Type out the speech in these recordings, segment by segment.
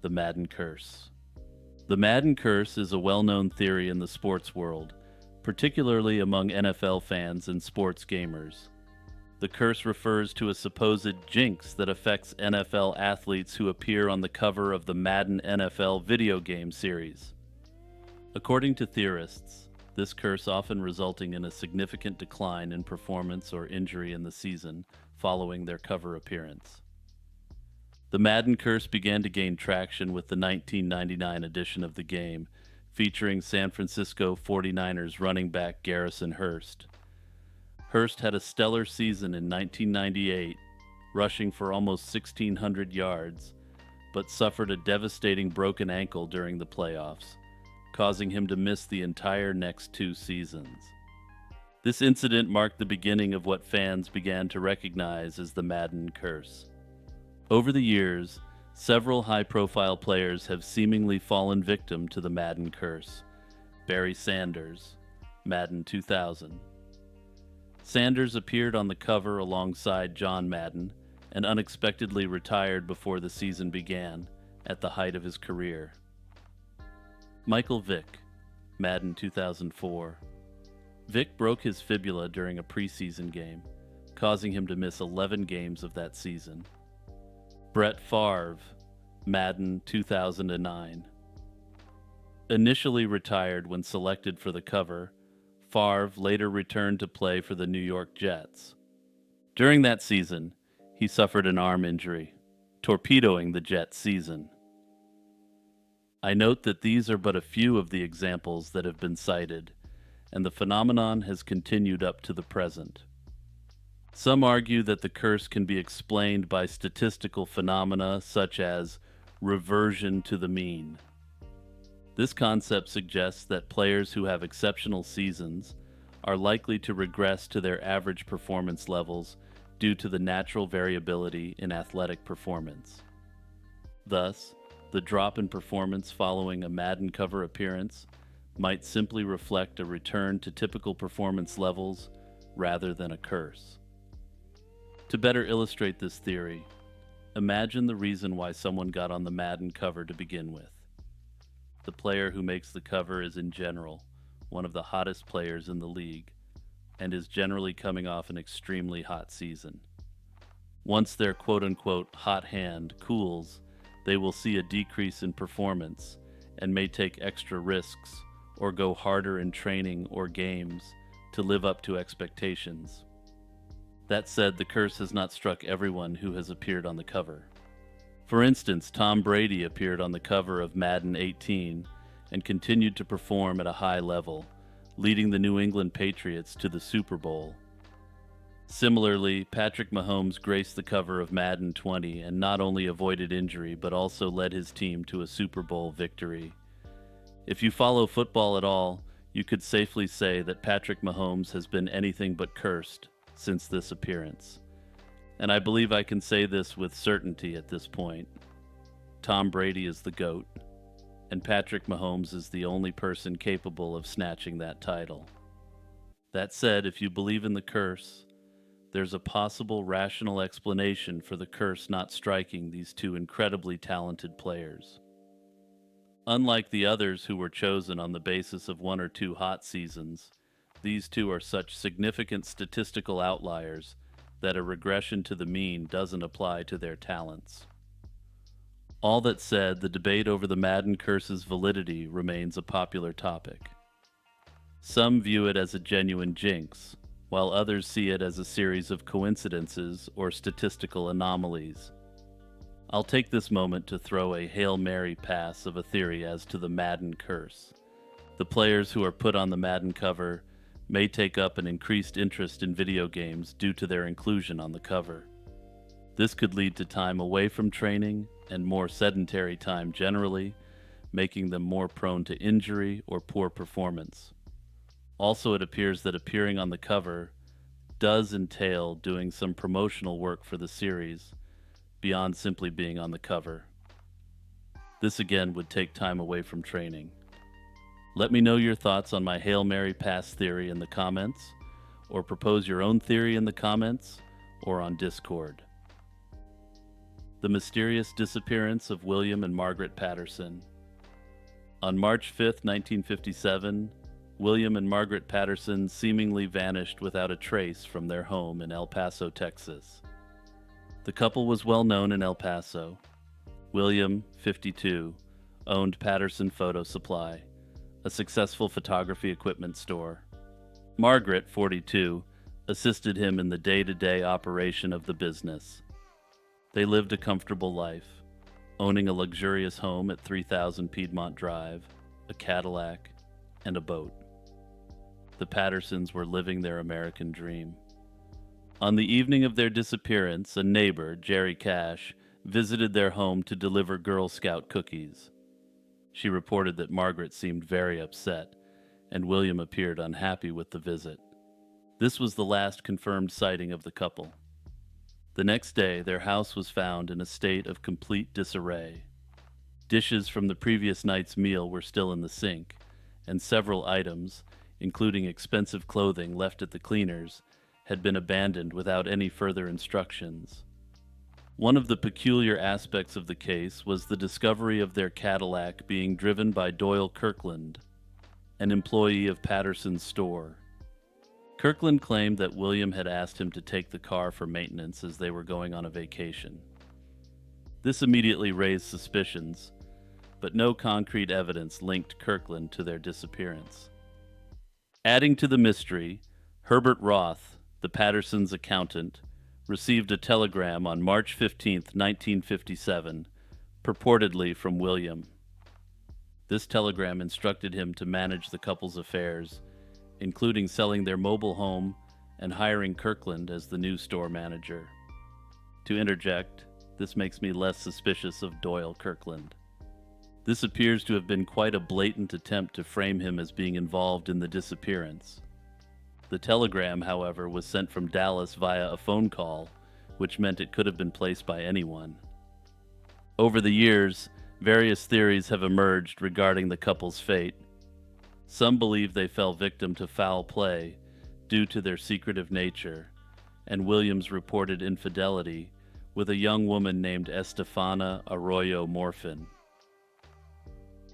the Madden Curse. The Madden Curse is a well-known theory in the sports world, particularly among NFL fans and sports gamers. The curse refers to a supposed jinx that affects NFL athletes who appear on the cover of the Madden NFL video game series. According to theorists, this curse often resulting in a significant decline in performance or injury in the season following their cover appearance. The Madden Curse began to gain traction with the 1999 edition of the game, featuring San Francisco 49ers running back Garrison Hurst. Hurst had a stellar season in 1998, rushing for almost 1,600 yards, but suffered a devastating broken ankle during the playoffs, causing him to miss the entire next 2 seasons. This incident marked the beginning of what fans began to recognize as the Madden Curse. Over the years, several high-profile players have seemingly fallen victim to the Madden Curse. Barry Sanders, Madden 2000. Sanders appeared on the cover alongside John Madden and unexpectedly retired before the season began, at the height of his career. Michael Vick, Madden 2004. Vick broke his fibula during a preseason game, causing him to miss 11 games of that season. Brett Favre, Madden 2009. Initially retired when selected for the cover, Favre later returned to play for the New York Jets. During that season, he suffered an arm injury, torpedoing the Jets' season. I note that these are but a few of the examples that have been cited, and the phenomenon has continued up to the present. Some argue that the curse can be explained by statistical phenomena such as reversion to the mean. This concept suggests that players who have exceptional seasons are likely to regress to their average performance levels due to the natural variability in athletic performance. Thus, the drop in performance following a Madden cover appearance might simply reflect a return to typical performance levels rather than a curse. To better illustrate this theory, imagine the reason why someone got on the Madden cover to begin with. The player who makes the cover is in general one of the hottest players in the league and is generally coming off an extremely hot season. Once their quote-unquote hot hand cools, they will see a decrease in performance and may take extra risks or go harder in training or games to live up to expectations. That said, the curse has not struck everyone who has appeared on the cover. For instance, Tom Brady appeared on the cover of Madden 18 and continued to perform at a high level, leading the New England Patriots to the Super Bowl. Similarly, Patrick Mahomes graced the cover of Madden 20 and not only avoided injury but also led his team to a Super Bowl victory. If you follow football at all, you could safely say that Patrick Mahomes has been anything but cursed since this appearance. And I believe I can say this with certainty at this point. Tom Brady is the GOAT, and Patrick Mahomes is the only person capable of snatching that title. That said, if you believe in the curse, there's a possible rational explanation for the curse not striking these two incredibly talented players. Unlike the others who were chosen on the basis of 1 or 2 hot seasons, these two are such significant statistical outliers that a regression to the mean doesn't apply to their talents. All that said, the debate over the Madden Curse's validity remains a popular topic. Some view it as a genuine jinx, while others see it as a series of coincidences or statistical anomalies. I'll take this moment to throw a Hail Mary pass of a theory as to the Madden Curse. The players who are put on the Madden cover may take up an increased interest in video games due to their inclusion on the cover. This could lead to time away from training and more sedentary time generally, making them more prone to injury or poor performance. Also, it appears that appearing on the cover does entail doing some promotional work for the series, beyond simply being on the cover. This again would take time away from training. Let me know your thoughts on my Hail Mary pass theory in the comments, or propose your own theory in the comments, or on Discord. The mysterious disappearance of William and Margaret Patterson. On March 5, 1957, William and Margaret Patterson seemingly vanished without a trace from their home in El Paso, Texas. The couple was well known in El Paso. William, 52, owned Patterson Photo Supply, a successful photography equipment store. Margaret, 42, assisted him in the day-to-day operation of the business. They lived a comfortable life, owning a luxurious home at 3000 Piedmont Drive, a Cadillac, and a boat. The Pattersons were living their American dream. On the evening of their disappearance, a neighbor, Jerry Cash, visited their home to deliver Girl Scout cookies. She reported that Margaret seemed very upset, and William appeared unhappy with the visit. This was the last confirmed sighting of the couple. The next day, their house was found in a state of complete disarray. Dishes from the previous night's meal were still in the sink, and several items, including expensive clothing left at the cleaners, had been abandoned without any further instructions. One of the peculiar aspects of the case was the discovery of their Cadillac being driven by Doyle Kirkland, an employee of Patterson's store. Kirkland claimed that William had asked him to take the car for maintenance as they were going on a vacation. This immediately raised suspicions, but no concrete evidence linked Kirkland to their disappearance. Adding to the mystery, Herbert Roth, the Pattersons' accountant, received a telegram on March 15, 1957, purportedly from William. This telegram instructed him to manage the couple's affairs, including selling their mobile home and hiring Kirkland as the new store manager. To interject, this makes me less suspicious of Doyle Kirkland. This appears to have been quite a blatant attempt to frame him as being involved in the disappearance. The telegram, however, was sent from Dallas via a phone call, which meant it could have been placed by anyone. Over the years, various theories have emerged regarding the couple's fate. Some believe they fell victim to foul play due to their secretive nature and William's reported infidelity with a young woman named Estefana Arroyo Morfin.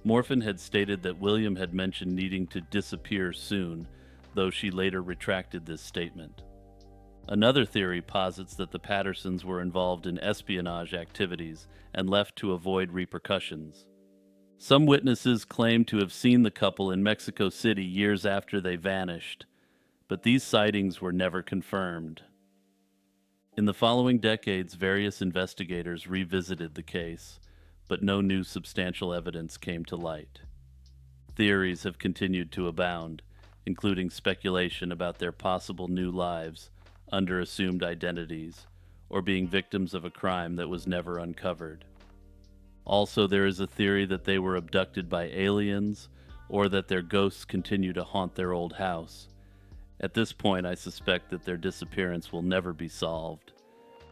Morfin had stated that William had mentioned needing to disappear soon, though she later retracted this statement. Another theory posits that the Pattersons were involved in espionage activities and left to avoid repercussions. Some witnesses claim to have seen the couple in Mexico City years after they vanished, but these sightings were never confirmed. In the following decades, various investigators revisited the case, but no new substantial evidence came to light. Theories have continued to abound, including speculation about their possible new lives under assumed identities, or being victims of a crime that was never uncovered. Also, there is a theory that they were abducted by aliens, or that their ghosts continue to haunt their old house. At this point, I suspect that their disappearance will never be solved.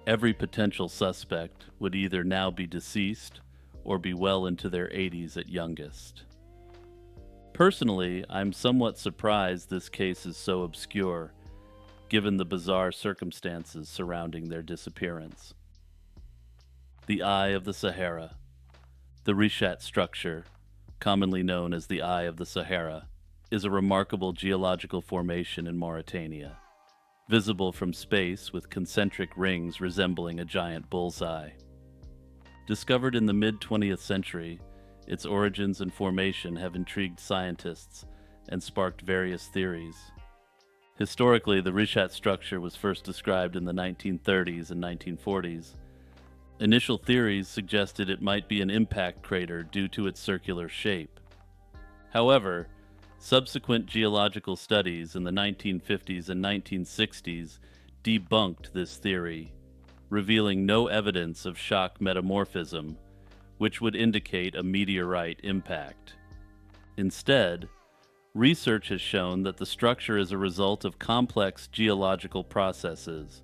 Every potential suspect would either now be deceased or be well into their 80s at youngest. Personally, I'm somewhat surprised this case is so obscure, given the bizarre circumstances surrounding their disappearance. The Eye of the Sahara. The Richat structure, commonly known as the Eye of the Sahara, is a remarkable geological formation in Mauritania, visible from space with concentric rings resembling a giant bullseye. Discovered in the mid-20th century, its origins and formation have intrigued scientists and sparked various theories. Historically, the Richat structure was first described in the 1930s and 1940s. Initial theories suggested it might be an impact crater due to its circular shape. However, subsequent geological studies in the 1950s and 1960s debunked this theory, revealing no evidence of shock metamorphism, which would indicate a meteorite impact. Instead, research has shown that the structure is a result of complex geological processes,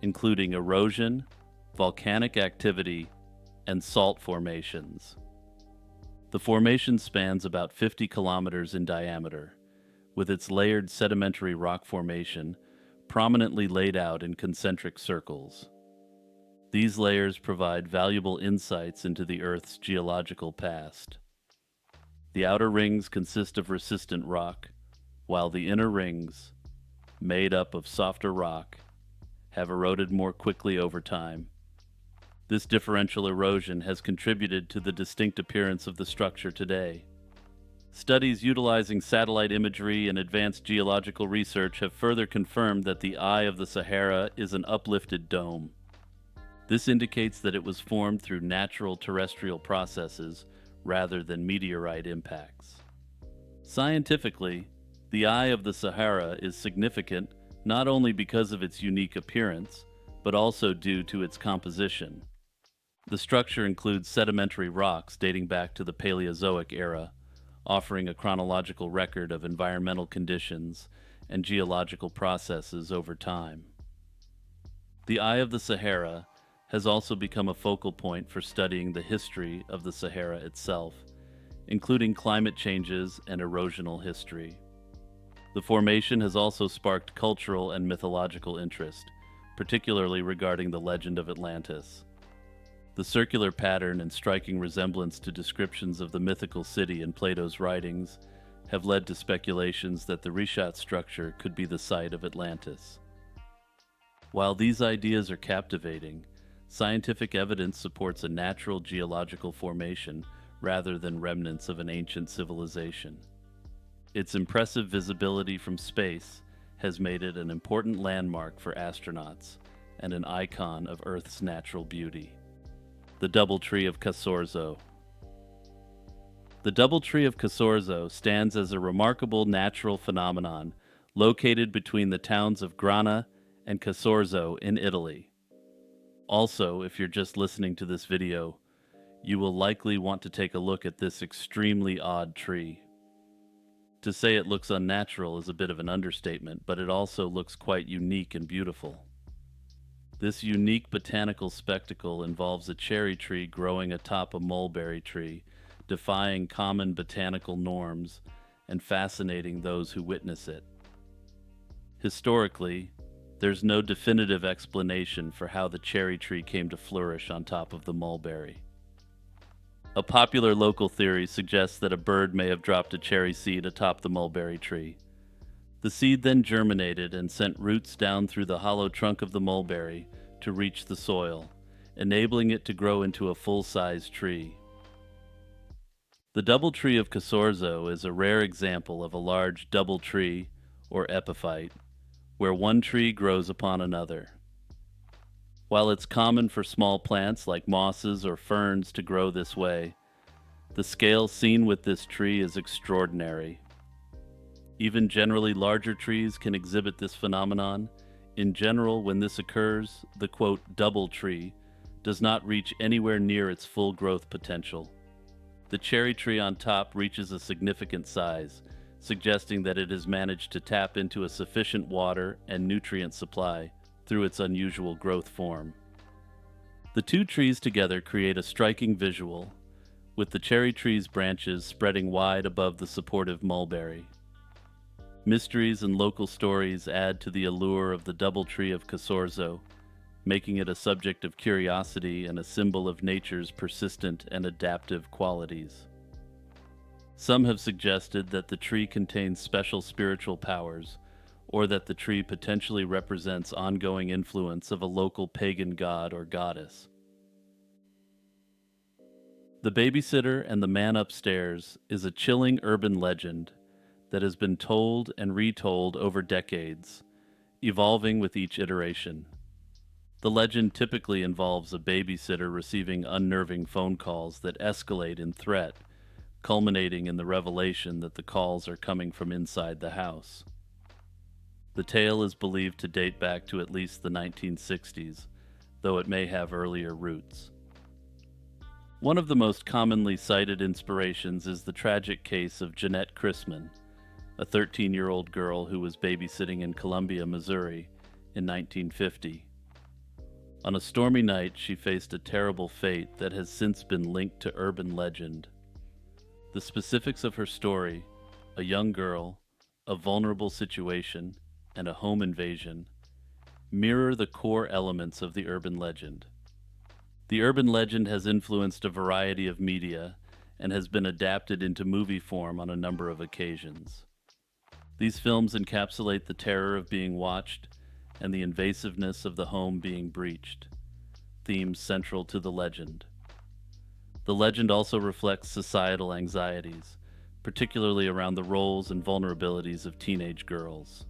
including erosion, volcanic activity, and salt formations. The formation spans about 50 kilometers in diameter, with its layered sedimentary rock formation prominently laid out in concentric circles. These layers provide valuable insights into the Earth's geological past. The outer rings consist of resistant rock, while the inner rings, made up of softer rock, have eroded more quickly over time. This differential erosion has contributed to the distinct appearance of the structure today. Studies utilizing satellite imagery and advanced geological research have further confirmed that the Eye of the Sahara is an uplifted dome. This indicates that it was formed through natural terrestrial processes rather than meteorite impacts. Scientifically, the Eye of the Sahara is significant not only because of its unique appearance, but also due to its composition. The structure includes sedimentary rocks dating back to the Paleozoic era, offering a chronological record of environmental conditions and geological processes over time. The Eye of the Sahara has also become a focal point for studying the history of the Sahara itself, including climate changes and erosional history. The formation has also sparked cultural and mythological interest, particularly regarding the legend of Atlantis. The circular pattern and striking resemblance to descriptions of the mythical city in Plato's writings have led to speculations that the reshot structure could be the site of Atlantis. While these ideas are captivating, scientific evidence supports a natural geological formation rather than remnants of an ancient civilization. Its impressive visibility from space has made it an important landmark for astronauts and an icon of Earth's natural beauty. The Doubletree of Casoro. The Doubletree of Casoro stands as a remarkable natural phenomenon located between the towns of Grana and Casoro in Italy. Also, if you're just listening to this video, you will likely want to take a look at this extremely odd tree. To say it looks unnatural is a bit of an understatement, but it also looks quite unique and beautiful. This unique botanical spectacle involves a cherry tree growing atop a mulberry tree, defying common botanical norms and fascinating those who witness it. Historically, there's no definitive explanation for how the cherry tree came to flourish on top of the mulberry. A popular local theory suggests that a bird may have dropped a cherry seed atop the mulberry tree. The seed then germinated and sent roots down through the hollow trunk of the mulberry to reach the soil, enabling it to grow into a full-size tree. The Doubletree of Casoro is a rare example of a large double tree, or epiphyte, where one tree grows upon another. While it's common for small plants like mosses or ferns to grow this way, the scale seen with this tree is extraordinary. Even generally larger trees can exhibit this phenomenon. In general, when this occurs, the quote, double tree does not reach anywhere near its full growth potential. The cherry tree on top reaches a significant size, suggesting that it has managed to tap into a sufficient water and nutrient supply through its unusual growth form. The two trees together create a striking visual, with the cherry tree's branches spreading wide above the supportive mulberry. Mysteries and local stories add to the allure of the Doubletree of Casoro, making it a subject of curiosity and a symbol of nature's persistent and adaptive qualities. Some have suggested that the tree contains special spiritual powers, or that the tree potentially represents ongoing influence of a local pagan god or goddess. The Babysitter and the Man Upstairs is a chilling urban legend that has been told and retold over decades, evolving with each iteration. The legend typically involves a babysitter receiving unnerving phone calls that escalate in threat, culminating in the revelation that the calls are coming from inside the house. The tale is believed to date back to at least the 1960s, though it may have earlier roots. One of the most commonly cited inspirations is the tragic case of Jeanette Chrisman, a 13-year-old girl who was babysitting in Columbia, Missouri in 1950. On a stormy night, she faced a terrible fate that has since been linked to urban legend. The specifics of her story, a young girl, a vulnerable situation, and a home invasion, mirror the core elements of the urban legend. The urban legend has influenced a variety of media and has been adapted into movie form on a number of occasions. These films encapsulate the terror of being watched and the invasiveness of the home being breached, themes central to the legend. The legend also reflects societal anxieties, particularly around the roles and vulnerabilities of teenage girls.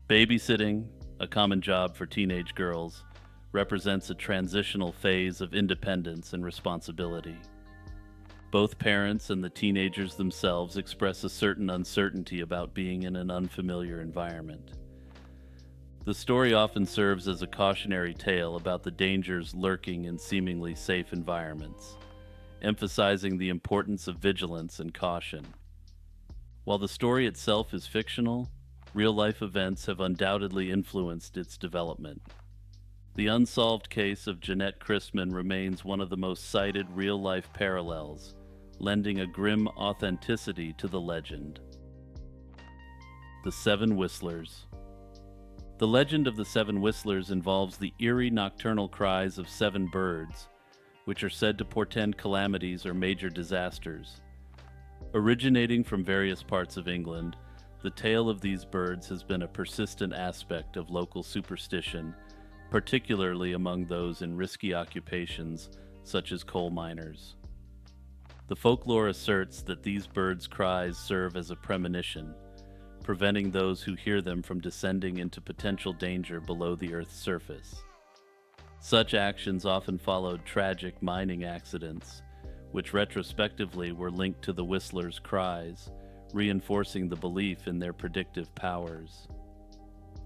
Babysitting, a common job for teenage girls, represents a transitional phase of independence and responsibility. Both parents and the teenagers themselves express a certain uncertainty about being in an unfamiliar environment. The story often serves as a cautionary tale about the dangers lurking in seemingly safe environments, emphasizing the importance of vigilance and caution. While the story itself is fictional, real-life events have undoubtedly influenced its development. The unsolved case of Jeanette Christman remains one of the most cited real-life parallels, lending a grim authenticity to the legend. The Seven Whistlers. The legend of the Seven Whistlers involves the eerie nocturnal cries of seven birds, which are said to portend calamities or major disasters. Originating from various parts of England, the tale of these birds has been a persistent aspect of local superstition, particularly among those in risky occupations such as coal miners. The folklore asserts that these birds' cries serve as a premonition, preventing those who hear them from descending into potential danger below the Earth's surface. Such actions often followed tragic mining accidents, which retrospectively were linked to the whistlers' cries, reinforcing the belief in their predictive powers.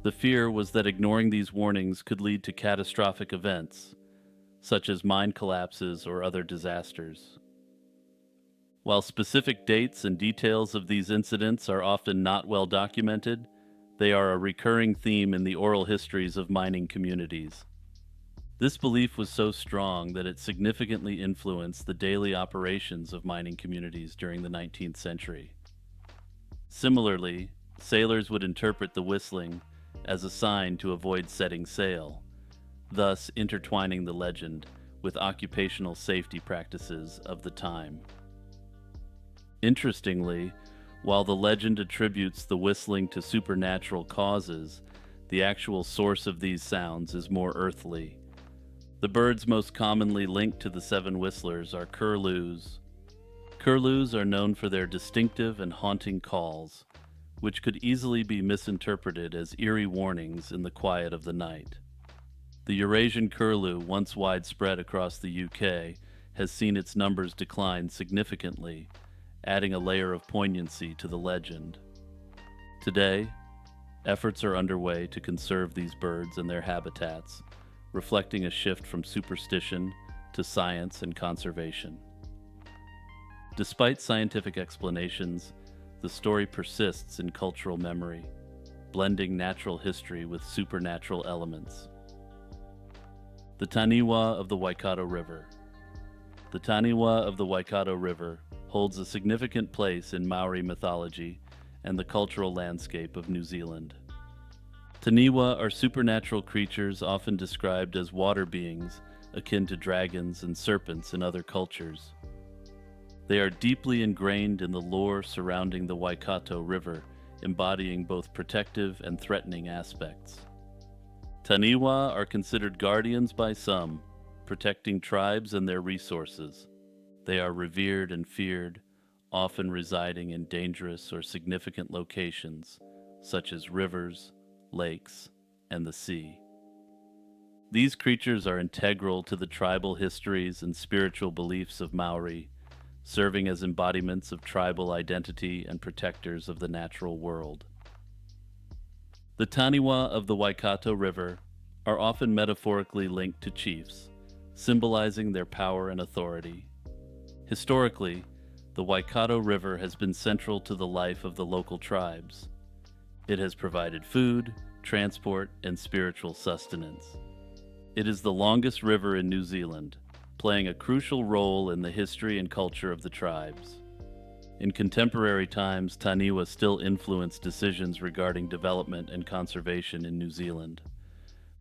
The fear was that ignoring these warnings could lead to catastrophic events, such as mine collapses or other disasters. While specific dates and details of these incidents are often not well documented, they are a recurring theme in the oral histories of mining communities. This belief was so strong that it significantly influenced the daily operations of mining communities during the 19th century. Similarly, sailors would interpret the whistling as a sign to avoid setting sail, thus intertwining the legend with occupational safety practices of the time. Interestingly, while the legend attributes the whistling to supernatural causes, the actual source of these sounds is more earthly. The birds most commonly linked to the seven whistlers are curlews. Curlews are known for their distinctive and haunting calls, which could easily be misinterpreted as eerie warnings in the quiet of the night. The Eurasian curlew, once widespread across the UK, has seen its numbers decline significantly, adding a layer of poignancy to the legend. Today, efforts are underway to conserve these birds and their habitats, reflecting a shift from superstition to science and conservation. Despite scientific explanations, the story persists in cultural memory, blending natural history with supernatural elements. The Tanifa of the Waikato River. The Tanifa of the Waikato River holds a significant place in Maori mythology and the cultural landscape of New Zealand. Tanifa are supernatural creatures often described as water beings akin to dragons and serpents in other cultures. They are deeply ingrained in the lore surrounding the Waikato River, embodying both protective and threatening aspects. Tanifa are considered guardians by some, protecting tribes and their resources. They are revered and feared, often residing in dangerous or significant locations, such as rivers, lakes, and the sea. These creatures are integral to the tribal histories and spiritual beliefs of Maori, serving as embodiments of tribal identity and protectors of the natural world. The Tanifa of the Waikato River are often metaphorically linked to chiefs, symbolizing their power and authority. Historically, the Waikato River has been central to the life of the local tribes. It has provided food, transport, and spiritual sustenance. It is the longest river in New Zealand, playing a crucial role in the history and culture of the tribes. In contemporary times, Tanifa still influence decisions regarding development and conservation in New Zealand.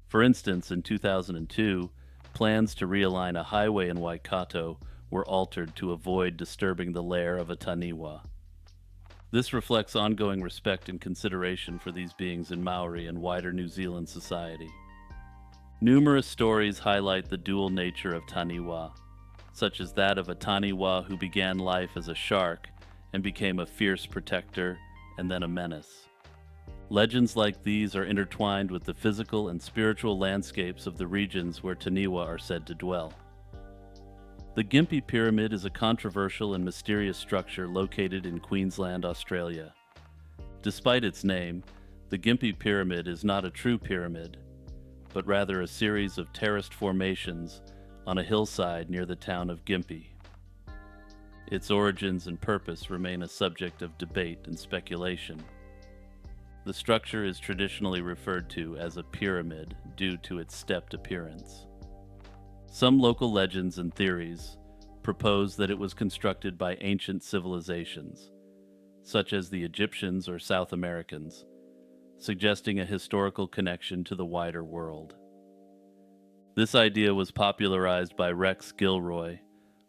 For instance, in 2002, plans to realign a highway in Waikato were altered to avoid disturbing the lair of a Taniwa. This reflects ongoing respect and consideration for these beings in Maori and wider New Zealand society. Numerous stories highlight the dual nature of Taniwa, such as that of a Taniwa who began life as a shark and became a fierce protector and then a menace. Legends like these are intertwined with the physical and spiritual landscapes of the regions where Taniwa are said to dwell. The Gympie Pyramid is a controversial and mysterious structure located in Queensland, Australia. Despite its name, the Gympie Pyramid is not a true pyramid, but rather a series of terraced formations on a hillside near the town of Gympie. Its origins and purpose remain a subject of debate and speculation. The structure is traditionally referred to as a pyramid due to its stepped appearance. Some local legends and theories propose that it was constructed by ancient civilizations, such as the Egyptians or South Americans, suggesting a historical connection to the wider world. This idea was popularized by Rex Gilroy,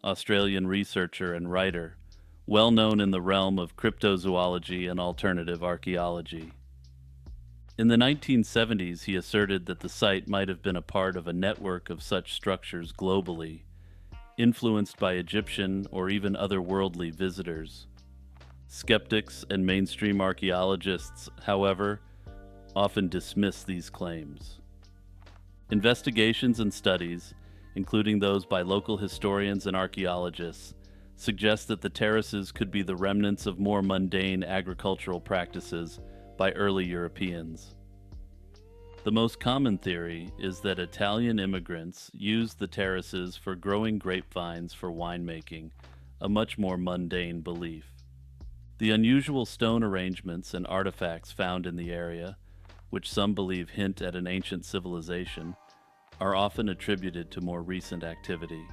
Australian researcher and writer, well known in the realm of cryptozoology and alternative archaeology. In the 1970s, he asserted that the site might have been a part of a network of such structures globally, influenced by Egyptian or even otherworldly visitors. Skeptics and mainstream archaeologists, however, often dismiss these claims. Investigations and studies, including those by local historians and archaeologists, suggest that the terraces could be the remnants of more mundane agricultural practices by early Europeans. The most common theory is that Italian immigrants used the terraces for growing grapevines for winemaking, a much more mundane belief. The unusual stone arrangements and artifacts found in the area, which some believe hint at an ancient civilization, are often attributed to more recent activity.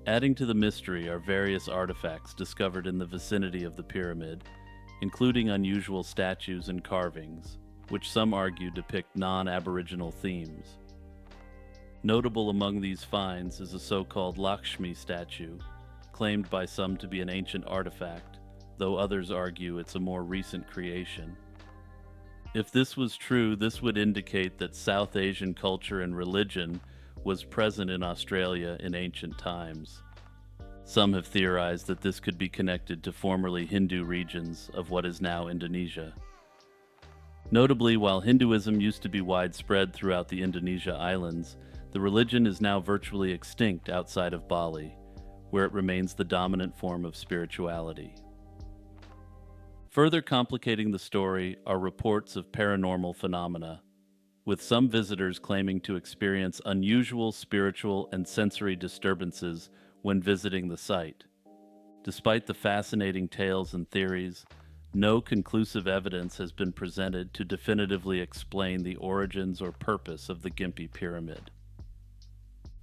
Adding to the mystery are various artifacts discovered in the vicinity of the pyramid, including unusual statues and carvings, which some argue depict non-Aboriginal themes. Notable among these finds is a so-called Lakshmi statue, claimed by some to be an ancient artifact, though others argue it's a more recent creation. If this was true, this would indicate that South Asian culture and religion was present in Australia in ancient times. Some have theorized that this could be connected to formerly Hindu regions of what is now Indonesia. Notably, while Hinduism used to be widespread throughout the Indonesia islands, the religion is now virtually extinct outside of Bali, where it remains the dominant form of spirituality. Further complicating the story are reports of paranormal phenomena, with some visitors claiming to experience unusual spiritual and sensory disturbances when visiting the site. Despite the fascinating tales and theories, no conclusive evidence has been presented to definitively explain the origins or purpose of the Gympie Pyramid.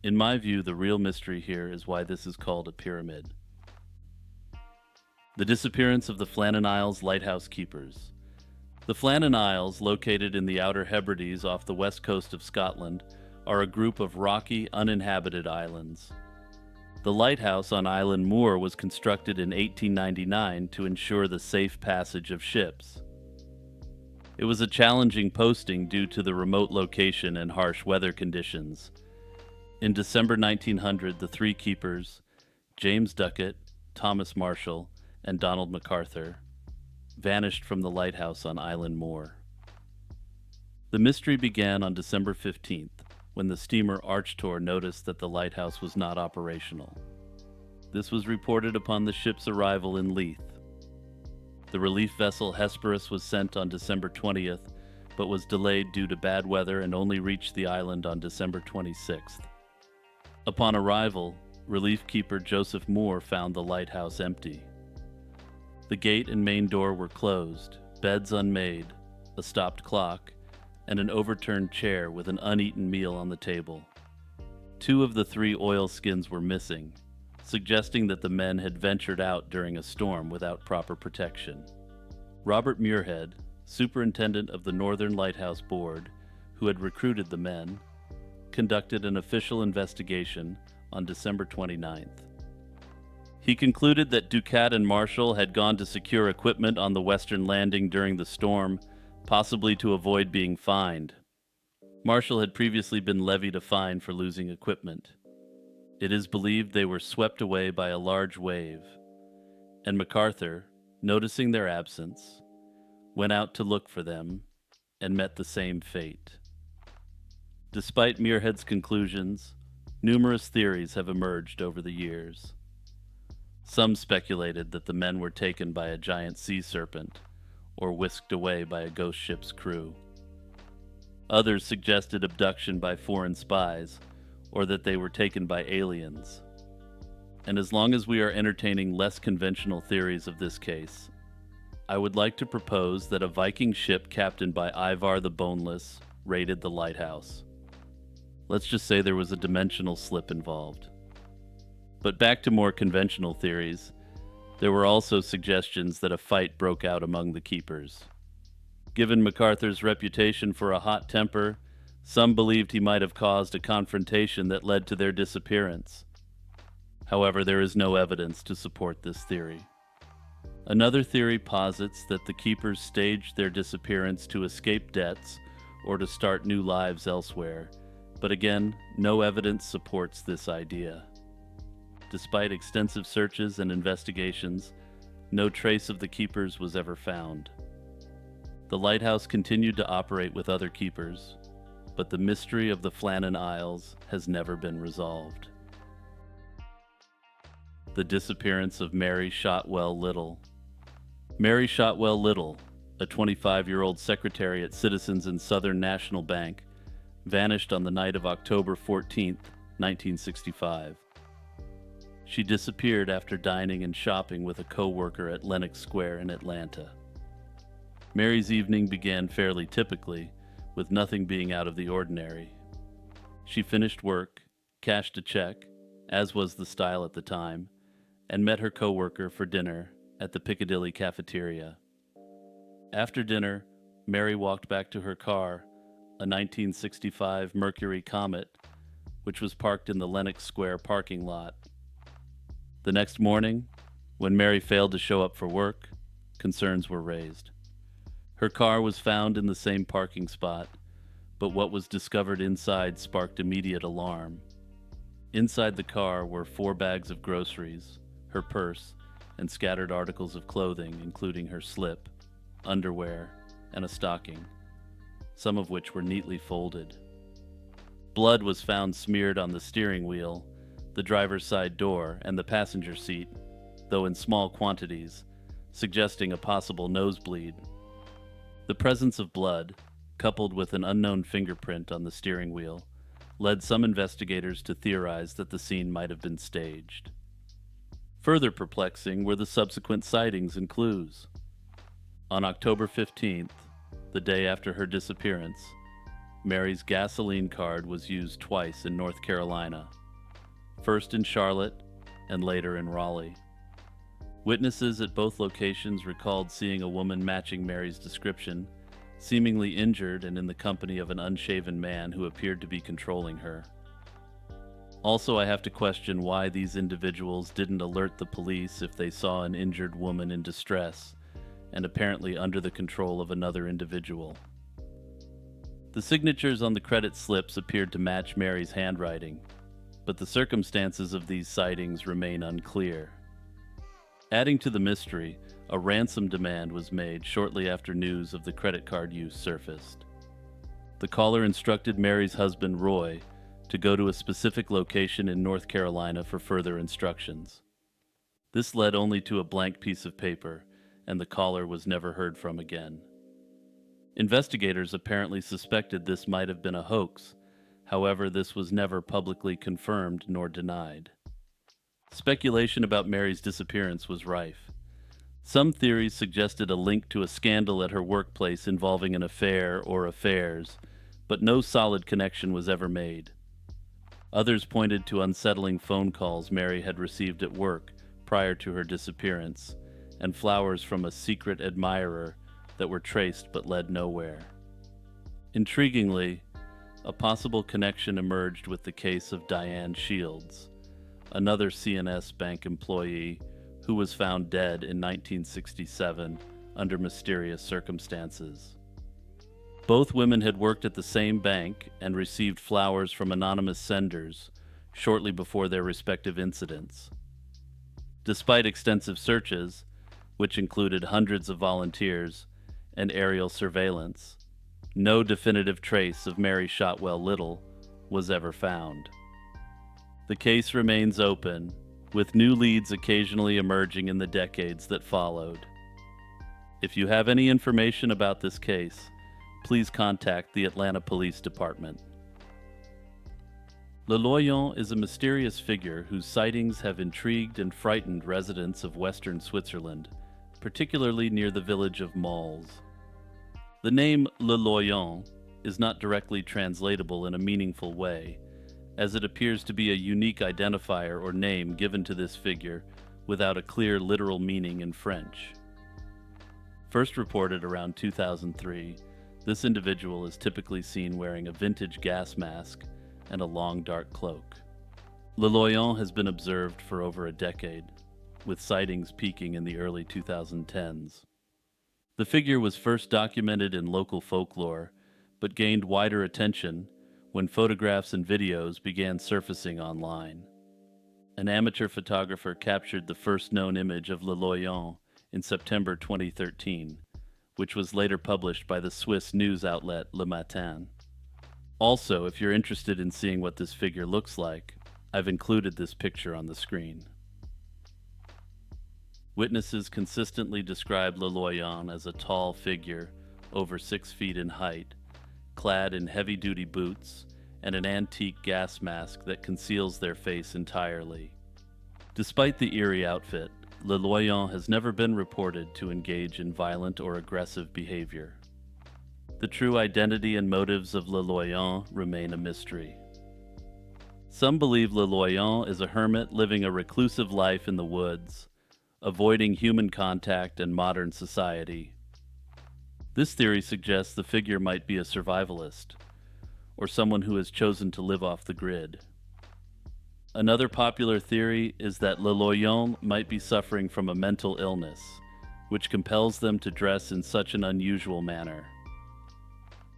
In my view, the real mystery here is why this is called a pyramid. The disappearance of the Flannan Isles lighthouse keepers. The Flannan Isles, located in the Outer Hebrides off the west coast of Scotland, are a group of rocky, uninhabited islands. The lighthouse on Island Moor was constructed in 1899 to ensure the safe passage of ships. It was a challenging posting due to the remote location and harsh weather conditions. In December 1900, the three keepers, James Duckett, Thomas Marshall, and Donald MacArthur, vanished from the lighthouse on Island Moor. The mystery began on December 15th, when the steamer Archtor noticed that the lighthouse was not operational. This was reported upon the ship's arrival in Leith. The relief vessel Hesperus was sent on December 20th, but was delayed due to bad weather and only reached the island on December 26th. Upon arrival, relief keeper Joseph Moore found the lighthouse empty. The gate and main door were closed, beds unmade, a stopped clock, and an overturned chair with an uneaten meal on the table. 2 of the 3 oilskins were missing, suggesting that the men had ventured out during a storm without proper protection. Robert Muirhead, superintendent of the Northern Lighthouse Board, who had recruited the men, conducted an official investigation on December 29th. He concluded that Ducat and Marshall had gone to secure equipment on the western landing during the storm, possibly to avoid being fined. Marshall had previously been levied a fine for losing equipment. It is believed they were swept away by a large wave, and MacArthur, noticing their absence, went out to look for them and met the same fate. Despite Muirhead's conclusions, numerous theories have emerged over the years. Some speculated that the men were taken by a giant sea serpent or whisked away by a ghost ship's crew. Others suggested abduction by foreign spies or that they were taken by aliens. And as long as we are entertaining less conventional theories of this case, I would like to propose that a Viking ship captained by Ivar the Boneless raided the lighthouse. Let's just say there was a dimensional slip involved. But back to more conventional theories, there were also suggestions that a fight broke out among the keepers. Given MacArthur's reputation for a hot temper, some believed he might have caused a confrontation that led to their disappearance. However, there is no evidence to support this theory. Another theory posits that the keepers staged their disappearance to escape debts or to start new lives elsewhere, but again, no evidence supports this idea. Despite extensive searches and investigations, no trace of the keepers was ever found. The lighthouse continued to operate with other keepers, but the mystery of the Flannan Isles has never been resolved. The disappearance of Mary Shotwell Little. Mary Shotwell Little, a 25-year-old secretary at Citizens and Southern National Bank, vanished on the night of October 14, 1965. She disappeared after dining and shopping with a co-worker at Lenox Square in Atlanta. Mary's evening began fairly typically, with nothing being out of the ordinary. She finished work, cashed a check, as was the style at the time, and met her co-worker for dinner at the Piccadilly cafeteria. After dinner, Mary walked back to her car, a 1965 Mercury Comet, which was parked in the Lenox Square parking lot. The next morning, when Mary failed to show up for work, concerns were raised. Her car was found in the same parking spot, but what was discovered inside sparked immediate alarm. Inside the car were 4 bags of groceries, her purse, and scattered articles of clothing, including her slip, underwear, and a stocking, some of which were neatly folded. Blood was found smeared on the steering wheel, the driver's side door, and the passenger seat, though in small quantities, suggesting a possible nosebleed. The presence of blood, coupled with an unknown fingerprint on the steering wheel, led some investigators to theorize that the scene might have been staged. Further perplexing were the subsequent sightings and clues. On October 15th, the day after her disappearance, Mary's gasoline card was used twice in North Carolina, first in Charlotte and later in Raleigh. Witnesses at both locations recalled seeing a woman matching Mary's description, seemingly injured and in the company of an unshaven man who appeared to be controlling her. Also, I have to question why these individuals didn't alert the police if they saw an injured woman in distress and apparently under the control of another individual. The signatures on the credit slips appeared to match Mary's handwriting, but the circumstances of these sightings remain unclear. Adding to the mystery, a ransom demand was made shortly after news of the credit card use surfaced. The caller instructed Mary's husband, Roy, to go to a specific location in North Carolina for further instructions. This led only to a blank piece of paper, and the caller was never heard from again. Investigators apparently suspected this might have been a hoax. However, this was never publicly confirmed nor denied. Speculation about Mary's disappearance was rife. Some theories suggested a link to a scandal at her workplace involving an affair or affairs, but no solid connection was ever made. Others pointed to unsettling phone calls Mary had received at work prior to her disappearance, and flowers from a secret admirer that were traced but led nowhere. Intriguingly, A possible connection emerged with the case of Diane Shields, another CNS Bank employee who was found dead in 1967 under mysterious circumstances. Both women had worked at the same bank and received flowers from anonymous senders shortly before their respective incidents. Despite extensive searches, which included hundreds of volunteers and aerial surveillance, no definitive trace of Mary Shotwell Little was ever found. The case remains open, with new leads occasionally emerging in the decades that followed. If you have any information about this case, please contact the Atlanta Police Department. Le Loyon is a mysterious figure whose sightings have intrigued and frightened residents of western Switzerland, particularly near the village of Mols. The name Le Loyon is not directly translatable in a meaningful way, as it appears to be a unique identifier or name given to this figure without a clear literal meaning in French. First reported around 2003, this individual is typically seen wearing a vintage gas mask and a long dark cloak. Le Loyon has been observed for over a decade, with sightings peaking in the early 2010s. The figure was first documented in local folklore, but gained wider attention when photographs and videos began surfacing online. An amateur photographer captured the first known image of Le Loyon in September 2013, which was later published by the Swiss news outlet Le Matin. Also, if you're interested in seeing what this figure looks like, I've included this picture on the screen. Witnesses consistently describe Le Loyon as a tall figure, over 6 feet in height, clad in heavy-duty boots and an antique gas mask that conceals their face entirely. Despite the eerie outfit, Le Loyon has never been reported to engage in violent or aggressive behavior. The true identity and motives of Le Loyon remain a mystery. Some believe Le Loyon is a hermit living a reclusive life in the woods, avoiding human contact and modern society. This theory suggests the figure might be a survivalist, or someone who has chosen to live off the grid. Another popular theory is that Le Loyon might be suffering from a mental illness, which compels them to dress in such an unusual manner.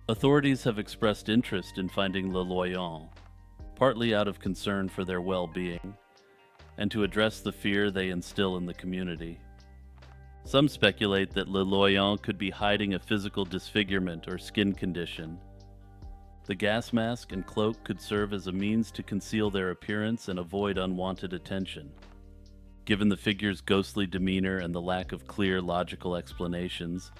Authorities have expressed interest in finding Le Loyon, partly out of concern for their well-being, and to address the fear they instill in the community. Some speculate that Le Loyon could be hiding a physical disfigurement or skin condition. The gas mask and cloak could serve as a means to conceal their appearance and avoid unwanted attention. Given the figure's ghostly demeanor and the lack of clear, logical explanations,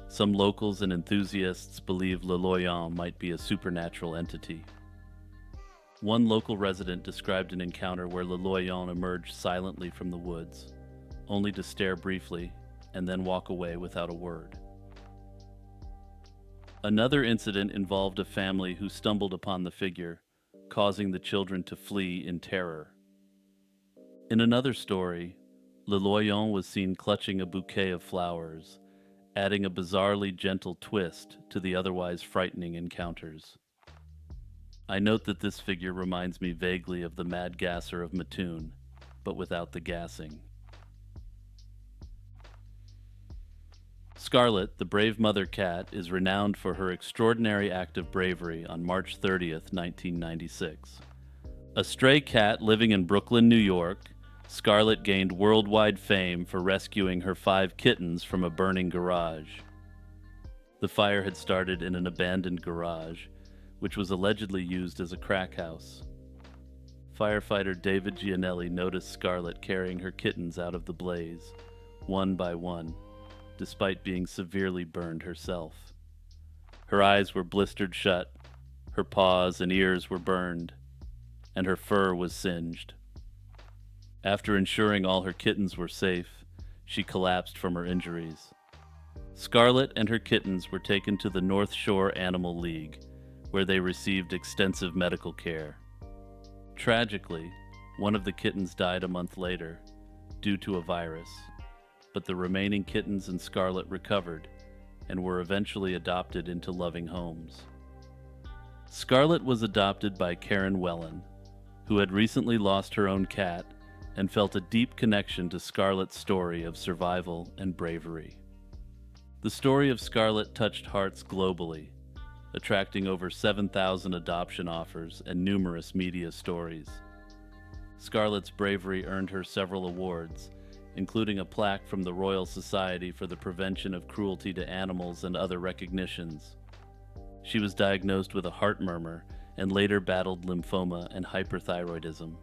some locals and enthusiasts believe Le Loyon might be a supernatural entity. One local resident described an encounter where Le Loyon emerged silently from the woods, only to stare briefly and then walk away without a word. Another incident involved a family who stumbled upon the figure, causing the children to flee in terror. In another story, Le Loyon was seen clutching a bouquet of flowers, adding a bizarrely gentle twist to the otherwise frightening encounters. I note that this figure reminds me vaguely of the Mad Gasser of Mattoon, but without the gassing. Scarlet, the brave mother cat, is renowned for her extraordinary act of bravery on March 30th, 1996. A stray cat living in Brooklyn, New York, Scarlet gained worldwide fame for rescuing her 5 kittens from a burning garage. The fire had started in an abandoned garage, which was allegedly used as a crack house. Firefighter David Gianelli noticed Scarlet carrying her kittens out of the blaze, one by one, despite being severely burned herself. Her eyes were blistered shut, her paws and ears were burned, and her fur was singed. After ensuring all her kittens were safe, she collapsed from her injuries. Scarlet and her kittens were taken to the North Shore Animal League, where they received extensive medical care. Tragically, one of the kittens died a month later, due to a virus, but the remaining kittens and Scarlet recovered and were eventually adopted into loving homes. Scarlet was adopted by Karen Wellen, who had recently lost her own cat and felt a deep connection to Scarlet's story of survival and bravery. The story of Scarlet touched hearts globally, attracting over 7,000 adoption offers and numerous media stories. Scarlet's bravery earned her several awards, including a plaque from the Royal Society for the Prevention of Cruelty to Animals and other recognitions. She was diagnosed with a heart murmur and later battled lymphoma and hyperthyroidism.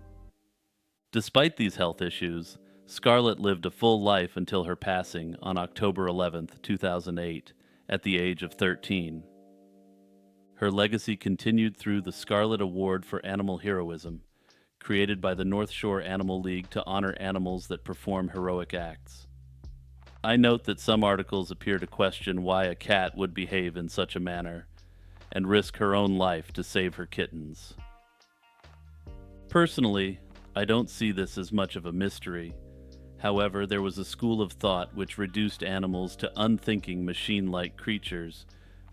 Despite these health issues, Scarlet lived a full life until her passing on October 11, 2008, at the age of 13. Her legacy continued through the Scarlet Award for Animal Heroism, created by the North Shore Animal League to honor animals that perform heroic acts. I note that some articles appear to question why a cat would behave in such a manner and risk her own life to save her kittens. Personally, I don't see this as much of a mystery. However, there was a school of thought which reduced animals to unthinking machine-like creatures,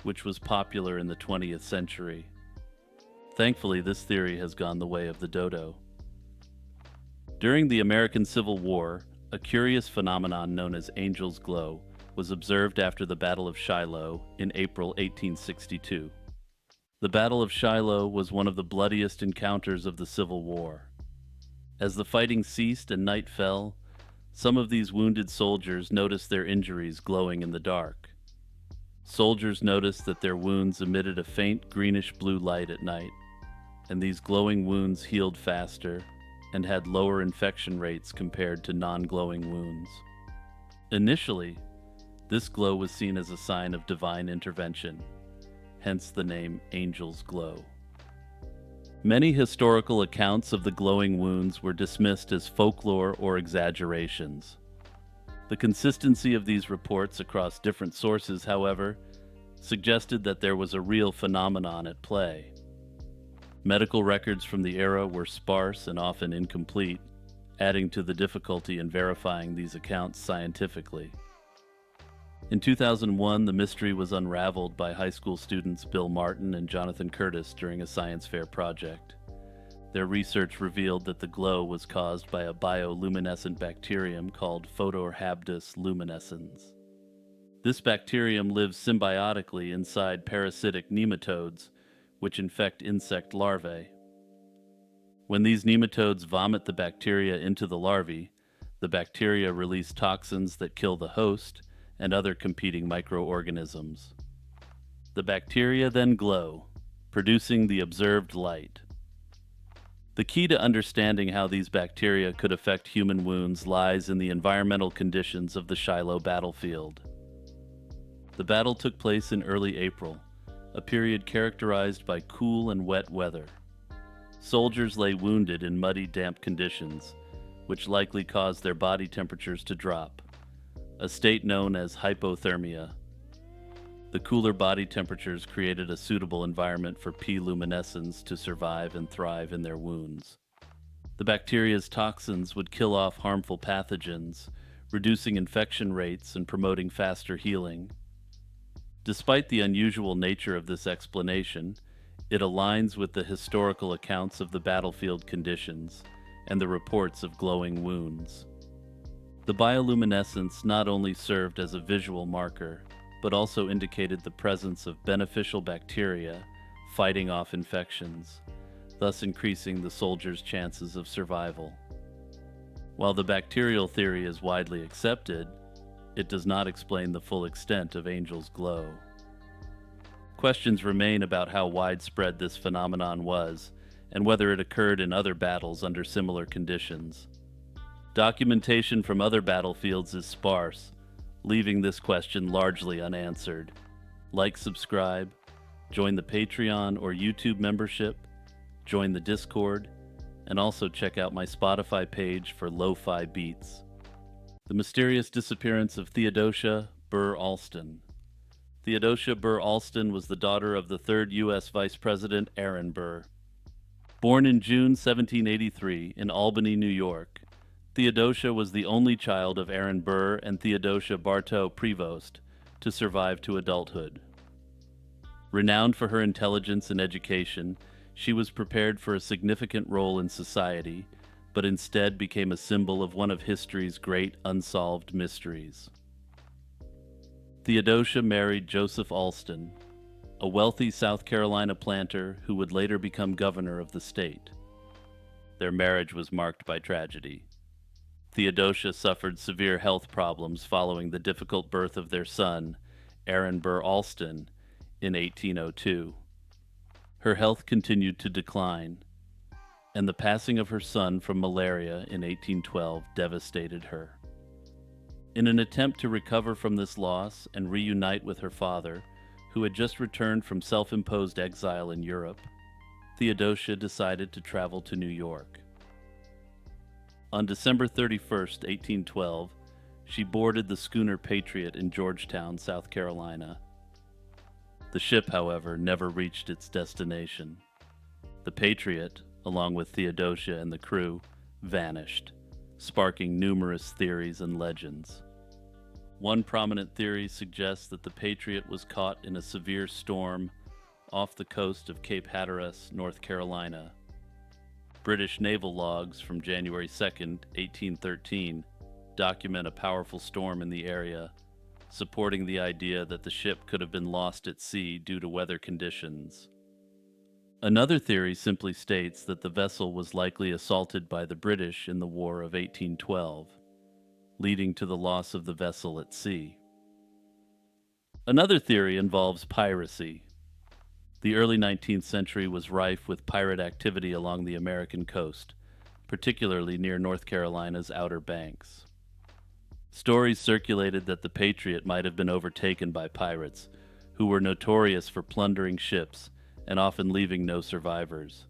which was popular in the 20th century. Thankfully, this theory has gone the way of the dodo. During the American Civil War, a curious phenomenon known as Angel's Glow was observed after the Battle of Shiloh in April 1862. The Battle of Shiloh was one of the bloodiest encounters of the Civil War. As the fighting ceased and night fell, some of these wounded soldiers noticed their injuries glowing in the dark. Soldiers noticed that their wounds emitted a faint greenish-blue light at night, and these glowing wounds healed faster and had lower infection rates compared to non-glowing wounds. Initially, this glow was seen as a sign of divine intervention, hence the name Angel's Glow. Many historical accounts of the glowing wounds were dismissed as folklore or exaggerations. The consistency of these reports across different sources, however, suggested that there was a real phenomenon at play. Medical records from the era were sparse and often incomplete, adding to the difficulty in verifying these accounts scientifically. In 2001, the mystery was unraveled by high school students Bill Martin and Jonathan Curtis during a science fair project. Their research revealed that the glow was caused by a bioluminescent bacterium called Photorhabdus luminescens. This bacterium lives symbiotically inside parasitic nematodes, which infect insect larvae. When these nematodes vomit the bacteria into the larvae, the bacteria release toxins that kill the host and other competing microorganisms. The bacteria then glow, producing the observed light. The key to understanding how these bacteria could affect human wounds lies in the environmental conditions of the Shiloh battlefield. The battle took place in early April, a period characterized by cool and wet weather. Soldiers lay wounded in muddy, damp conditions, which likely caused their body temperatures to drop, a state known as hypothermia. The cooler body temperatures created a suitable environment for P. luminescens to survive and thrive in their wounds. The bacteria's toxins would kill off harmful pathogens, reducing infection rates and promoting faster healing. Despite the unusual nature of this explanation, it aligns with the historical accounts of the battlefield conditions and the reports of glowing wounds. The bioluminescence not only served as a visual marker, but also indicated the presence of beneficial bacteria fighting off infections, thus increasing the soldiers' chances of survival. While the bacterial theory is widely accepted, it does not explain the full extent of Angel's Glow. Questions remain about how widespread this phenomenon was and whether it occurred in other battles under similar conditions. Documentation from other battlefields is sparse, leaving this question largely unanswered. Like, subscribe, join the Patreon or YouTube membership, join the Discord, and also check out my Spotify page for lo-fi beats. The mysterious disappearance of Theodosia Burr Alston. Theodosia Burr Alston was the daughter of the third U.S. Vice President Aaron Burr. Born in June 1783 in Albany, New York, Theodosia was the only child of Aaron Burr and Theodosia Bartow Prevost to survive to adulthood. Renowned for her intelligence and education, she was prepared for a significant role in society, but instead became a symbol of one of history's great unsolved mysteries. Theodosia married Joseph Alston, a wealthy South Carolina planter who would later become governor of the state. Their marriage was marked by tragedy. Theodosia suffered severe health problems following the difficult birth of their son, Aaron Burr Alston, in 1802. Her health continued to decline, and the passing of her son from malaria in 1812 devastated her. In an attempt to recover from this loss and reunite with her father, who had just returned from self-imposed exile in Europe, Theodosia decided to travel to New York. On December 31st, 1812, she boarded the schooner Patriot in Georgetown, South Carolina. The ship, however, never reached its destination. The Patriot, along with Theodosia and the crew, vanished, sparking numerous theories and legends. One prominent theory suggests that the Patriot was caught in a severe storm off the coast of Cape Hatteras, North Carolina. British naval logs from January 2, 1813, document a powerful storm in the area, supporting the idea that the ship could have been lost at sea due to weather conditions. Another theory simply states that the vessel was likely assaulted by the British in the War of 1812, leading to the loss of the vessel at sea. Another theory involves piracy. The early 19th century was rife with pirate activity along the American coast, particularly near North Carolina's Outer Banks. Stories circulated that the Patriot might have been overtaken by pirates, who were notorious for plundering ships and often leaving no survivors.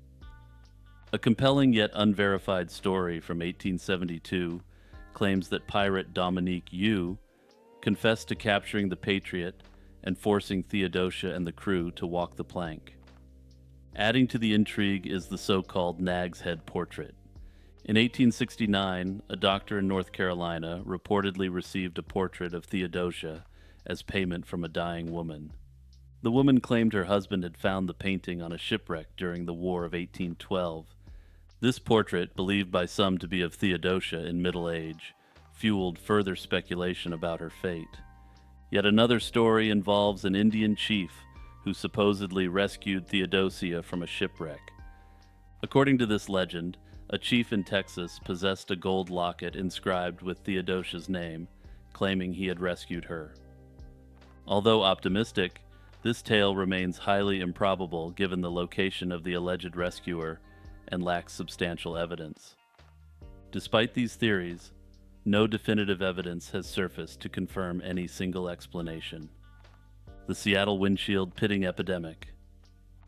A compelling yet unverified story from 1872 claims that pirate Dominique Yu confessed to capturing the Patriot and forcing Theodosia and the crew to walk the plank. Adding to the intrigue is the so-called Nag's Head portrait. In 1869, a doctor in North Carolina reportedly received a portrait of Theodosia as payment from a dying woman. The woman claimed her husband had found the painting on a shipwreck during the War of 1812. This portrait, believed by some to be of Theodosia in middle age, fueled further speculation about her fate. Yet another story involves an Indian chief who supposedly rescued Theodosia from a shipwreck. According to this legend, a chief in Texas possessed a gold locket inscribed with Theodosia's name, claiming he had rescued her. Although optimistic, this tale remains highly improbable given the location of the alleged rescuer and lacks substantial evidence. Despite these theories, no definitive evidence has surfaced to confirm any single explanation. The Seattle windshield pitting epidemic.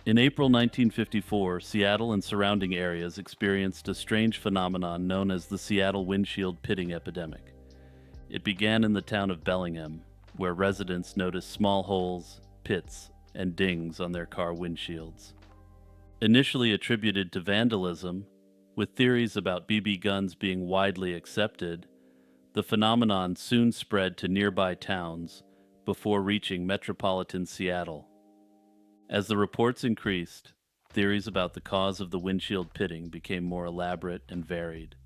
In April 1954, Seattle and surrounding areas experienced a strange phenomenon known as the Seattle windshield pitting epidemic. It began in the town of Bellingham, where residents noticed small holes, pits, and dings on their car windshields. Initially attributed to vandalism, with theories about BB guns being widely accepted, the phenomenon soon spread to nearby towns before reaching metropolitan Seattle. As the reports increased, theories about the cause of the windshield pitting became more elaborate and varied.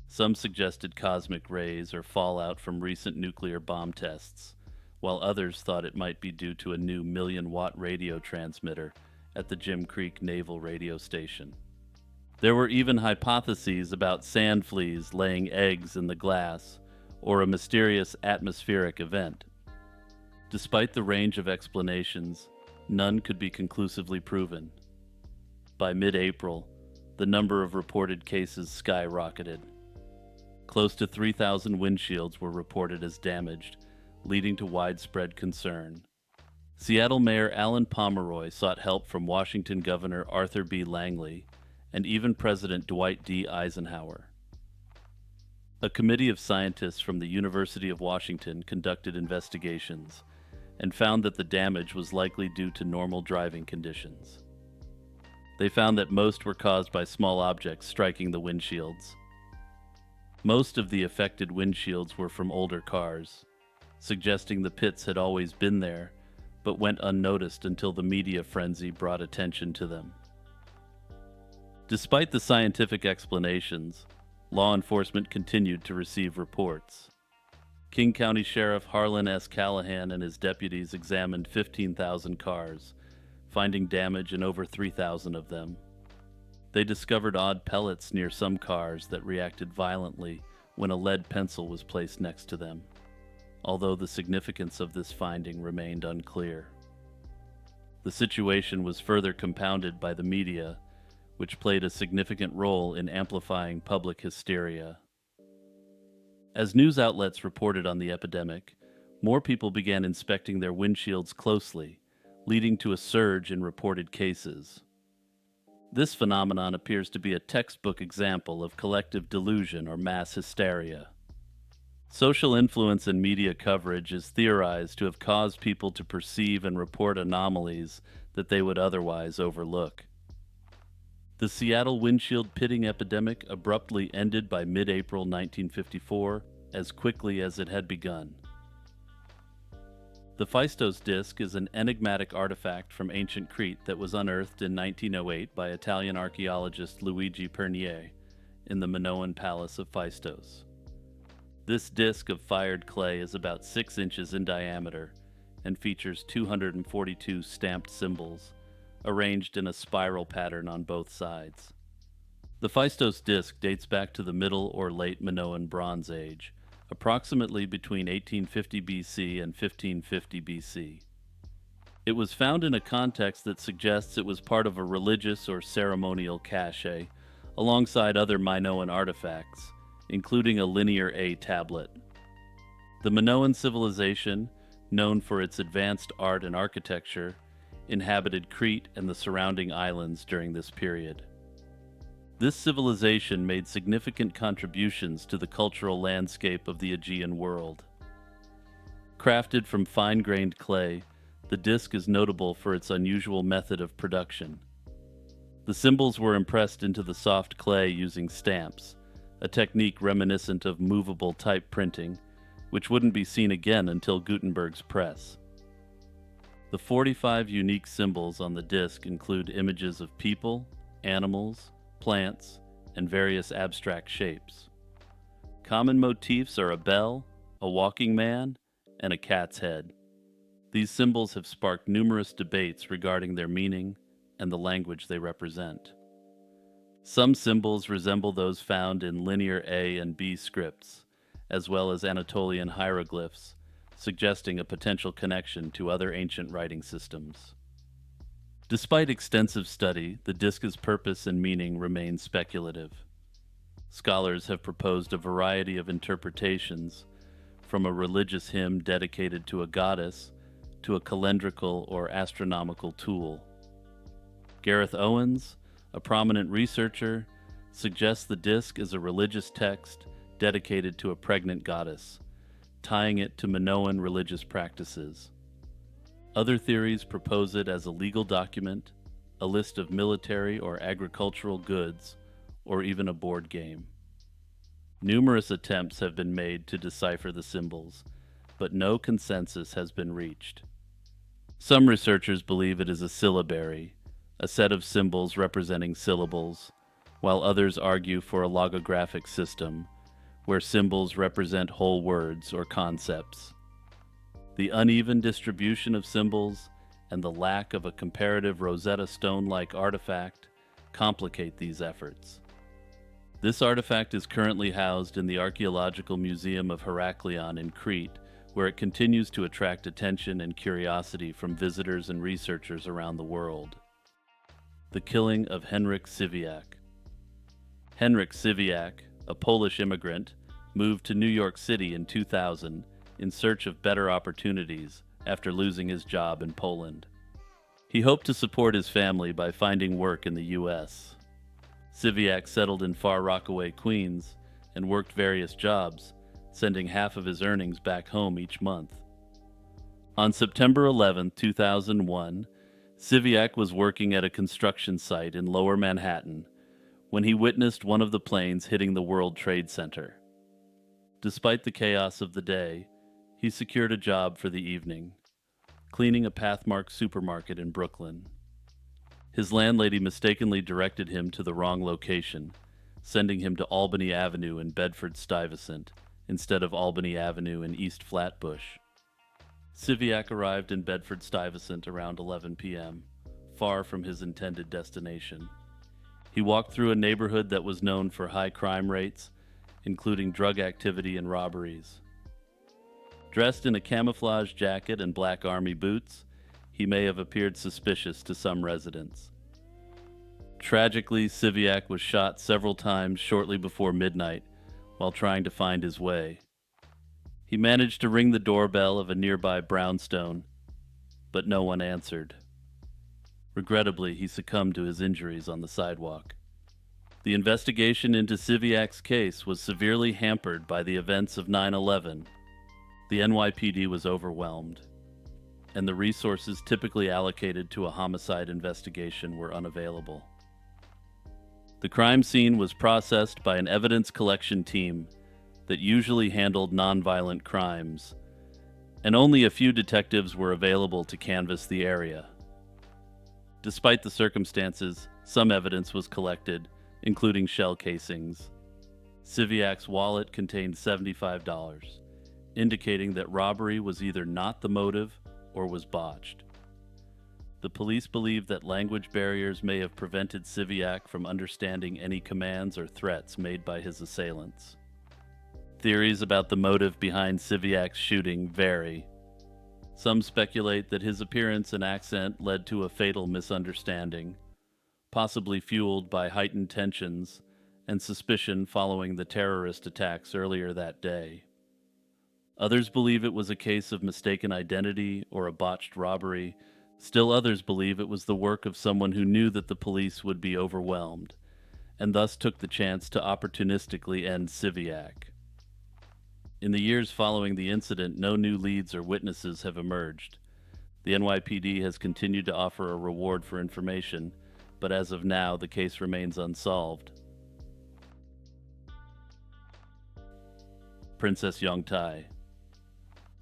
Some suggested cosmic rays or fallout from recent nuclear bomb tests, while others thought it might be due to a new 1,000,000-watt radio transmitter at the Jim Creek Naval Radio Station. There were even hypotheses about sand fleas laying eggs in the glass, or a mysterious atmospheric event. Despite the range of explanations, none could be conclusively proven. By mid-April, the number of reported cases skyrocketed. Close to 3,000 windshields were reported as damaged, leading to widespread concern. Seattle Mayor Alan Pomeroy sought help from Washington Governor Arthur B. Langley and even President Dwight D. Eisenhower. A committee of scientists from the University of Washington conducted investigations and found that the damage was likely due to normal driving conditions. They found that most were caused by small objects striking the windshields. Most of the affected windshields were from older cars, suggesting the pits had always been there, but went unnoticed until the media frenzy brought attention to them. Despite the scientific explanations, law enforcement continued to receive reports. King County Sheriff Harlan S. Callahan and his deputies examined 15,000 cars, finding damage in over 3,000 of them. They discovered odd pellets near some cars that reacted violently when a lead pencil was placed next to them, although the significance of this finding remained unclear. The situation was further compounded by the media, which played a significant role in amplifying public hysteria. As news outlets reported on the epidemic, more people began inspecting their windshields closely, leading to a surge in reported cases. This phenomenon appears to be a textbook example of collective delusion or mass hysteria. Social influence and media coverage is theorized to have caused people to perceive and report anomalies that they would otherwise overlook. The Seattle windshield pitting epidemic abruptly ended by mid-April 1954, as quickly as it had begun. The Phaistos Disc is an enigmatic artifact from ancient Crete that was unearthed in 1908 by Italian archaeologist Luigi Pernier in the Minoan Palace of Phaistos. This disc of fired clay is about 6 inches in diameter and features 242 stamped symbols, arranged in a spiral pattern on both sides. The Phaistos Disc dates back to the Middle or Late Minoan Bronze Age, approximately between 1850 BC and 1550 BC. It was found in a context that suggests it was part of a religious or ceremonial cache, alongside other Minoan artifacts, including a linear A tablet. The Minoan civilization, known for its advanced art and architecture, inhabited Crete and the surrounding islands during this period. This civilization made significant contributions to the cultural landscape of the Aegean world. Crafted from fine-grained clay, the disc is notable for its unusual method of production. The symbols were impressed into the soft clay using stamps, a technique reminiscent of movable type printing, which wouldn't be seen again until Gutenberg's press. The 45 unique symbols on the disc include images of people, animals, plants, and various abstract shapes. Common motifs are a bell, a walking man, and a cat's head. These symbols have sparked numerous debates regarding their meaning and the language they represent. Some symbols resemble those found in linear A and B scripts, as well as Anatolian hieroglyphs, suggesting a potential connection to other ancient writing systems. Despite extensive study, the disc's purpose and meaning remain speculative. Scholars have proposed a variety of interpretations, from a religious hymn dedicated to a goddess to a calendrical or astronomical tool. Gareth Owens, a prominent researcher, suggests the disc is a religious text dedicated to a pregnant goddess, tying it to Minoan religious practices. Other theories propose it as a legal document, a list of military or agricultural goods, or even a board game. Numerous attempts have been made to decipher the symbols, but no consensus has been reached. Some researchers believe it is a syllabary, a set of symbols representing syllables, while others argue for a logographic system, where symbols represent whole words or concepts. The uneven distribution of symbols and the lack of a comparative Rosetta Stone-like artifact complicate these efforts. This artifact is currently housed in the Archaeological Museum of Heraklion in Crete, where it continues to attract attention and curiosity from visitors and researchers around the world. The killing of Henrik Siwiak. Henrik Siwiak, a Polish immigrant, moved to New York City in 2000 in search of better opportunities after losing his job in Poland. He hoped to support his family by finding work in the U.S. Siwiak settled in Far Rockaway, Queens, and worked various jobs, sending half of his earnings back home each month. On September 11, 2001, Siwiak was working at a construction site in Lower Manhattan when he witnessed one of the planes hitting the World Trade Center. Despite the chaos of the day, he secured a job for the evening. cleaning a Pathmark supermarket in Brooklyn. His landlady mistakenly directed him to the wrong location, sending him to Albany Avenue in Bedford-Stuyvesant instead of Albany Avenue in East Flatbush. Siwiak arrived in Bedford-Stuyvesant around 11 p.m., far from his intended destination. He walked through a neighborhood that was known for high crime rates, including drug activity and robberies. Dressed in a camouflage jacket and black army boots, he may have appeared suspicious to some residents. Tragically, Siwiak was shot several times shortly before midnight while trying to find his way. He managed to ring the doorbell of a nearby brownstone, but no one answered. Regrettably, he succumbed to his injuries on the sidewalk. The investigation into Siwiak's case was severely hampered by the events of 9/11. The NYPD was overwhelmed, and the resources typically allocated to a homicide investigation were unavailable. The crime scene was processed by an evidence collection team that usually handled nonviolent crimes, and only a few detectives were available to canvass the area. Despite the circumstances, some evidence was collected, including shell casings. Siwiak's wallet contained $75, indicating that robbery was either not the motive or was botched. The police believe that language barriers may have prevented Siwiak from understanding any commands or threats made by his assailants. Theories about the motive behind Siwiak's shooting vary. Some speculate that his appearance and accent led to a fatal misunderstanding, possibly fueled by heightened tensions and suspicion following the terrorist attacks earlier that day. Others believe it was a case of mistaken identity or a botched robbery. Still others believe it was the work of someone who knew that the police would be overwhelmed, and thus took the chance to opportunistically end Siwiak. In the years following the incident, no new leads or witnesses have emerged. The NYPD has continued to offer a reward for information, but as of now, the case remains unsolved. Princess Yongtai.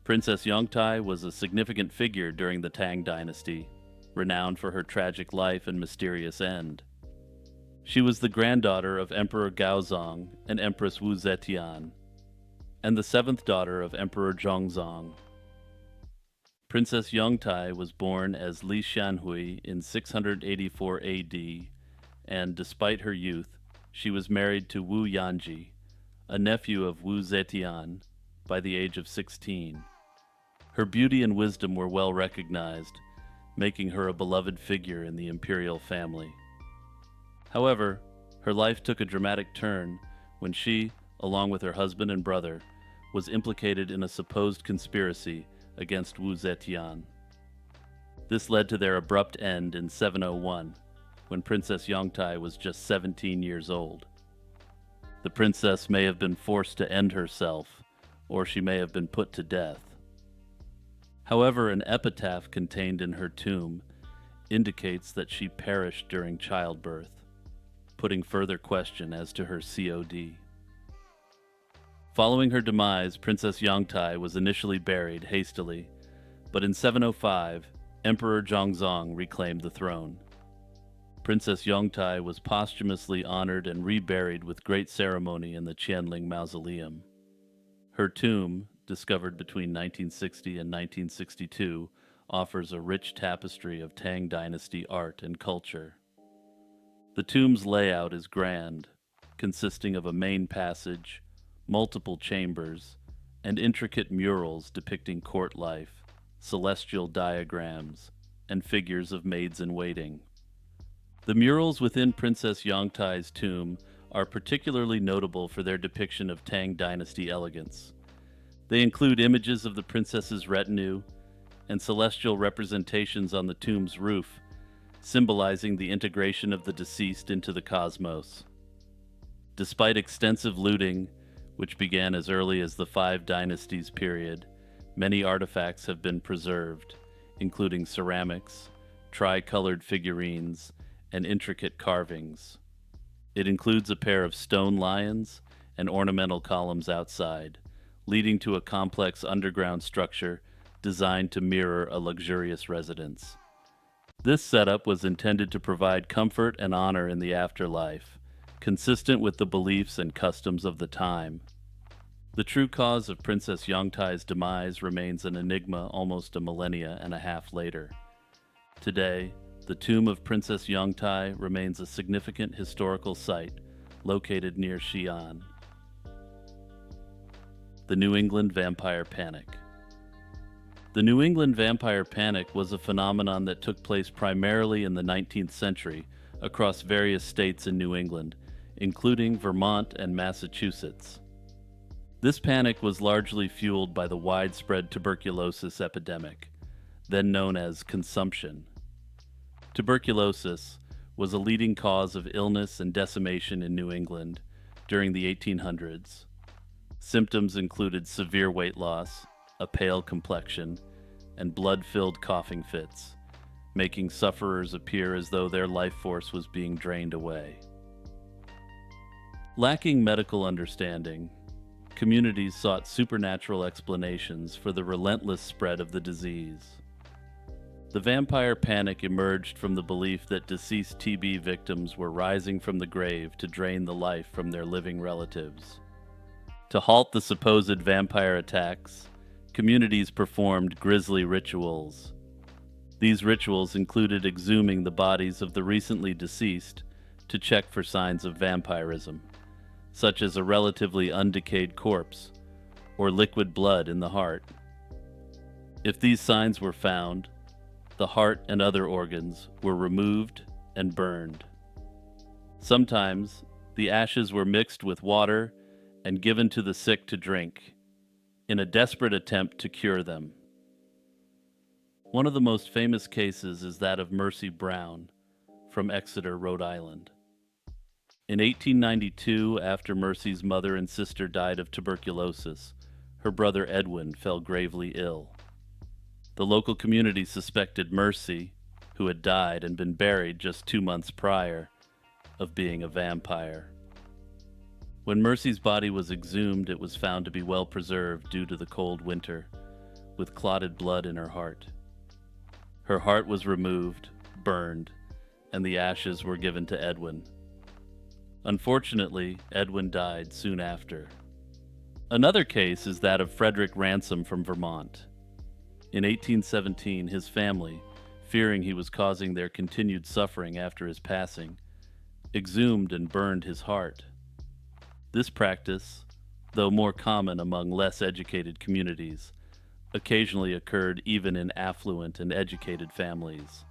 Princess Yongtai was a significant figure during the Tang dynasty, renowned for her tragic life and mysterious end. She was the granddaughter of Emperor Gaozong and Empress Wu Zetian, and the seventh daughter of Emperor Zhongzong. Princess Yongtai was born as Li Xianhui in 684 AD, and despite her youth, she was married to Wu Yanji, a nephew of Wu Zetian, by the age of 16. Her beauty and wisdom were well recognized, making her a beloved figure in the imperial family. However, her life took a dramatic turn when she, along with her husband and brother, was implicated in a supposed conspiracy against Wu Zetian. This led to their abrupt end in 701, when Princess Yongtai was just 17 years old. The princess may have been forced to end herself, or she may have been put to death. However, an epitaph contained in her tomb indicates that she perished during childbirth, putting further question as to her COD. Following her demise, Princess Yongtai was initially buried hastily, but in 705, Emperor Zhongzong reclaimed the throne. Princess Yongtai was posthumously honored and reburied with great ceremony in the Qianling Mausoleum. Her tomb, discovered between 1960 and 1962, offers a rich tapestry of Tang Dynasty art and culture. The tomb's layout is grand, consisting of a main passage, multiple chambers, and intricate murals depicting court life, celestial diagrams, and figures of maids-in-waiting. The murals within Princess Yongtai's tomb are particularly notable for their depiction of Tang Dynasty elegance. They include images of the princess's retinue and celestial representations on the tomb's roof, symbolizing the integration of the deceased into the cosmos. Despite extensive looting, which began as early as the Five Dynasties period, many artifacts have been preserved, including ceramics, tri-colored figurines, and intricate carvings. It includes a pair of stone lions and ornamental columns outside, leading to a complex underground structure designed to mirror a luxurious residence. This setup was intended to provide comfort and honor in the afterlife, consistent with the beliefs and customs of the time. The true cause of Princess Yongtai's demise remains an enigma almost a millennia and a half later. Today, the tomb of Princess Yongtai remains a significant historical site located near Xi'an. The New England Vampire Panic. The New England Vampire Panic was a phenomenon that took place primarily in the 19th century across various states in New England, including Vermont and Massachusetts. This panic was largely fueled by the widespread tuberculosis epidemic, then known as consumption. Tuberculosis was a leading cause of illness and decimation in New England during the 1800s. Symptoms included severe weight loss, a pale complexion, and blood-filled coughing fits, making sufferers appear as though their life force was being drained away. Lacking medical understanding, communities sought supernatural explanations for the relentless spread of the disease. The vampire panic emerged from the belief that deceased TB victims were rising from the grave to drain the life from their living relatives. To halt the supposed vampire attacks, communities performed grisly rituals. These rituals included exhuming the bodies of the recently deceased to check for signs of vampirism, such as a relatively undecayed corpse or liquid blood in the heart. If these signs were found, the heart and other organs were removed and burned. Sometimes, the ashes were mixed with water and given to the sick to drink, in a desperate attempt to cure them. One of the most famous cases is that of Mercy Brown from Exeter, Rhode Island. In 1892, after Mercy's mother and sister died of tuberculosis, her brother Edwin fell gravely ill. The local community suspected Mercy, who had died and been buried just 2 months prior, of being a vampire. When Mercy's body was exhumed, it was found to be well preserved due to the cold winter, with clotted blood in her heart. Her heart was removed, burned, and the ashes were given to Edwin. Unfortunately, Edwin died soon after. Another case is that of Frederick Ransom from Vermont. In 1817, his family, fearing he was causing their continued suffering after his passing, exhumed and burned his heart. This practice, though more common among less educated communities, occasionally occurred even in affluent and educated families.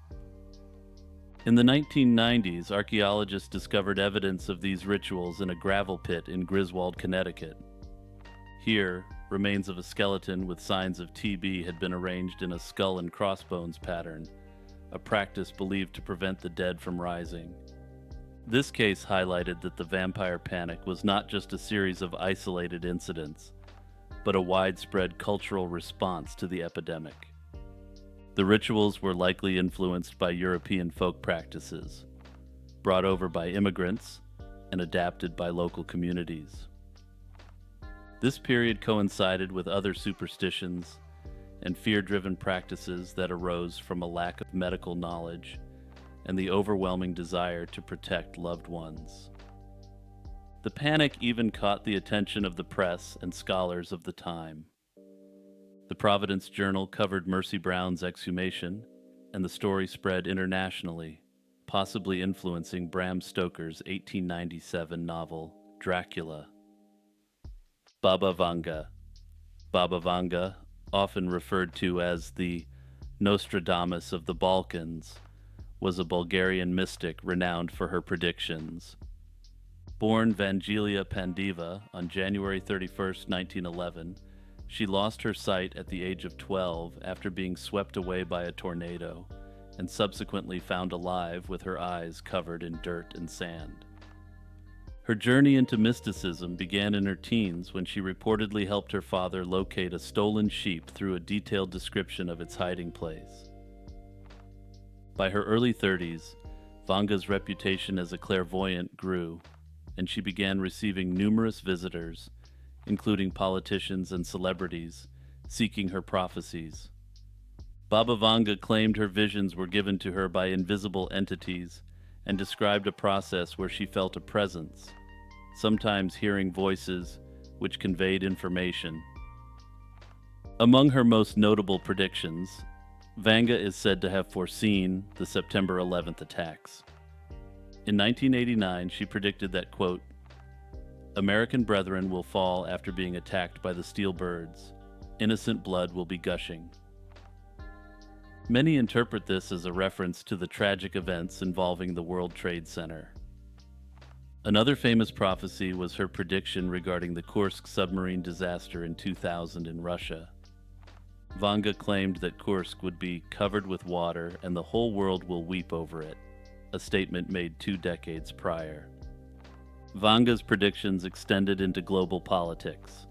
In the 1990s, archaeologists discovered evidence of these rituals in a gravel pit in Griswold, Connecticut. Here, remains of a skeleton with signs of TB had been arranged in a skull and crossbones pattern, a practice believed to prevent the dead from rising. This case highlighted that the vampire panic was not just a series of isolated incidents, but a widespread cultural response to the epidemic. The rituals were likely influenced by European folk practices, brought over by immigrants, and adapted by local communities. This period coincided with other superstitions and fear-driven practices that arose from a lack of medical knowledge and the overwhelming desire to protect loved ones. The panic even caught the attention of the press and scholars of the time. The Providence Journal covered Mercy Brown's exhumation, and the story spread internationally, possibly influencing Bram Stoker's 1897 novel, Dracula. Baba Vanga. Baba Vanga, often referred to as the Nostradamus of the Balkans, was a Bulgarian mystic renowned for her predictions. Born Vangelia Pandiva on January 31, 1911, she lost her sight at the age of 12 after being swept away by a tornado, and subsequently found alive with her eyes covered in dirt and sand. Her journey into mysticism began in her teens when she reportedly helped her father locate a stolen sheep through a detailed description of its hiding place. By her early 30s, Vanga's reputation as a clairvoyant grew, and she began receiving numerous visitors, including politicians and celebrities, seeking her prophecies. Baba Vanga claimed her visions were given to her by invisible entities and described a process where she felt a presence, sometimes hearing voices which conveyed information. Among her most notable predictions, Vanga is said to have foreseen the September 11th attacks. In 1989, she predicted that, quote, American brethren will fall after being attacked by the steel birds. Innocent blood will be gushing. Many interpret this as a reference to the tragic events involving the World Trade Center. Another famous prophecy was her prediction regarding the Kursk submarine disaster in 2000 in Russia. Vanga claimed that Kursk would be covered with water and the whole world will weep over it, a statement made 2 decades prior. Vanga's predictions extended into global politics.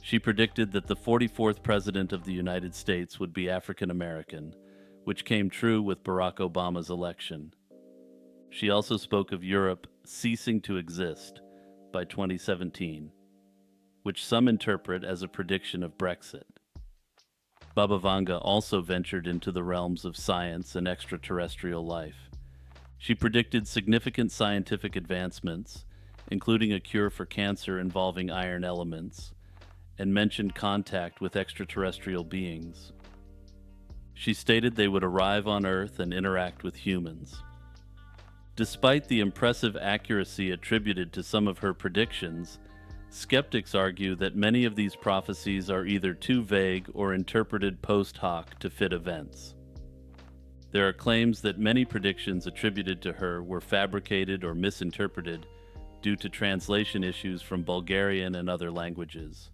She predicted that the 44th President of the United States would be African American, which came true with Barack Obama's election. She also spoke of Europe ceasing to exist by 2017, which some interpret as a prediction of Brexit. Baba Vanga also ventured into the realms of science and extraterrestrial life. She predicted significant scientific advancements, including a cure for cancer involving iron elements, and mentioned contact with extraterrestrial beings. She stated they would arrive on Earth and interact with humans. Despite the impressive accuracy attributed to some of her predictions, skeptics argue that many of these prophecies are either too vague or interpreted post hoc to fit events. There are claims that many predictions attributed to her were fabricated or misinterpreted due to translation issues from Bulgarian and other languages.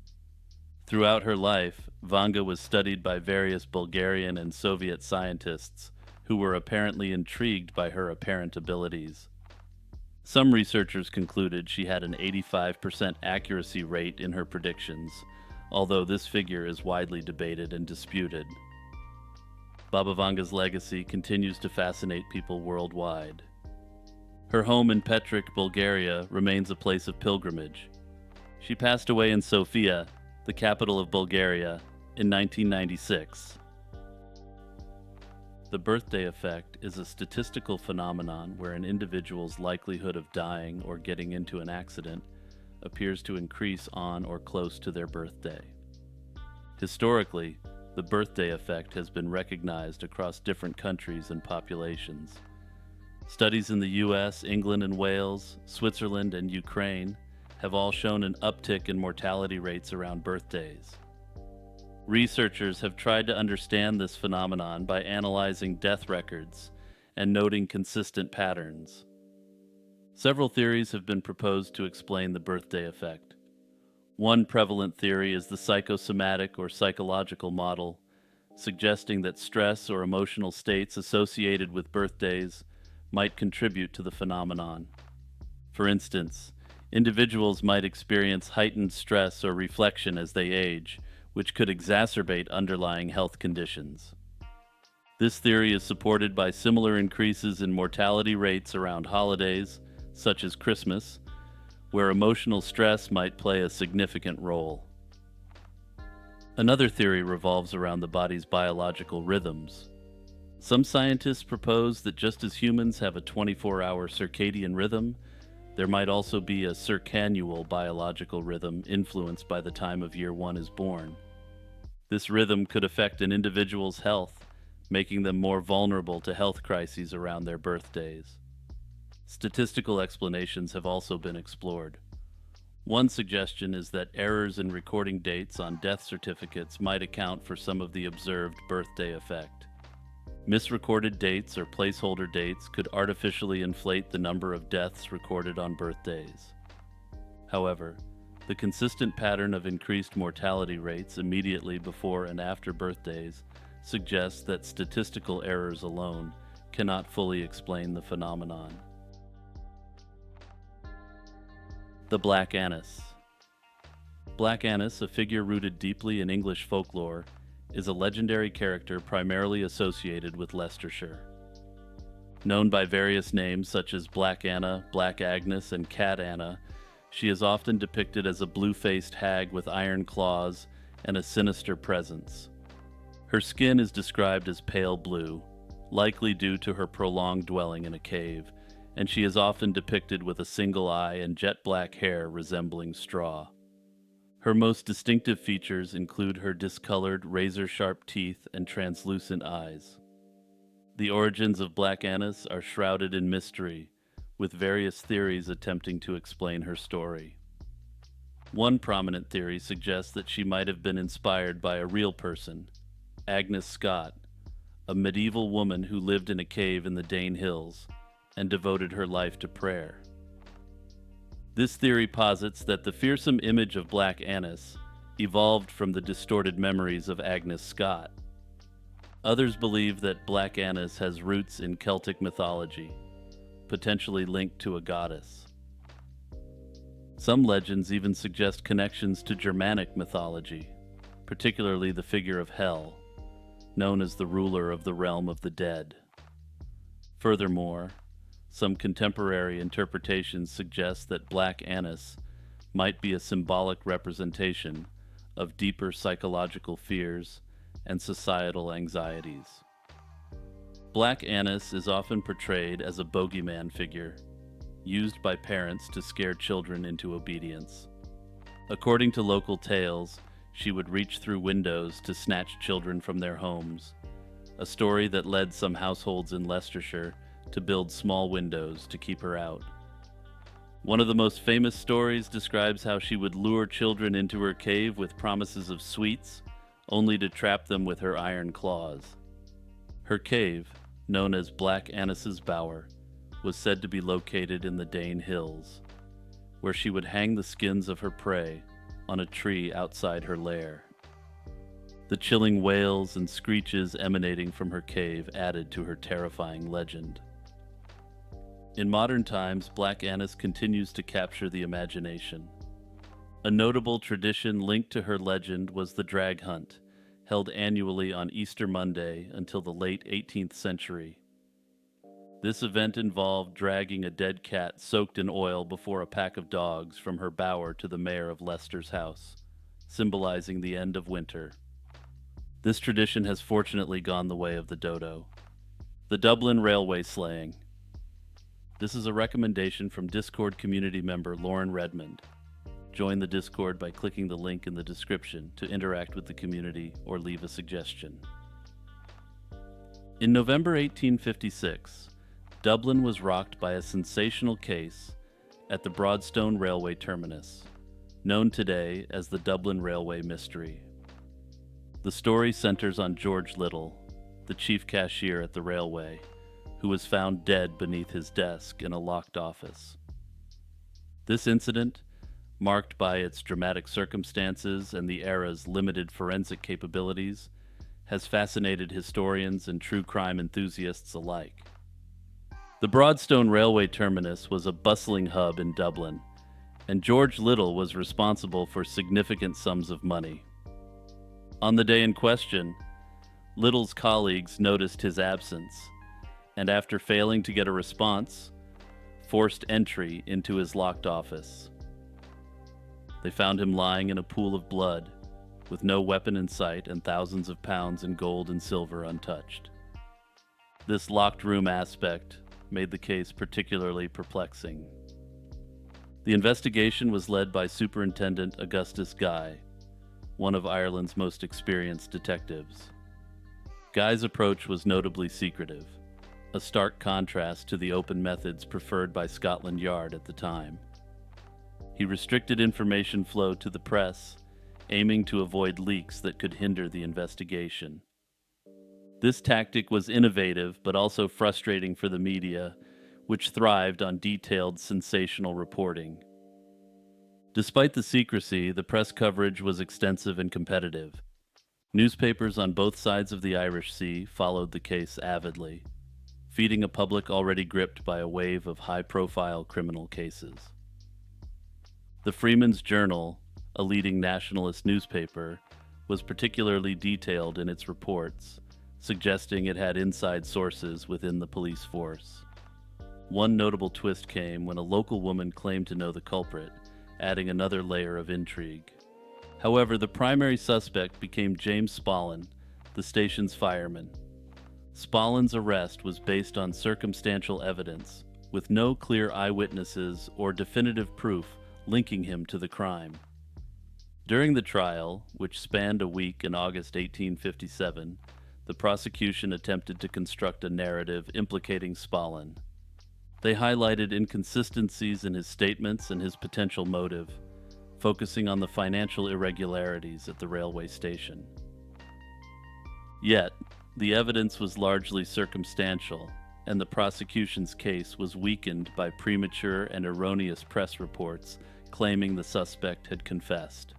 Throughout her life, Vanga was studied by various Bulgarian and Soviet scientists who were apparently intrigued by her apparent abilities. Some researchers concluded she had an 85% accuracy rate in her predictions, although this figure is widely debated and disputed. Baba Vanga's legacy continues to fascinate people worldwide. Her home in Petric, Bulgaria, remains a place of pilgrimage. She passed away in Sofia, the capital of Bulgaria, in 1996. The birthday effect is a statistical phenomenon where an individual's likelihood of dying or getting into an accident appears to increase on or close to their birthday. Historically, the birthday effect has been recognized across different countries and populations. Studies in the US, England and Wales, Switzerland, and Ukraine have all shown an uptick in mortality rates around birthdays. Researchers have tried to understand this phenomenon by analyzing death records and noting consistent patterns. Several theories have been proposed to explain the birthday effect. One prevalent theory is the psychosomatic or psychological model, suggesting that stress or emotional states associated with birthdays might contribute to the phenomenon. For instance, individuals might experience heightened stress or reflection as they age, which could exacerbate underlying health conditions. This theory is supported by similar increases in mortality rates around holidays, such as Christmas, where emotional stress might play a significant role. Another theory revolves around the body's biological rhythms. Some scientists propose that just as humans have a 24-hour circadian rhythm, there might also be a circannual biological rhythm influenced by the time of year one is born. This rhythm could affect an individual's health, making them more vulnerable to health crises around their birthdays. Statistical explanations have also been explored. One suggestion is that errors in recording dates on death certificates might account for some of the observed birthday effect. Misrecorded dates or placeholder dates could artificially inflate the number of deaths recorded on birthdays. However, the consistent pattern of increased mortality rates immediately before and after birthdays suggests that statistical errors alone cannot fully explain the phenomenon. The Black Annis. Black Annis, a figure rooted deeply in English folklore, is a legendary character primarily associated with Leicestershire. Known by various names such as Black Anna, Black Agnes, and Cat Anna, she is often depicted as a blue-faced hag with iron claws and a sinister presence. Her skin is described as pale blue, likely due to her prolonged dwelling in a cave, and she is often depicted with a single eye and jet black hair resembling straw. Her most distinctive features include her discolored, razor-sharp teeth and translucent eyes. The origins of Black Annis are shrouded in mystery, with various theories attempting to explain her story. One prominent theory suggests that she might have been inspired by a real person, Agnes Scott, a medieval woman who lived in a cave in the Dane Hills and devoted her life to prayer. This theory posits that the fearsome image of Black Annis evolved from the distorted memories of Agnes Scott. Others believe that Black Annis has roots in Celtic mythology, potentially linked to a goddess. Some legends even suggest connections to Germanic mythology, particularly the figure of Hel, known as the ruler of the realm of the dead. Furthermore, some contemporary interpretations suggest that Black Annis might be a symbolic representation of deeper psychological fears and societal anxieties. Black Annis is often portrayed as a bogeyman figure, used by parents to scare children into obedience. According to local tales, she would reach through windows to snatch children from their homes, a story that led some households in Leicestershire to build small windows to keep her out. One of the most famous stories describes how she would lure children into her cave with promises of sweets, only to trap them with her iron claws. Her cave, known as Black Annis's Bower, was said to be located in the Dane Hills, where she would hang the skins of her prey on a tree outside her lair. The chilling wails and screeches emanating from her cave added to her terrifying legend. In modern times, Black Annis continues to capture the imagination. A notable tradition linked to her legend was the drag hunt, held annually on Easter Monday until the late 18th century. This event involved dragging a dead cat soaked in oil before a pack of dogs from her bower to the mayor of Leicester's house, symbolizing the end of winter. This tradition has fortunately gone the way of the dodo. The Dublin Railway Slaying. This is a recommendation from Discord community member Lauren Redmond. Join the Discord by clicking the link in the description to interact with the community or leave a suggestion. In November 1856, Dublin was rocked by a sensational case at the Broadstone Railway terminus, known today as the Dublin Railway Mystery. The story centers on George Little, the chief cashier at the railway, who was found dead beneath his desk in a locked office. This incident, marked by its dramatic circumstances and the era's limited forensic capabilities, has fascinated historians and true crime enthusiasts alike. The Broadstone Railway terminus was a bustling hub in Dublin, and George Little was responsible for significant sums of money. On the day in question, Little's colleagues noticed his absence, and after failing to get a response, forced entry into his locked office. They found him lying in a pool of blood, with no weapon in sight and thousands of pounds in gold and silver untouched. This locked room aspect made the case particularly perplexing. The investigation was led by Superintendent Augustus Guy, one of Ireland's most experienced detectives. Guy's approach was notably secretive, a stark contrast to the open methods preferred by Scotland Yard at the time. He restricted information flow to the press, aiming to avoid leaks that could hinder the investigation. This tactic was innovative but also frustrating for the media, which thrived on detailed, sensational reporting. Despite the secrecy, the press coverage was extensive and competitive. Newspapers on both sides of the Irish Sea followed the case avidly, feeding a public already gripped by a wave of high-profile criminal cases. The Freeman's Journal, a leading nationalist newspaper, was particularly detailed in its reports, suggesting it had inside sources within the police force. One notable twist came when a local woman claimed to know the culprit, adding another layer of intrigue. However, the primary suspect became James Spallin, the station's fireman. Spallin's arrest was based on circumstantial evidence, with no clear eyewitnesses or definitive proof linking him to the crime. During the trial, which spanned a week in August 1857, the prosecution attempted to construct a narrative implicating Spallin. They highlighted inconsistencies in his statements and his potential motive, focusing on the financial irregularities at the railway station. Yet, the evidence was largely circumstantial, and the prosecution's case was weakened by premature and erroneous press reports claiming the suspect had confessed.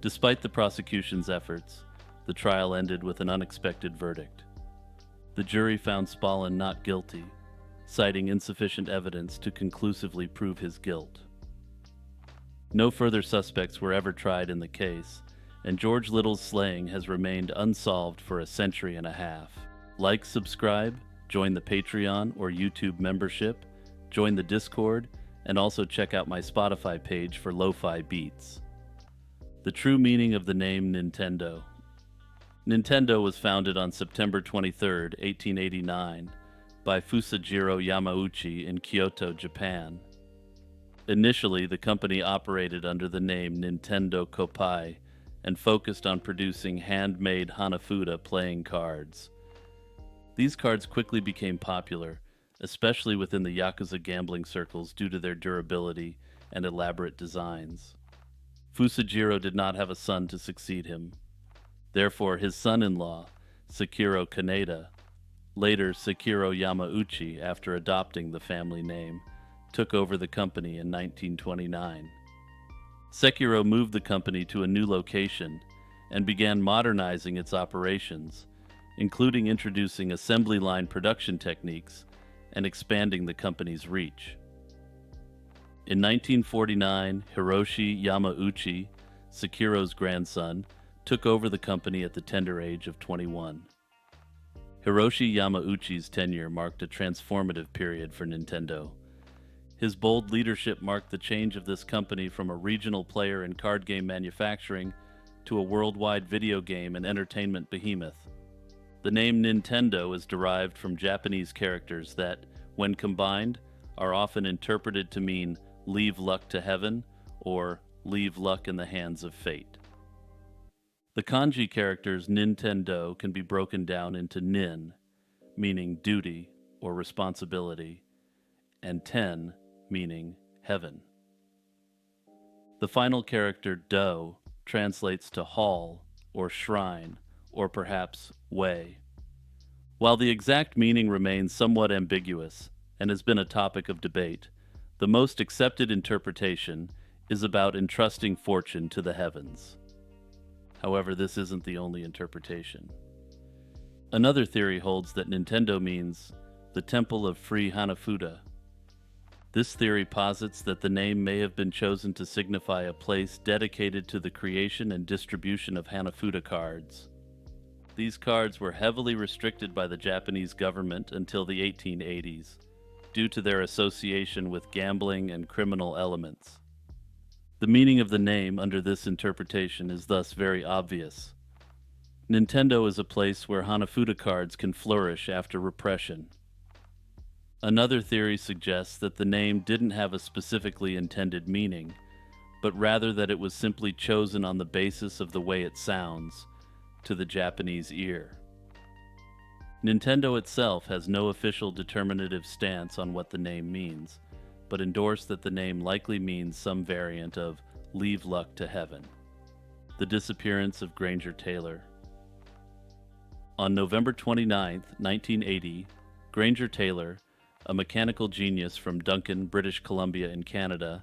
Despite the prosecution's efforts, the trial ended with an unexpected verdict. The jury found Spallin not guilty, citing insufficient evidence to conclusively prove his guilt. No further suspects were ever tried in the case, and George Little's slaying has remained unsolved for a century and a half. Like, subscribe, join the Patreon or YouTube membership, join the Discord, and also check out my Spotify page for lo-fi beats. The true meaning of the name Nintendo. Nintendo was founded on September 23, 1889, by Fusajiro Yamauchi in Kyoto, Japan. Initially, the company operated under the name Nintendo Koppai and focused on producing handmade Hanafuda playing cards. These cards quickly became popular, especially within the Yakuza gambling circles due to their durability and elaborate designs. Fusajiro did not have a son to succeed him. Therefore, his son-in-law, Sekiro Kaneda, later Sekiro Yamauchi after adopting the family name, took over the company in 1929. Sekiro moved the company to a new location and began modernizing its operations, including introducing assembly line production techniques and expanding the company's reach. In 1949, Hiroshi Yamauchi, Sekiro's grandson, took over the company at the tender age of 21. Hiroshi Yamauchi's tenure marked a transformative period for Nintendo. His bold leadership marked the change of this company from a regional player in card game manufacturing to a worldwide video game and entertainment behemoth. The name Nintendo is derived from Japanese characters that, when combined, are often interpreted to mean leave luck to heaven or leave luck in the hands of fate. The kanji characters Nintendo can be broken down into nin, meaning duty or responsibility, and ten, meaning heaven. The final character do translates to hall or shrine or perhaps way. While the exact meaning remains somewhat ambiguous and has been a topic of debate, the most accepted interpretation is about entrusting fortune to the heavens. However, this isn't the only interpretation. Another theory holds that Nintendo means the Temple of Free Hanafuda. This theory posits that the name may have been chosen to signify a place dedicated to the creation and distribution of Hanafuda cards. These cards were heavily restricted by the Japanese government until the 1880s, due to their association with gambling and criminal elements. The meaning of the name under this interpretation is thus very obvious. Nintendo is a place where Hanafuda cards can flourish after repression. Another theory suggests that the name didn't have a specifically intended meaning, but rather that it was simply chosen on the basis of the way it sounds to the Japanese ear. Nintendo itself has no official determinative stance on what the name means, but endorsed that the name likely means some variant of leave luck to heaven. The disappearance of Granger Taylor. On November 29, 1980, Granger Taylor, a mechanical genius from Duncan, British Columbia in Canada,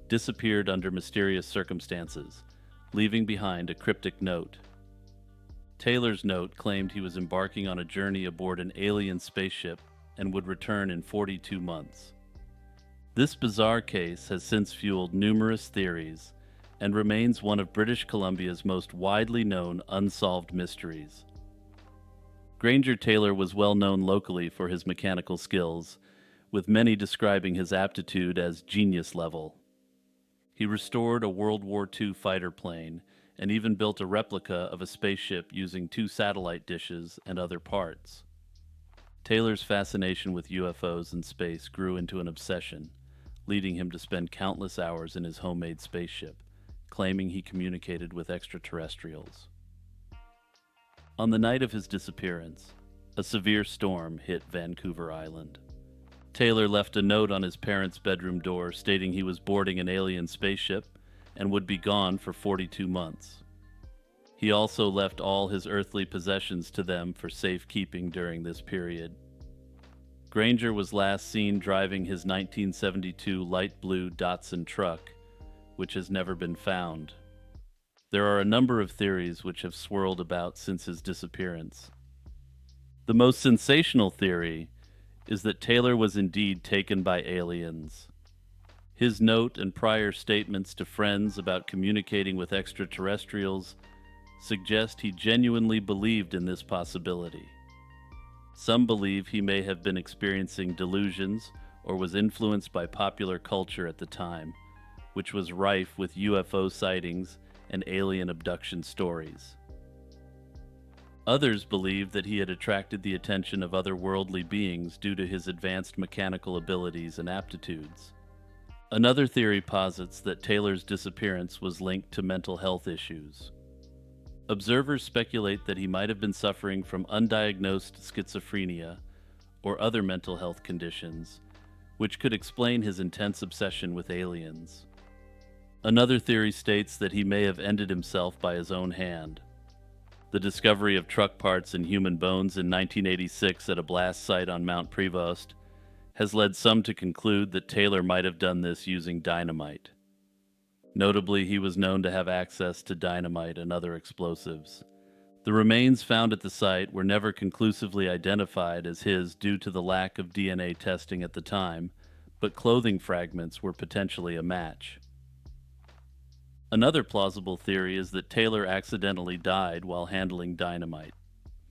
disappeared under mysterious circumstances, leaving behind a cryptic note. Taylor's note claimed he was embarking on a journey aboard an alien spaceship and would return in 42 months. This bizarre case has since fueled numerous theories and remains one of British Columbia's most widely known unsolved mysteries. Granger Taylor was well known locally for his mechanical skills, with many describing his aptitude as genius level. He restored a World War II fighter plane and even built a replica of a spaceship using 2 satellite dishes and other parts. Taylor's fascination with UFOs and space grew into an obsession, leading him to spend countless hours in his homemade spaceship, claiming he communicated with extraterrestrials. On the night of his disappearance, a severe storm hit Vancouver Island. Taylor left a note on his parents' bedroom door stating he was boarding an alien spaceship and would be gone for 42 months. He also left all his earthly possessions to them for safekeeping during this period. Granger was last seen driving his 1972 light blue Datsun truck, which has never been found. There are a number of theories which have swirled about since his disappearance. The most sensational theory is that Taylor was indeed taken by aliens. His note and prior statements to friends about communicating with extraterrestrials suggest he genuinely believed in this possibility. Some believe he may have been experiencing delusions or was influenced by popular culture at the time, which was rife with UFO sightings and alien abduction stories. Others believe that he had attracted the attention of otherworldly beings due to his advanced mechanical abilities and aptitudes. Another theory posits that Taylor's disappearance was linked to mental health issues. Observers speculate that he might have been suffering from undiagnosed schizophrenia or other mental health conditions, which could explain his intense obsession with aliens. Another theory states that he may have ended himself by his own hand. The discovery of truck parts and human bones in 1986 at a blast site on Mount Prevost has led some to conclude that Taylor might have done this using dynamite. Notably, he was known to have access to dynamite and other explosives. The remains found at the site were never conclusively identified as his due to the lack of DNA testing at the time, but clothing fragments were potentially a match. Another plausible theory is that Taylor accidentally died while handling dynamite,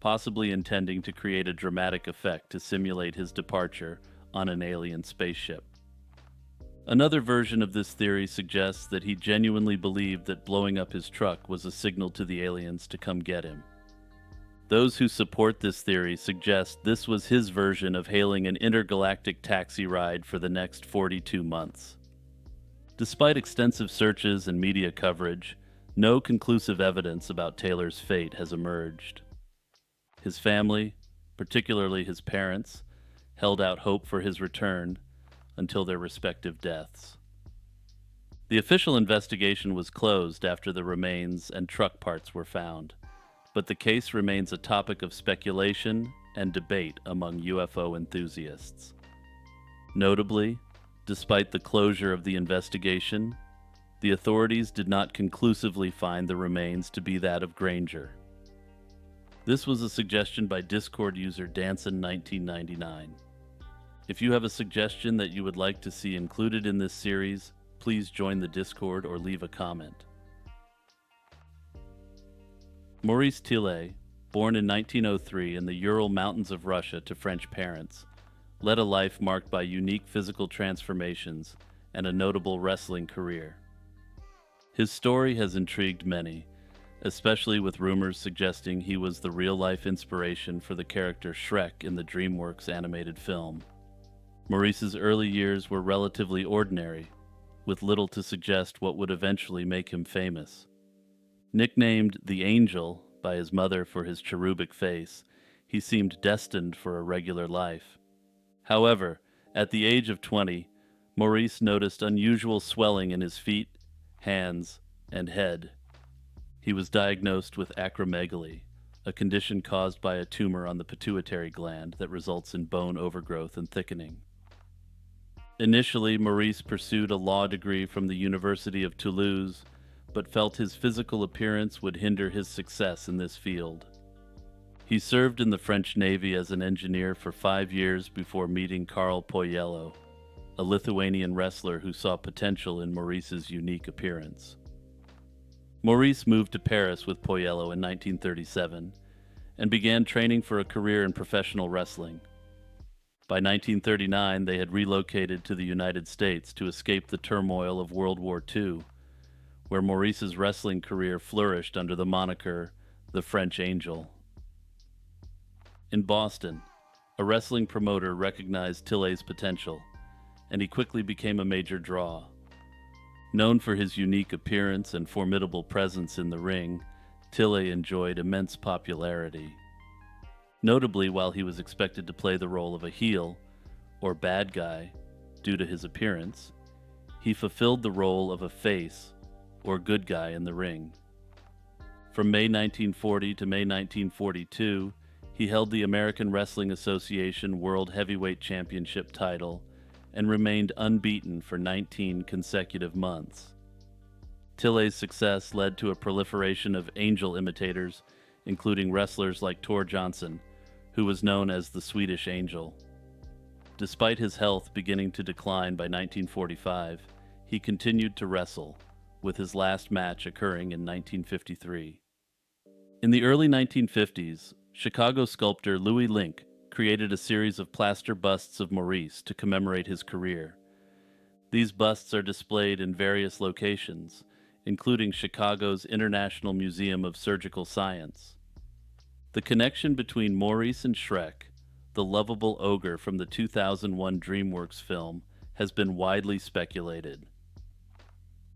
possibly intending to create a dramatic effect to simulate his departure on an alien spaceship. Another version of this theory suggests that he genuinely believed that blowing up his truck was a signal to the aliens to come get him. Those who support this theory suggest this was his version of hailing an intergalactic taxi ride for the next 42 months. Despite extensive searches and media coverage, no conclusive evidence about Taylor's fate has emerged. His family, particularly his parents, held out hope for his return until their respective deaths. The official investigation was closed after the remains and truck parts were found, but the case remains a topic of speculation and debate among UFO enthusiasts. Notably, despite the closure of the investigation, the authorities did not conclusively find the remains to be that of Granger. This was a suggestion by Discord user Danson1999. If you have a suggestion that you would like to see included in this series, please join the Discord or leave a comment. Maurice Tillet, born in 1903 in the Ural Mountains of Russia to French parents, led a life marked by unique physical transformations and a notable wrestling career. His story has intrigued many, especially with rumors suggesting he was the real-life inspiration for the character Shrek in the DreamWorks animated film. Maurice's early years were relatively ordinary, with little to suggest what would eventually make him famous. Nicknamed the Angel by his mother for his cherubic face, he seemed destined for a regular life. However, at the age of 20, Maurice noticed unusual swelling in his feet, hands, and head. He was diagnosed with acromegaly, a condition caused by a tumor on the pituitary gland that results in bone overgrowth and thickening. Initially, Maurice pursued a law degree from the University of Toulouse, but felt his physical appearance would hinder his success in this field. He served in the French Navy as an engineer for 5 years before meeting Carl Poyello, a Lithuanian wrestler who saw potential in Maurice's unique appearance. Maurice moved to Paris with Poyello in 1937 and began training for a career in professional wrestling. By 1939, they had relocated to the United States to escape the turmoil of World War II, where Maurice's wrestling career flourished under the moniker the French Angel. In Boston, a wrestling promoter recognized Tille's potential, and he quickly became a major draw. Known for his unique appearance and formidable presence in the ring, Tille enjoyed immense popularity. Notably, while he was expected to play the role of a heel, or bad guy, due to his appearance, he fulfilled the role of a face, or good guy in the ring. From May 1940 to May 1942, he held the American Wrestling Association World Heavyweight Championship title and remained unbeaten for 19 consecutive months. Tille's success led to a proliferation of angel imitators, including wrestlers like Tor Johnson, who was known as the Swedish Angel. Despite his health beginning to decline by 1945, he continued to wrestle, with his last match occurring in 1953. In the early 1950s, Chicago sculptor Louis Link created a series of plaster busts of Maurice to commemorate his career. These busts are displayed in various locations, including Chicago's International Museum of Surgical Science. The connection between Maurice and Shrek, the lovable ogre from the 2001 DreamWorks film, has been widely speculated.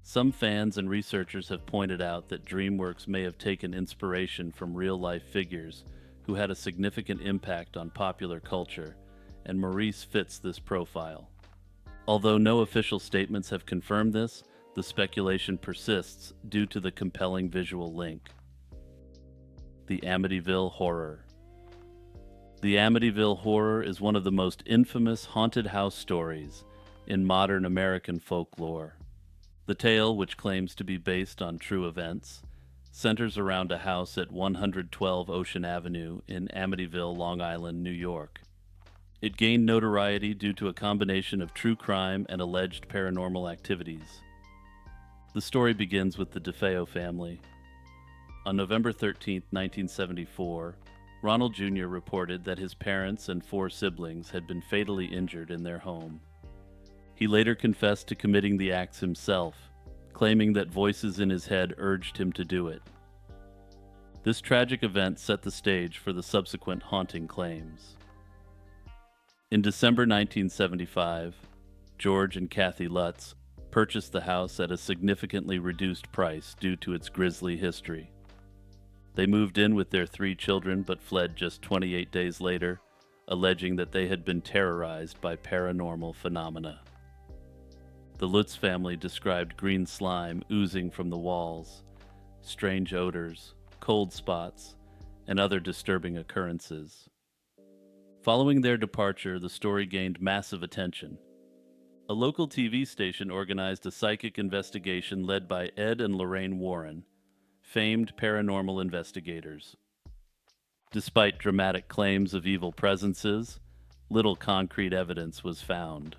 Some fans and researchers have pointed out that DreamWorks may have taken inspiration from real-life figures who had a significant impact on popular culture, and Maurice fits this profile. Although no official statements have confirmed this, the speculation persists due to the compelling visual link. The Amityville Horror. The Amityville Horror is one of the most infamous haunted house stories in modern American folklore. The tale, which claims to be based on true events, centers around a house at 112 Ocean Avenue in Amityville, Long Island, New York. It gained notoriety due to a combination of true crime and alleged paranormal activities. The story begins with the DeFeo family. On November 13, 1974, Ronald Jr. reported that his parents and 4 siblings had been fatally injured in their home. He later confessed to committing the acts himself, claiming that voices in his head urged him to do it. This tragic event set the stage for the subsequent haunting claims. In December 1975, George and Kathy Lutz purchased the house at a significantly reduced price due to its grisly history. They moved in with their 3 children but fled just 28 days later, alleging that they had been terrorized by paranormal phenomena. The Lutz family described green slime oozing from the walls, strange odors, cold spots, and other disturbing occurrences. Following their departure, the story gained massive attention. A local TV station organized a psychic investigation led by Ed and Lorraine Warren, famed paranormal investigators. Despite dramatic claims of evil presences, little concrete evidence was found.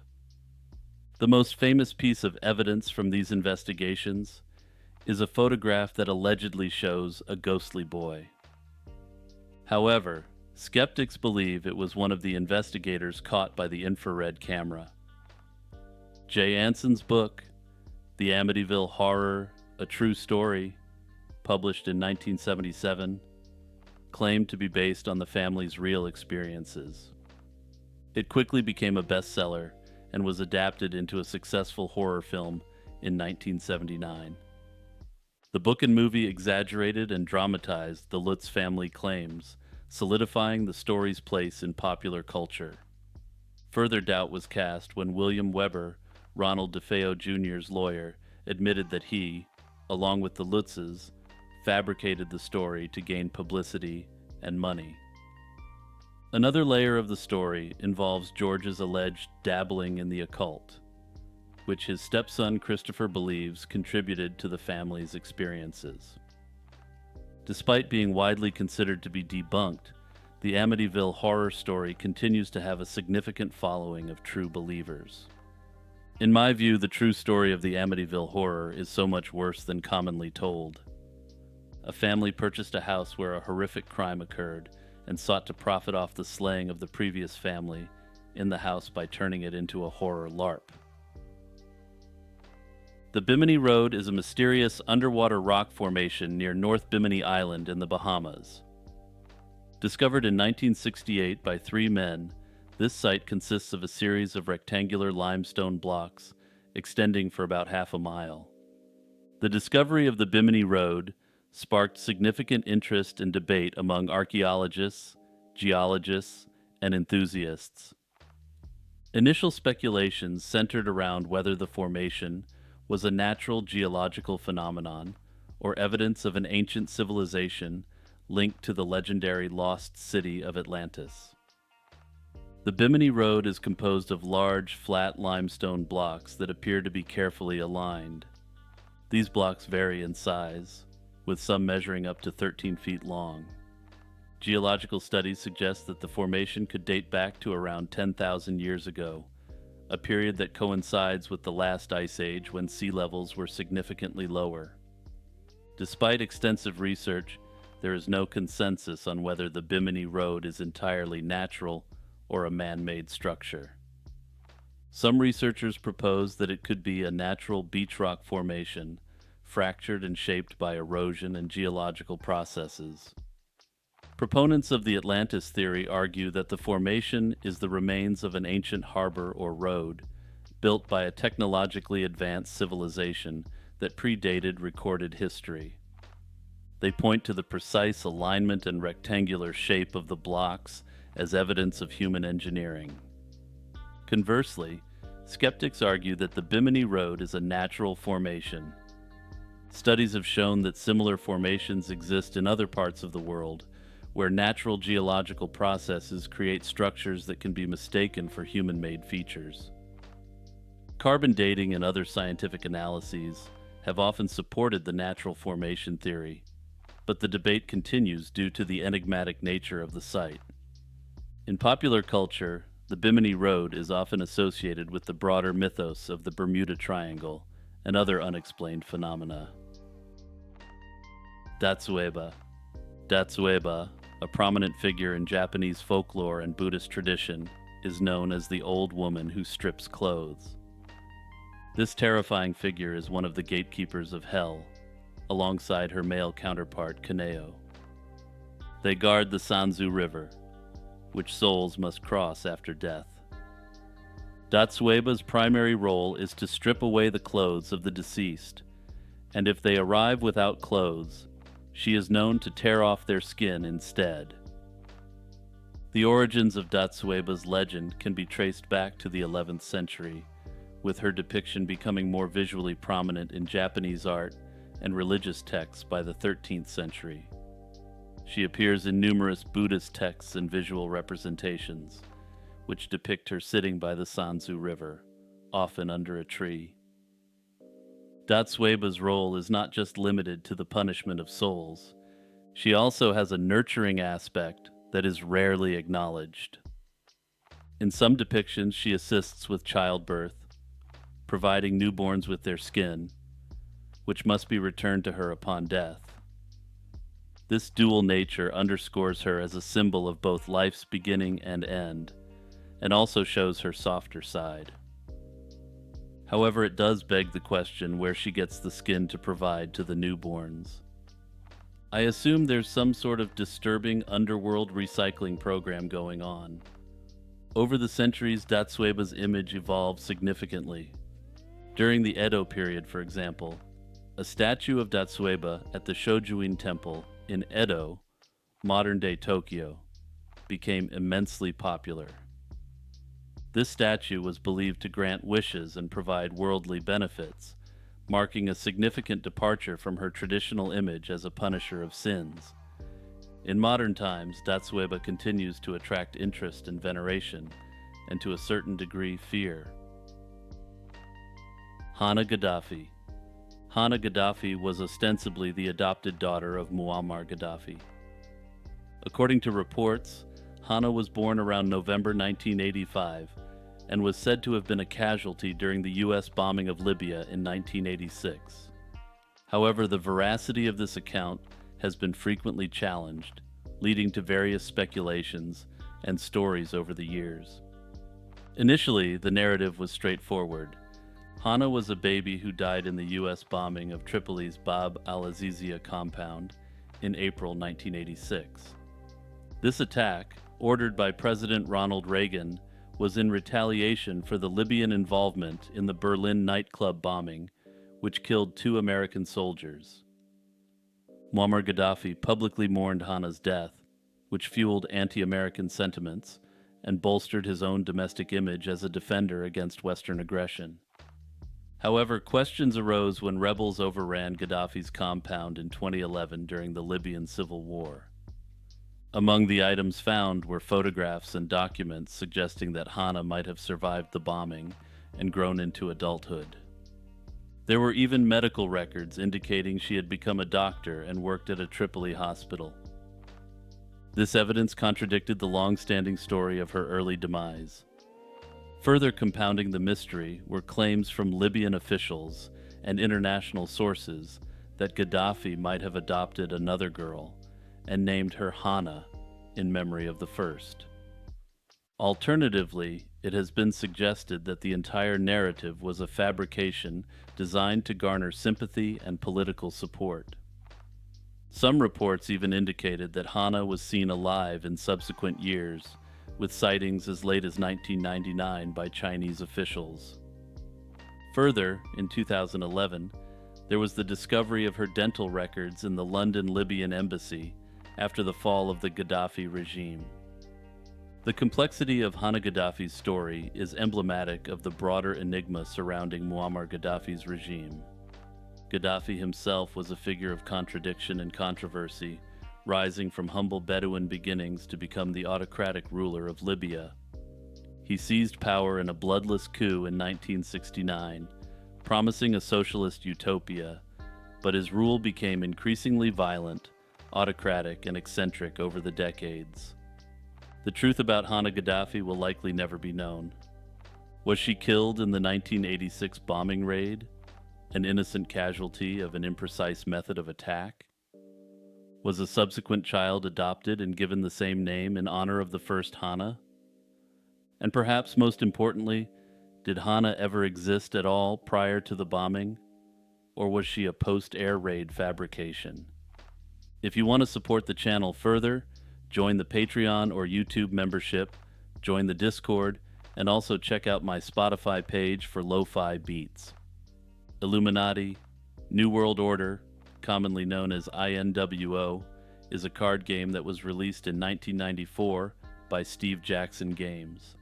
The most famous piece of evidence from these investigations is a photograph that allegedly shows a ghostly boy. However, skeptics believe it was one of the investigators caught by the infrared camera. Jay Anson's book, The Amityville Horror, A True Story, published in 1977, claimed to be based on the family's real experiences. It quickly became a bestseller and was adapted into a successful horror film in 1979. The book and movie exaggerated and dramatized the Lutz family claims, solidifying the story's place in popular culture. Further doubt was cast when William Weber, Ronald DeFeo Jr.'s lawyer, admitted that he, along with the Lutzes, fabricated the story to gain publicity and money. Another layer of the story involves George's alleged dabbling in the occult, which his stepson Christopher believes contributed to the family's experiences. Despite being widely considered to be debunked, the Amityville horror story continues to have a significant following of true believers. In my view, the true story of the Amityville horror is so much worse than commonly told. A family purchased a house where a horrific crime occurred and sought to profit off the slaying of the previous family in the house by turning it into a horror LARP. The Bimini Road is a mysterious underwater rock formation near North Bimini Island in the Bahamas. Discovered in 1968 by 3 men, this site consists of a series of rectangular limestone blocks extending for about half a mile. The discovery of the Bimini Road sparked significant interest and debate among archaeologists, geologists, and enthusiasts. Initial speculations centered around whether the formation was a natural geological phenomenon or evidence of an ancient civilization linked to the legendary lost city of Atlantis. The Bimini Road is composed of large, flat limestone blocks that appear to be carefully aligned. These blocks vary in size, with some measuring up to 13 feet long. Geological studies suggest that the formation could date back to around 10,000 years ago, a period that coincides with the last ice age when sea levels were significantly lower. Despite extensive research, there is no consensus on whether the Bimini Road is entirely natural or a man-made structure. Some researchers propose that it could be a natural beach rock formation, fractured and shaped by erosion and geological processes. Proponents of the Atlantis theory argue that the formation is the remains of an ancient harbor or road, built by a technologically advanced civilization that predated recorded history. They point to the precise alignment and rectangular shape of the blocks as evidence of human engineering. Conversely, skeptics argue that the Bimini Road is a natural formation. Studies have shown that similar formations exist in other parts of the world, where natural geological processes create structures that can be mistaken for human-made features. Carbon dating and other scientific analyses have often supported the natural formation theory, but the debate continues due to the enigmatic nature of the site. In popular culture, the Bimini Road is often associated with the broader mythos of the Bermuda Triangle and other unexplained phenomena. Datsueba. Datsueba, a prominent figure in Japanese folklore and Buddhist tradition, is known as the old woman who strips clothes. This terrifying figure is one of the gatekeepers of hell, alongside her male counterpart Kaneo. They guard the Sanzu River, which souls must cross after death. Datsueba's primary role is to strip away the clothes of the deceased, and if they arrive without clothes, she is known to tear off their skin instead. The origins of Datsueba's legend can be traced back to the 11th century, with her depiction becoming more visually prominent in Japanese art and religious texts by the 13th century. She appears in numerous Buddhist texts and visual representations, which depict her sitting by the Sanzu River, often under a tree. Datsueba's role is not just limited to the punishment of souls. She also has a nurturing aspect that is rarely acknowledged. In some depictions, she assists with childbirth, providing newborns with their skin, which must be returned to her upon death. This dual nature underscores her as a symbol of both life's beginning and end, and also shows her softer side. However, it does beg the question where she gets the skin to provide to the newborns. I assume there's some sort of disturbing underworld recycling program going on. Over the centuries, Datsueba's image evolved significantly. During the Edo period, for example, a statue of Datsueba at the Shojuin Temple in Edo, modern-day Tokyo, became immensely popular. This statue was believed to grant wishes and provide worldly benefits, marking a significant departure from her traditional image as a punisher of sins. In modern times, Datsueba continues to attract interest and veneration, and to a certain degree, fear. Hana Gaddafi. Hana Gaddafi was ostensibly the adopted daughter of Muammar Gaddafi. According to reports, Hana was born around November 1985 and was said to have been a casualty during the U.S. bombing of Libya in 1986. However, the veracity of this account has been frequently challenged, leading to various speculations and stories over the years. Initially, the narrative was straightforward. Hana was a baby who died in the U.S. bombing of Tripoli's Bab al-Azizia compound in April 1986. This attack, ordered by President Ronald Reagan, was in retaliation for the Libyan involvement in the Berlin nightclub bombing, which killed 2 American soldiers. Muammar Gaddafi publicly mourned Hana's death, which fueled anti-American sentiments and bolstered his own domestic image as a defender against Western aggression. However, questions arose when rebels overran Gaddafi's compound in 2011 during the Libyan civil war. Among the items found were photographs and documents suggesting that Hana might have survived the bombing and grown into adulthood. There were even medical records indicating she had become a doctor and worked at a Tripoli hospital. This evidence contradicted the long-standing story of her early demise. Further compounding the mystery were claims from Libyan officials and international sources that Gaddafi might have adopted another girl and named her Hana in memory of the first. Alternatively, it has been suggested that the entire narrative was a fabrication designed to garner sympathy and political support. Some reports even indicated that Hana was seen alive in subsequent years, with sightings as late as 1999 by Chinese officials. Further, in 2011, there was the discovery of her dental records in the London Libyan embassy after the fall of the Gaddafi regime. The complexity of Hana Gaddafi's story is emblematic of the broader enigma surrounding Muammar Gaddafi's regime. Gaddafi himself was a figure of contradiction and controversy, rising from humble Bedouin beginnings to become the autocratic ruler of Libya. He seized power in a bloodless coup in 1969, promising a socialist utopia, but his rule became increasingly violent, autocratic, and eccentric over the decades. The truth about Hana Gaddafi will likely never be known. Was she killed in the 1986 bombing raid, an innocent casualty of an imprecise method of attack? Was a subsequent child adopted and given the same name in honor of the first Hana? And perhaps most importantly, did Hana ever exist at all prior to the bombing? Or was she a post-air raid fabrication? If you want to support the channel further, join the Patreon or YouTube membership, join the Discord, and also check out my Spotify page for lo-fi beats. Illuminati, New World Order, commonly known as INWO, is a card game that was released in 1994 by Steve Jackson Games.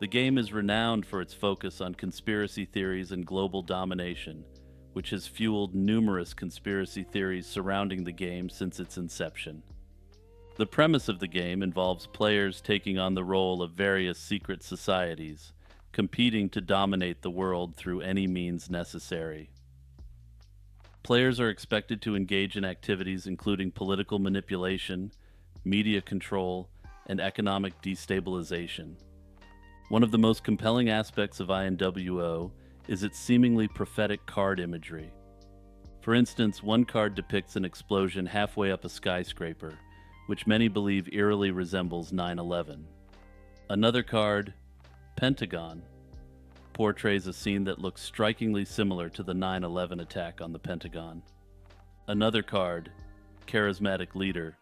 The game is renowned for its focus on conspiracy theories and global domination, which has fueled numerous conspiracy theories surrounding the game since its inception. The premise of the game involves players taking on the role of various secret societies, competing to dominate the world through any means necessary. Players are expected to engage in activities including political manipulation, media control, and economic destabilization. One of the most compelling aspects of INWO is its seemingly prophetic card imagery. For instance, one card depicts an explosion halfway up a skyscraper, which many believe eerily resembles 9/11. Another card, Pentagon, portrays a scene that looks strikingly similar to the 9/11 attack on the Pentagon. Another card, Charismatic Leader,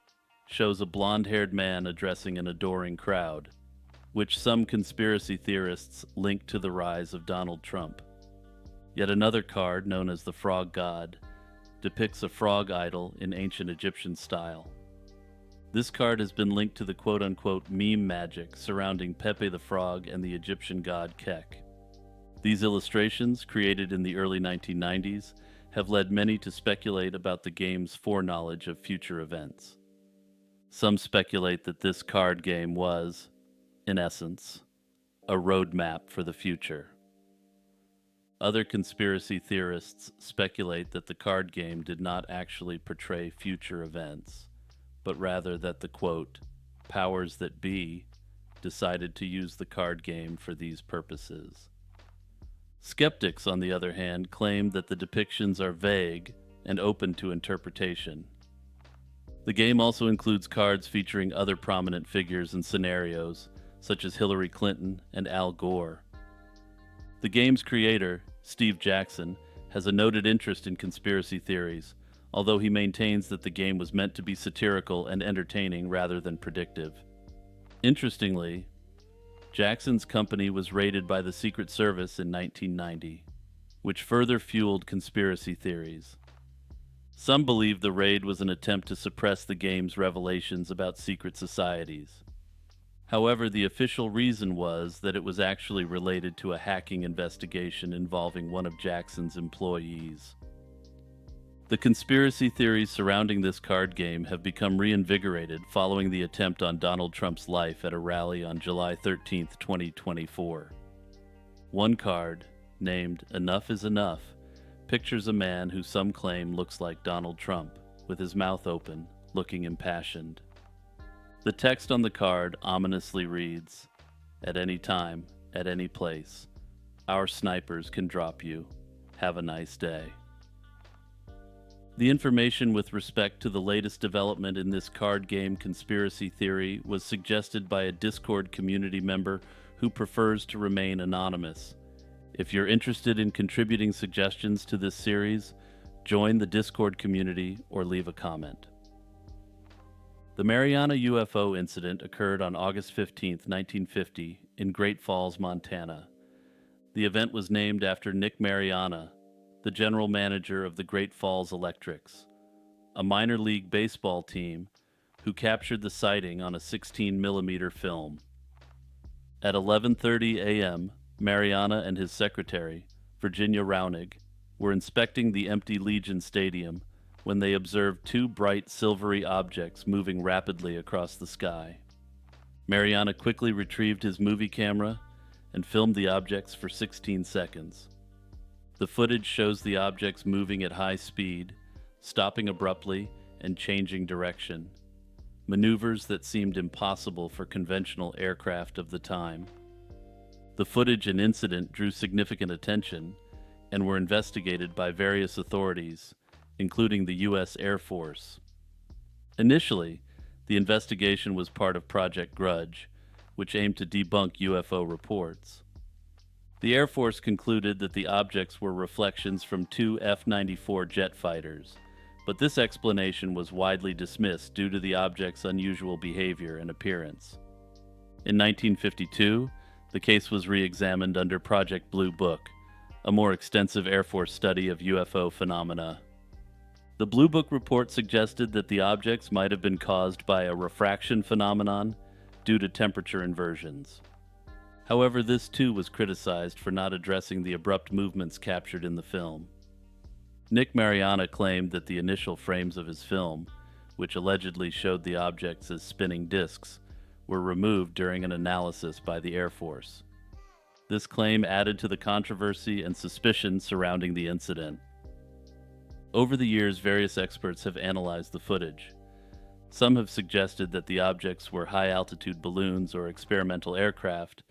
shows a blonde-haired man addressing an adoring crowd, which some conspiracy theorists link to the rise of Donald Trump. Yet another card, known as the Frog God, depicts a frog idol in ancient Egyptian style. This card has been linked to the quote-unquote meme magic surrounding Pepe the Frog and the Egyptian god Kek. These illustrations, created in the early 1990s, have led many to speculate about the game's foreknowledge of future events. Some speculate that this card game was, in essence, a roadmap for the future. Other conspiracy theorists speculate that the card game did not actually portray future events, but rather that the, quote, powers that be decided to use the card game for these purposes. Skeptics, on the other hand, claim that the depictions are vague and open to interpretation. The game also includes cards featuring other prominent figures and scenarios, such as Hillary Clinton and Al Gore. The game's creator, Steve Jackson, has a noted interest in conspiracy theories, although he maintains that the game was meant to be satirical and entertaining rather than predictive. Interestingly, Jackson's company was raided by the Secret Service in 1990, which further fueled conspiracy theories. Some believe the raid was an attempt to suppress the game's revelations about secret societies. However, the official reason was that it was actually related to a hacking investigation involving one of Jackson's employees. The conspiracy theories surrounding this card game have become reinvigorated following the attempt on Donald Trump's life at a rally on July 13, 2024. One card, named Enough is Enough, pictures a man who some claim looks like Donald Trump, with his mouth open, looking impassioned. The text on the card ominously reads, "At any time, at any place, our snipers can drop you. Have a nice day." The information with respect to the latest development in this card game conspiracy theory was suggested by a Discord community member who prefers to remain anonymous. If you're interested in contributing suggestions to this series, join the Discord community or leave a comment. The Mariana UFO incident occurred on August 15, 1950, in Great Falls, Montana. The event was named after Nick Mariana, the general manager of the Great Falls Electrics, a minor league baseball team who captured the sighting on a 16mm film. At 11:30 a.m., Mariana and his secretary, Virginia Raunig, were inspecting the empty Legion Stadium when they observed two bright silvery objects moving rapidly across the sky. Mariana quickly retrieved his movie camera and filmed the objects for 16 seconds. The footage shows the objects moving at high speed, stopping abruptly, and changing direction, maneuvers that seemed impossible for conventional aircraft of the time. The footage and incident drew significant attention and were investigated by various authorities, including the U.S. Air Force. Initially, the investigation was part of Project Grudge, which aimed to debunk UFO reports. The Air Force concluded that the objects were reflections from two F-94 jet fighters, but this explanation was widely dismissed due to the objects' unusual behavior and appearance. In 1952, the case was re-examined under Project Blue Book, a more extensive Air Force study of UFO phenomena. The Blue Book report suggested that the objects might have been caused by a refraction phenomenon due to temperature inversions. However, this too was criticized for not addressing the abrupt movements captured in the film. Nick Mariana claimed that the initial frames of his film, which allegedly showed the objects as spinning discs, were removed during an analysis by the Air Force. This claim added to the controversy and suspicion surrounding the incident. Over the years, various experts have analyzed the footage. Some have suggested that the objects were high-altitude balloons or experimental aircraft,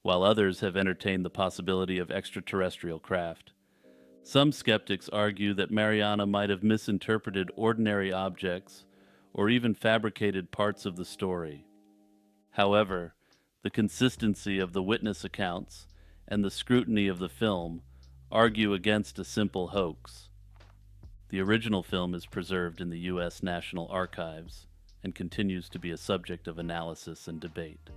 while others have entertained the possibility of extraterrestrial craft. Some skeptics argue that Mariana might have misinterpreted ordinary objects or even fabricated parts of the story. However, the consistency of the witness accounts and the scrutiny of the film argue against a simple hoax. The original film is preserved in the U.S. National Archives and continues to be a subject of analysis and debate.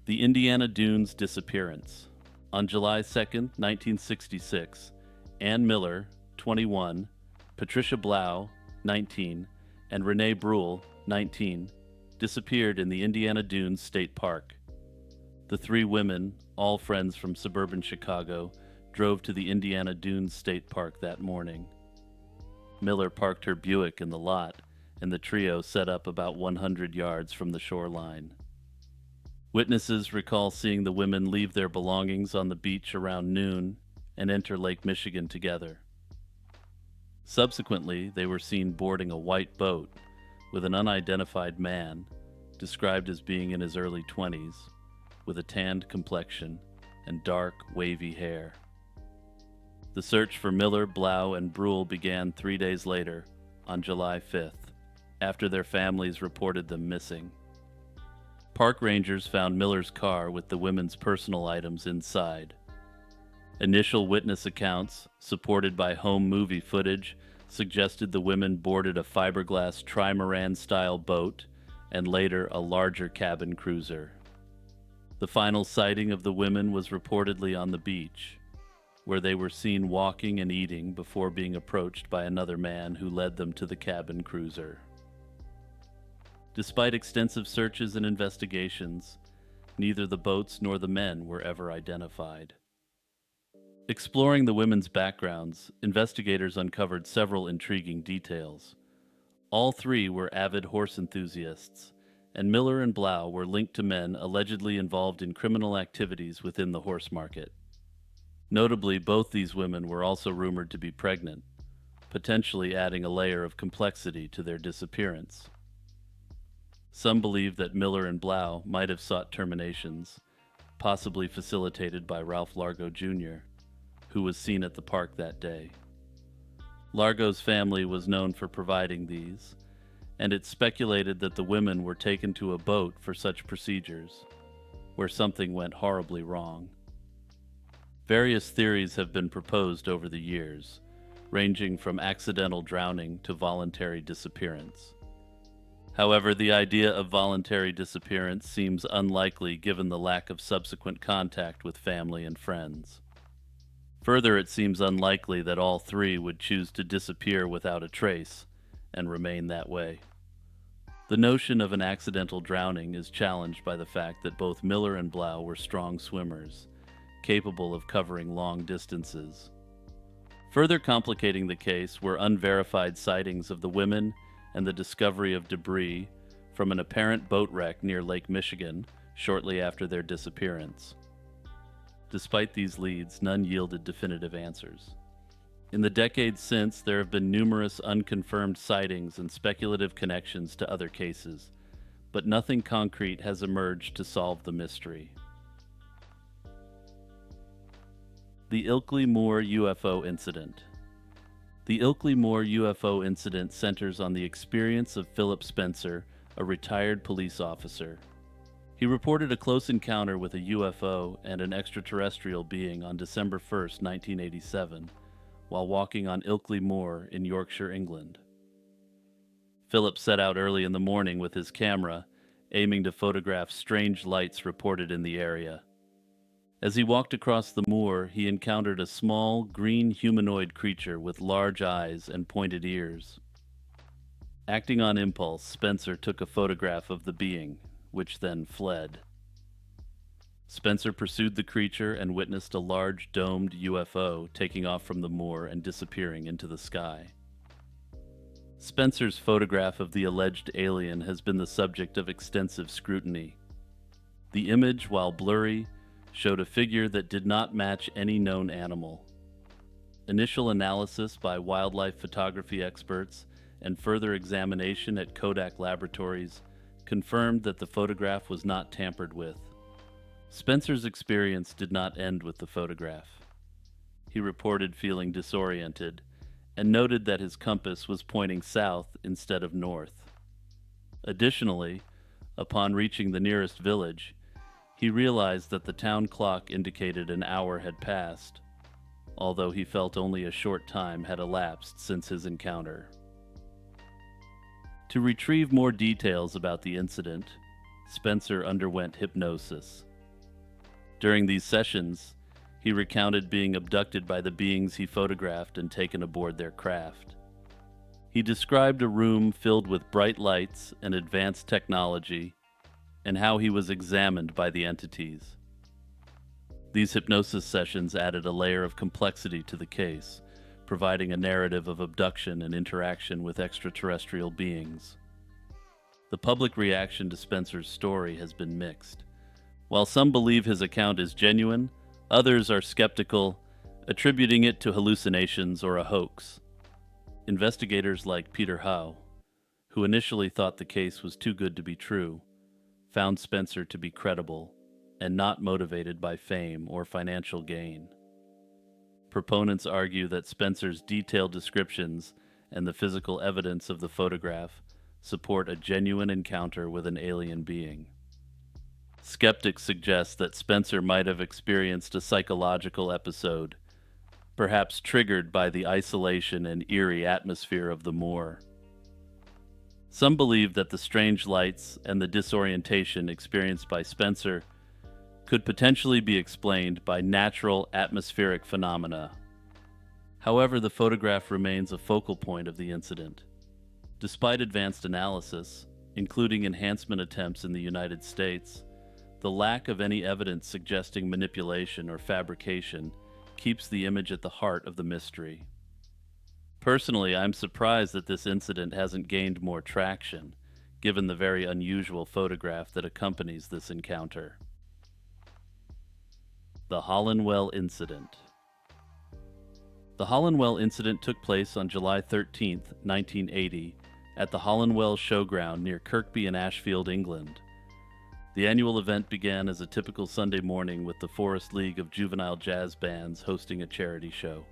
The Indiana Dunes disappearance. On July 2, 1966, Ann Miller, 21, Patricia Blau, 19, and Renee Bruhl, 19, disappeared in the Indiana Dunes State Park. The three women, all friends from suburban Chicago, drove to the Indiana Dunes State Park that morning. Miller parked her Buick in the lot, and the trio set up about 100 yards from the shoreline. Witnesses recall seeing the women leave their belongings on the beach around noon and enter Lake Michigan together. Subsequently, they were seen boarding a white boat with an unidentified man, described as being in his early 20s, with a tanned complexion and dark, wavy hair. The search for Miller, Blau, and Bruhl began 3 days later, on July 5th, after their families reported them missing. Park rangers found Miller's car with the women's personal items inside. Initial witness accounts, supported by home movie footage, suggested the women boarded a fiberglass trimaran-style boat and later a larger cabin cruiser. The final sighting of the women was reportedly on the beach, where they were seen walking and eating before being approached by another man who led them to the cabin cruiser. Despite extensive searches and investigations, neither the boats nor the men were ever identified. Exploring the women's backgrounds, investigators uncovered several intriguing details. All three were avid horse enthusiasts, and Miller and Blau were linked to men allegedly involved in criminal activities within the horse market. Notably, both these women were also rumored to be pregnant, potentially adding a layer of complexity to their disappearance. Some believe that Miller and Blau might have sought terminations, possibly facilitated by Ralph Largo Jr., who was seen at the park that day. Largo's family was known for providing these, and it's speculated that the women were taken to a boat for such procedures, where something went horribly wrong. Various theories have been proposed over the years, ranging from accidental drowning to voluntary disappearance. However, the idea of voluntary disappearance seems unlikely given the lack of subsequent contact with family and friends. Further, it seems unlikely that all three would choose to disappear without a trace and remain that way. The notion of an accidental drowning is challenged by the fact that both Miller and Blau were strong swimmers, capable of covering long distances. Further complicating the case were unverified sightings of the women and the discovery of debris from an apparent boat wreck near Lake Michigan shortly after their disappearance. Despite these leads, none yielded definitive answers. In the decades since, there have been numerous unconfirmed sightings and speculative connections to other cases, but nothing concrete has emerged to solve the mystery. The Ilkley Moor UFO Incident. The Ilkley Moor UFO incident centers on the experience of Philip Spencer, a retired police officer. He reported a close encounter with a UFO and an extraterrestrial being on December 1, 1987, while walking on Ilkley Moor in Yorkshire, England. Philip set out early in the morning with his camera, aiming to photograph strange lights reported in the area. As he walked across the moor, he encountered a small, green humanoid creature with large eyes and pointed ears. Acting on impulse, Spencer took a photograph of the being, which then fled. Spencer pursued the creature and witnessed a large domed UFO taking off from the moor and disappearing into the sky. Spencer's photograph of the alleged alien has been the subject of extensive scrutiny. The image, while blurry, showed a figure that did not match any known animal. Initial analysis by wildlife photography experts and further examination at Kodak Laboratories confirmed that the photograph was not tampered with. Spencer's experience did not end with the photograph. He reported feeling disoriented and noted that his compass was pointing south instead of north. Additionally, upon reaching the nearest village, he realized that the town clock indicated an hour had passed, although he felt only a short time had elapsed since his encounter. To retrieve more details about the incident, Spencer underwent hypnosis. During these sessions, he recounted being abducted by the beings he photographed and taken aboard their craft. He described a room filled with bright lights and advanced technology, and how he was examined by the entities. These hypnosis sessions added a layer of complexity to the case, providing a narrative of abduction and interaction with extraterrestrial beings. The public reaction to Spencer's story has been mixed. While some believe his account is genuine, others are skeptical, attributing it to hallucinations or a hoax. Investigators like Peter Howe, who initially thought the case was too good to be true, found Spencer to be credible and not motivated by fame or financial gain. Proponents argue that Spencer's detailed descriptions and the physical evidence of the photograph support a genuine encounter with an alien being. Skeptics suggest that Spencer might have experienced a psychological episode, perhaps triggered by the isolation and eerie atmosphere of the moor. Some believe that the strange lights and the disorientation experienced by Spencer could potentially be explained by natural atmospheric phenomena. However, the photograph remains a focal point of the incident. Despite advanced analysis, including enhancement attempts in the United States, the lack of any evidence suggesting manipulation or fabrication keeps the image at the heart of the mystery. Personally, I'm surprised that this incident hasn't gained more traction, given the very unusual photograph that accompanies this encounter. The Hollandwell Incident. The Hollandwell incident took place on July 13, 1980, at the Hollandwell Showground near Kirkby in Ashfield, England. The annual event began as a typical Sunday morning with the Forest League of juvenile jazz bands hosting a charity show.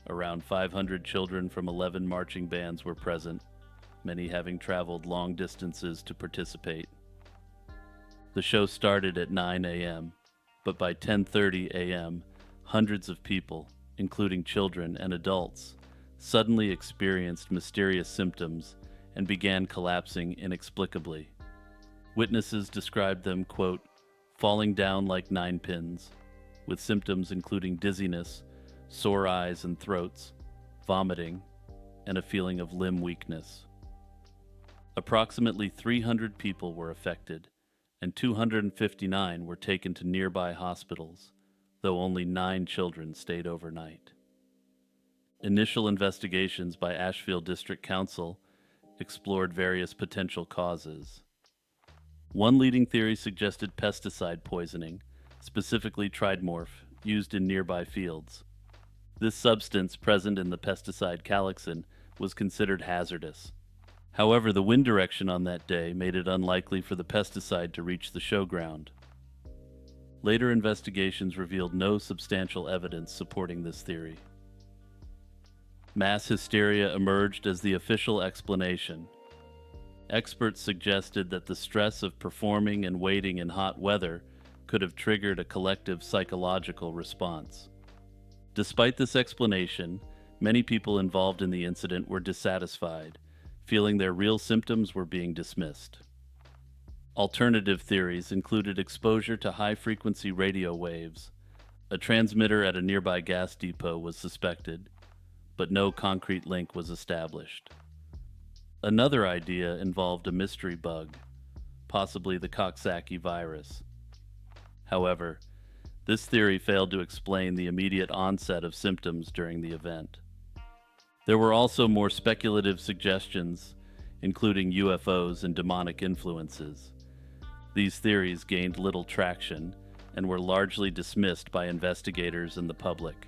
Around 500 children from 11 marching bands were present, many having traveled long distances to participate. The show started at 9 a.m., but by 10:30 a.m., hundreds of people, including children and adults, suddenly experienced mysterious symptoms and began collapsing inexplicably. Witnesses described them, quote, falling down like ninepins, with symptoms including dizziness, sore eyes and throats, vomiting, and a feeling of limb weakness. Approximately 300 people were affected, and 259 were taken to nearby hospitals, though only 9 children stayed overnight. Initial investigations by Ashfield District Council explored various potential causes. One leading theory suggested pesticide poisoning, specifically tridmorph, used in nearby fields. This substance, present in the pesticide calyxin, was considered hazardous. However, the wind direction on that day made it unlikely for the pesticide to reach the showground. Later investigations revealed no substantial evidence supporting this theory. Mass hysteria emerged as the official explanation. Experts suggested that the stress of performing and waiting in hot weather could have triggered a collective psychological response. Despite this explanation, many people involved in the incident were dissatisfied, feeling their real symptoms were being dismissed. Alternative theories included exposure to high-frequency radio waves. A transmitter at a nearby gas depot was suspected, but no concrete link was established. Another idea involved a mystery bug, possibly the Coxsackie virus. However, this theory failed to explain the immediate onset of symptoms during the event. There were also more speculative suggestions, including UFOs and demonic influences. These theories gained little traction and were largely dismissed by investigators and the public.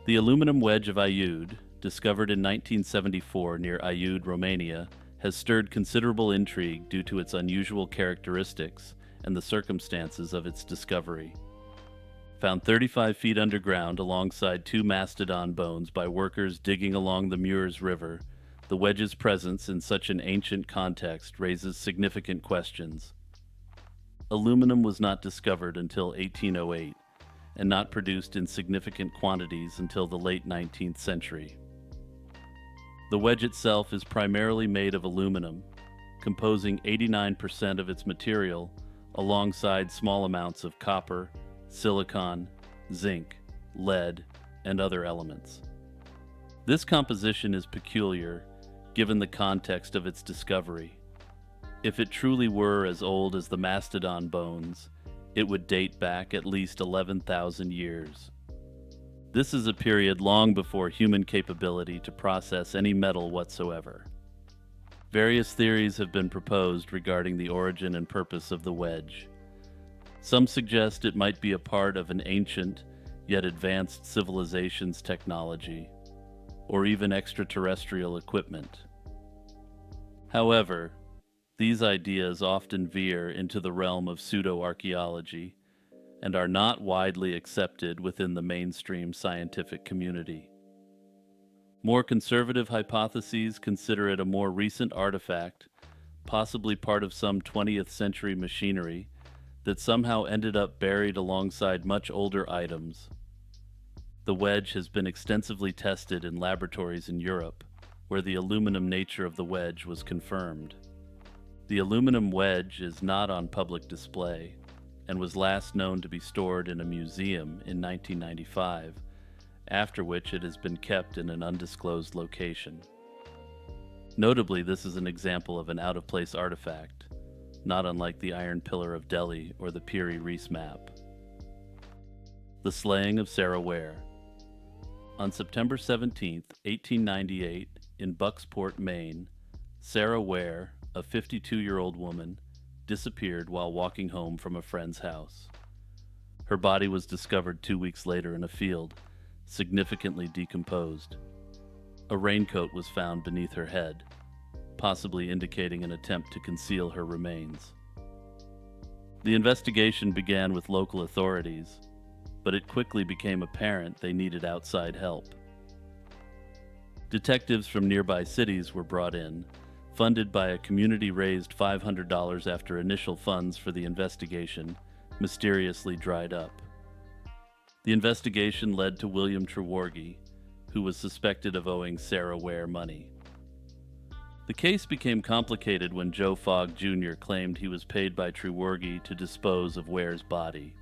The aluminum wedge of Aiud, discovered in 1974 near Aiud, Romania, has stirred considerable intrigue due to its unusual characteristics and the circumstances of its discovery. Found 35 feet underground alongside 2 mastodon bones by workers digging along the Muirs River, the wedge's presence in such an ancient context raises significant questions. Aluminum was not discovered until 1808, and not produced in significant quantities until the late 19th century. The wedge itself is primarily made of aluminum, composing 89% of its material, alongside small amounts of copper, silicon, zinc, lead, and other elements. This composition is peculiar, given the context of its discovery. If it truly were as old as the mastodon bones, it would date back at least 11,000 years. This is a period long before human capability to process any metal whatsoever. Various theories have been proposed regarding the origin and purpose of the wedge. Some suggest it might be a part of an ancient, yet advanced civilization's technology, or even extraterrestrial equipment. However, these ideas often veer into the realm of pseudo-archaeology and are not widely accepted within the mainstream scientific community. More conservative hypotheses consider it a more recent artifact, possibly part of some 20th century machinery that somehow ended up buried alongside much older items. The wedge has been extensively tested in laboratories in Europe, where the aluminum nature of the wedge was confirmed. The aluminum wedge is not on public display and was last known to be stored in a museum in 1995, after which it has been kept in an undisclosed location. Notably, this is an example of an out-of-place artifact, not unlike the Iron Pillar of Delhi or the Piri Reis map. The Slaying of Sarah Ware. On September 17, 1898, in Bucksport, Maine, Sarah Ware, a 52-year-old woman, disappeared while walking home from a friend's house. Her body was discovered 2 weeks later in a field, significantly decomposed. A raincoat was found beneath her head, possibly indicating an attempt to conceal her remains. The investigation began with local authorities, but it quickly became apparent they needed outside help. Detectives from nearby cities were brought in, funded by a community-raised $500 after initial funds for the investigation mysteriously dried up. The investigation led to William Trewargy, who was suspected of owing Sarah Ware money. The case became complicated when Joe Fogg Jr. claimed he was paid by Trewargy to dispose of Ware's body.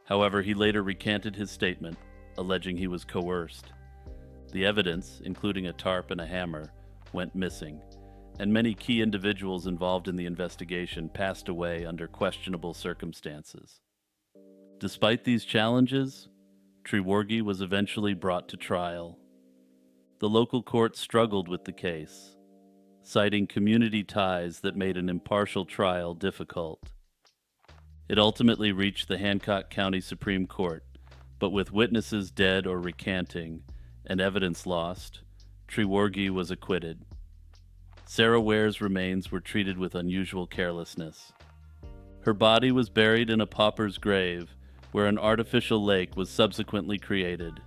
However, he later recanted his statement, alleging he was coerced. The evidence, including a tarp and a hammer, went missing, and many key individuals involved in the investigation passed away under questionable circumstances. Despite these challenges, Trewargy was eventually brought to trial. The local court struggled with the case, citing community ties that made an impartial trial difficult. It ultimately reached the Hancock County Supreme Court, but with witnesses dead or recanting and evidence lost, Trewargy was acquitted. Sarah Ware's remains were treated with unusual carelessness. Her body was buried in a pauper's grave, where an artificial lake was subsequently created.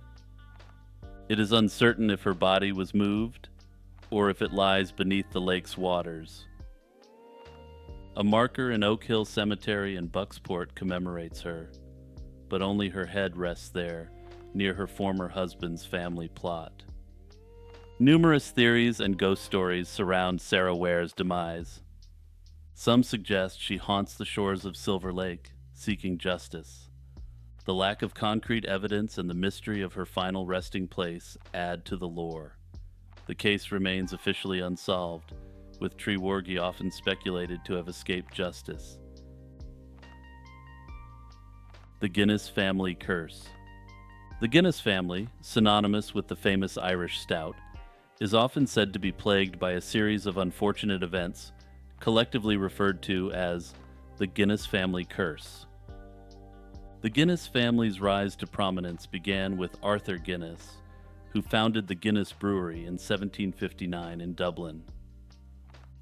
It is uncertain if her body was moved, or if it lies beneath the lake's waters. A marker in Oak Hill Cemetery in Bucksport commemorates her, but only her head rests there, near her former husband's family plot. Numerous theories and ghost stories surround Sarah Ware's demise. Some suggest she haunts the shores of Silver Lake, seeking justice. The lack of concrete evidence and the mystery of her final resting place add to the lore. The case remains officially unsolved, with Trewargy often speculated to have escaped justice. The Guinness Family Curse. The Guinness family, synonymous with the famous Irish stout, is often said to be plagued by a series of unfortunate events, collectively referred to as the Guinness Family Curse. The Guinness family's rise to prominence began with Arthur Guinness, who founded the Guinness Brewery in 1759 in Dublin.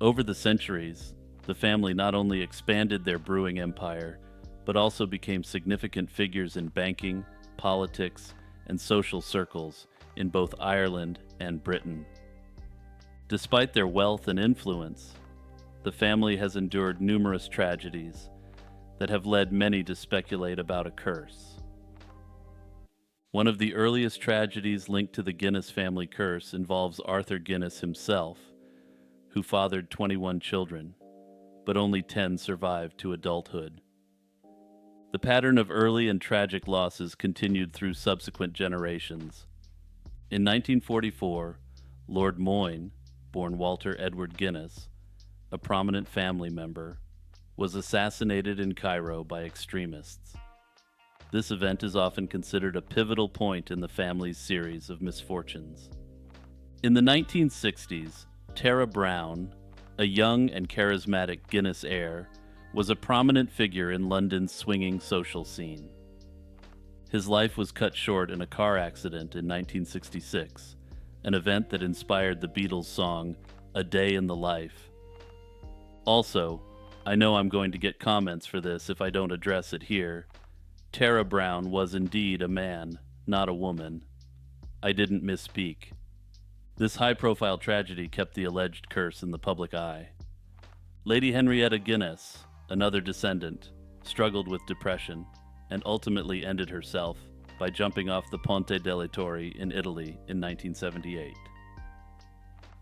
Over the centuries, the family not only expanded their brewing empire, but also became significant figures in banking, politics, and social circles in both Ireland and Britain. Despite their wealth and influence, the family has endured numerous tragedies that have led many to speculate about a curse. One of the earliest tragedies linked to the Guinness family curse involves Arthur Guinness himself, who fathered 21 children, but only 10 survived to adulthood. The pattern of early and tragic losses continued through subsequent generations. In 1944, Lord Moyne, born Walter Edward Guinness, a prominent family member, was assassinated in Cairo by extremists. This event is often considered a pivotal point in the family's series of misfortunes. In the 1960s, Tara Brown, a young and charismatic Guinness heir, was a prominent figure in London's swinging social scene. His life was cut short in a car accident in 1966, an event that inspired the Beatles' song, "A Day in the Life." Also, I know I'm going to get comments for this if I don't address it here. Tara Brown was indeed a man, not a woman. I didn't misspeak. This high-profile tragedy kept the alleged curse in the public eye. Lady Henrietta Guinness, another descendant, struggled with depression and ultimately ended herself by jumping off the Ponte delle Torri in Italy in 1978.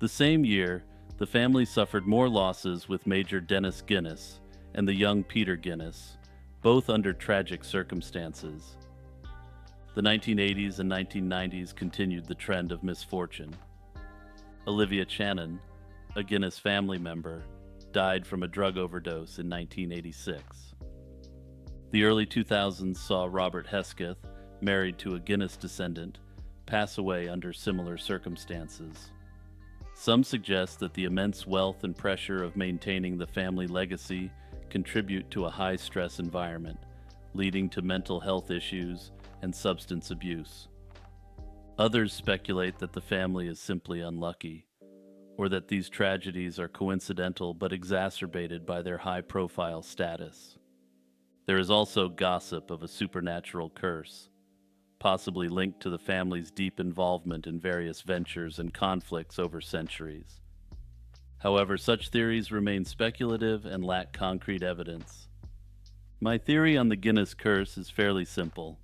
The same year, the family suffered more losses with Major Dennis Guinness and the young Peter Guinness, both under tragic circumstances. The 1980s and 1990s continued the trend of misfortune. Olivia Channon, a Guinness family member, died from a drug overdose in 1986. The early 2000s saw Robert Hesketh, married to a Guinness descendant, pass away under similar circumstances. Some suggest that the immense wealth and pressure of maintaining the family legacy contribute to a high-stress environment, leading to mental health issues and substance abuse. Others speculate that the family is simply unlucky, or that these tragedies are coincidental but exacerbated by their high-profile status. There is also gossip of a supernatural curse, possibly linked to the family's deep involvement in various ventures and conflicts over centuries. However, such theories remain speculative and lack concrete evidence. My theory on the Guinness curse is fairly simple.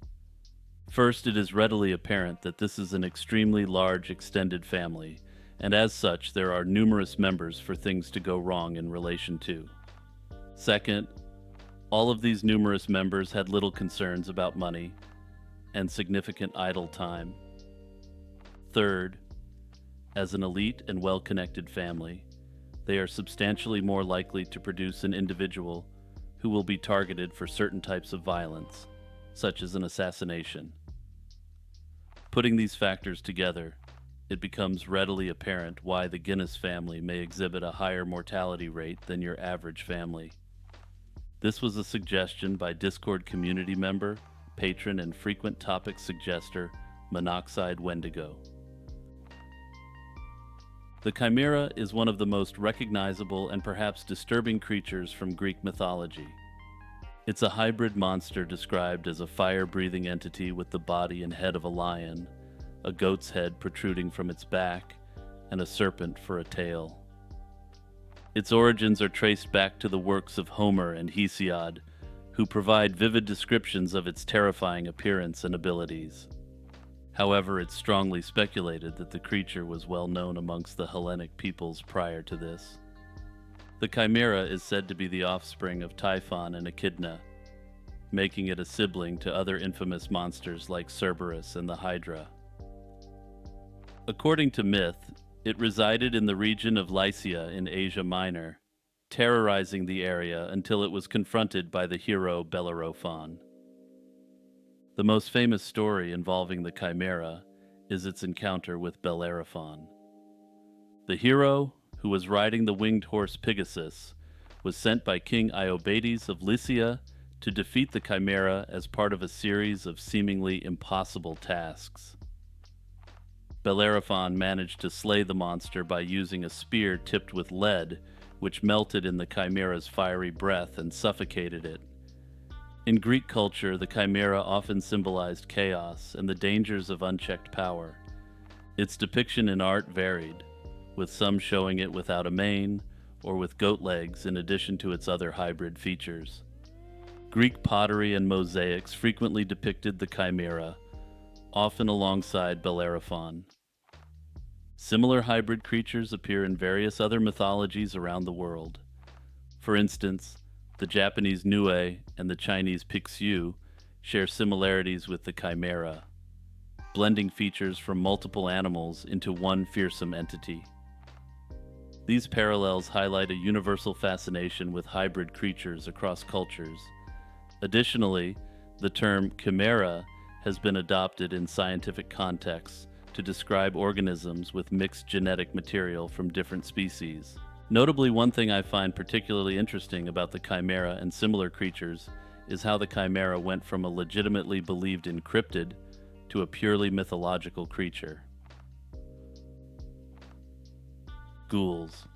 First, it is readily apparent that this is an extremely large extended family, and as such, there are numerous members for things to go wrong in relation to. Second, all of these numerous members had little concerns about money and significant idle time. Third, as an elite and well-connected family, they are substantially more likely to produce an individual who will be targeted for certain types of violence, such as an assassination. Putting these factors together, it becomes readily apparent why the Guinness family may exhibit a higher mortality rate than your average family. This was a suggestion by Discord community member, patron, and frequent topic suggester, Monoxide Wendigo. The Chimera is one of the most recognizable and perhaps disturbing creatures from Greek mythology. It's a hybrid monster described as a fire-breathing entity with the body and head of a lion, a goat's head protruding from its back, and a serpent for a tail. Its origins are traced back to the works of Homer and Hesiod, who provide vivid descriptions of its terrifying appearance and abilities. However, it's strongly speculated that the creature was well known amongst the Hellenic peoples prior to this. The Chimera is said to be the offspring of Typhon and Echidna, making it a sibling to other infamous monsters like Cerberus and the Hydra. According to myth, it resided in the region of Lycia in Asia Minor, terrorizing the area until it was confronted by the hero Bellerophon. The most famous story involving the Chimera is its encounter with Bellerophon. The hero, who was riding the winged horse Pegasus, was sent by King Iobates of Lycia to defeat the Chimera as part of a series of seemingly impossible tasks. Bellerophon managed to slay the monster by using a spear tipped with lead, which melted in the Chimera's fiery breath and suffocated it. In Greek culture, the Chimera often symbolized chaos and the dangers of unchecked power. Its depiction in art varied, with some showing it without a mane or with goat legs in addition to its other hybrid features. Greek pottery and mosaics frequently depicted the Chimera, often alongside Bellerophon. Similar hybrid creatures appear in various other mythologies around the world. For instance, the Japanese Nue and the Chinese Pixiu share similarities with the Chimera, blending features from multiple animals into one fearsome entity. These parallels highlight a universal fascination with hybrid creatures across cultures. Additionally, the term chimera has been adopted in scientific contexts to describe organisms with mixed genetic material from different species. Notably, one thing I find particularly interesting about the chimera and similar creatures is how the chimera went from a legitimately believed cryptid to a purely mythological creature. Ghouls.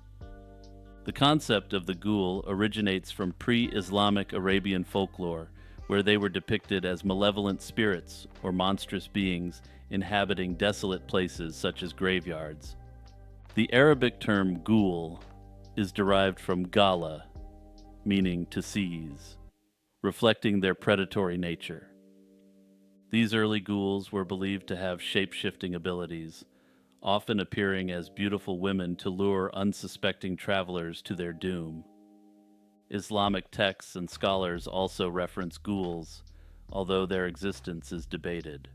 The concept of the ghoul originates from pre-Islamic Arabian folklore, where they were depicted as malevolent spirits or monstrous beings inhabiting desolate places such as graveyards. The Arabic term ghoul is derived from gala, meaning to seize, reflecting their predatory nature. These early ghouls were believed to have shape-shifting abilities, often appearing as beautiful women to lure unsuspecting travelers to their doom. Islamic texts and scholars also reference ghouls, although their existence is debated.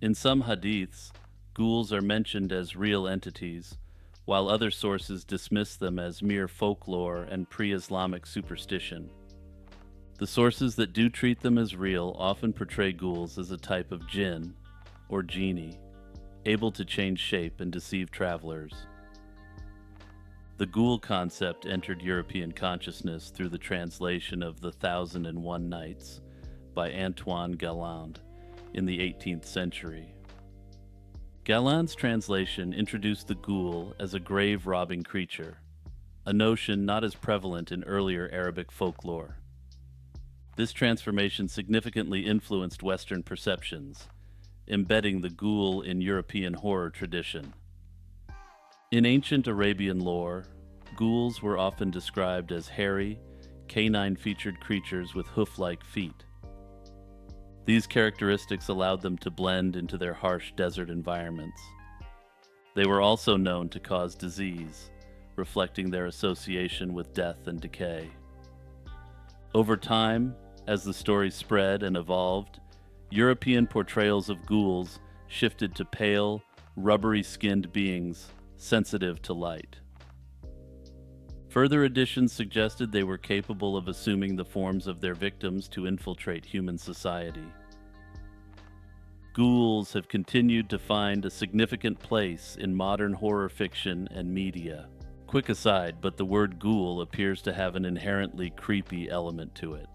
In some hadiths, ghouls are mentioned as real entities, while other sources dismiss them as mere folklore and pre-Islamic superstition. The sources that do treat them as real often portray ghouls as a type of jinn, or genie, able to change shape and deceive travelers. The ghoul concept entered European consciousness through the translation of The 1001 Nights by Antoine Galland in the 18th century. Galland's translation introduced the ghoul as a grave-robbing creature, a notion not as prevalent in earlier Arabic folklore. This transformation significantly influenced Western perceptions, embedding the ghoul in European horror tradition. In ancient Arabian lore, ghouls were often described as hairy, canine-featured creatures with hoof-like feet. These characteristics allowed them to blend into their harsh desert environments. They were also known to cause disease, reflecting their association with death and decay. Over time, as the story spread and evolved, European portrayals of ghouls shifted to pale, rubbery-skinned beings sensitive to light. Further additions suggested they were capable of assuming the forms of their victims to infiltrate human society. Ghouls have continued to find a significant place in modern horror fiction and media. Quick aside, but the word ghoul appears to have an inherently creepy element to it.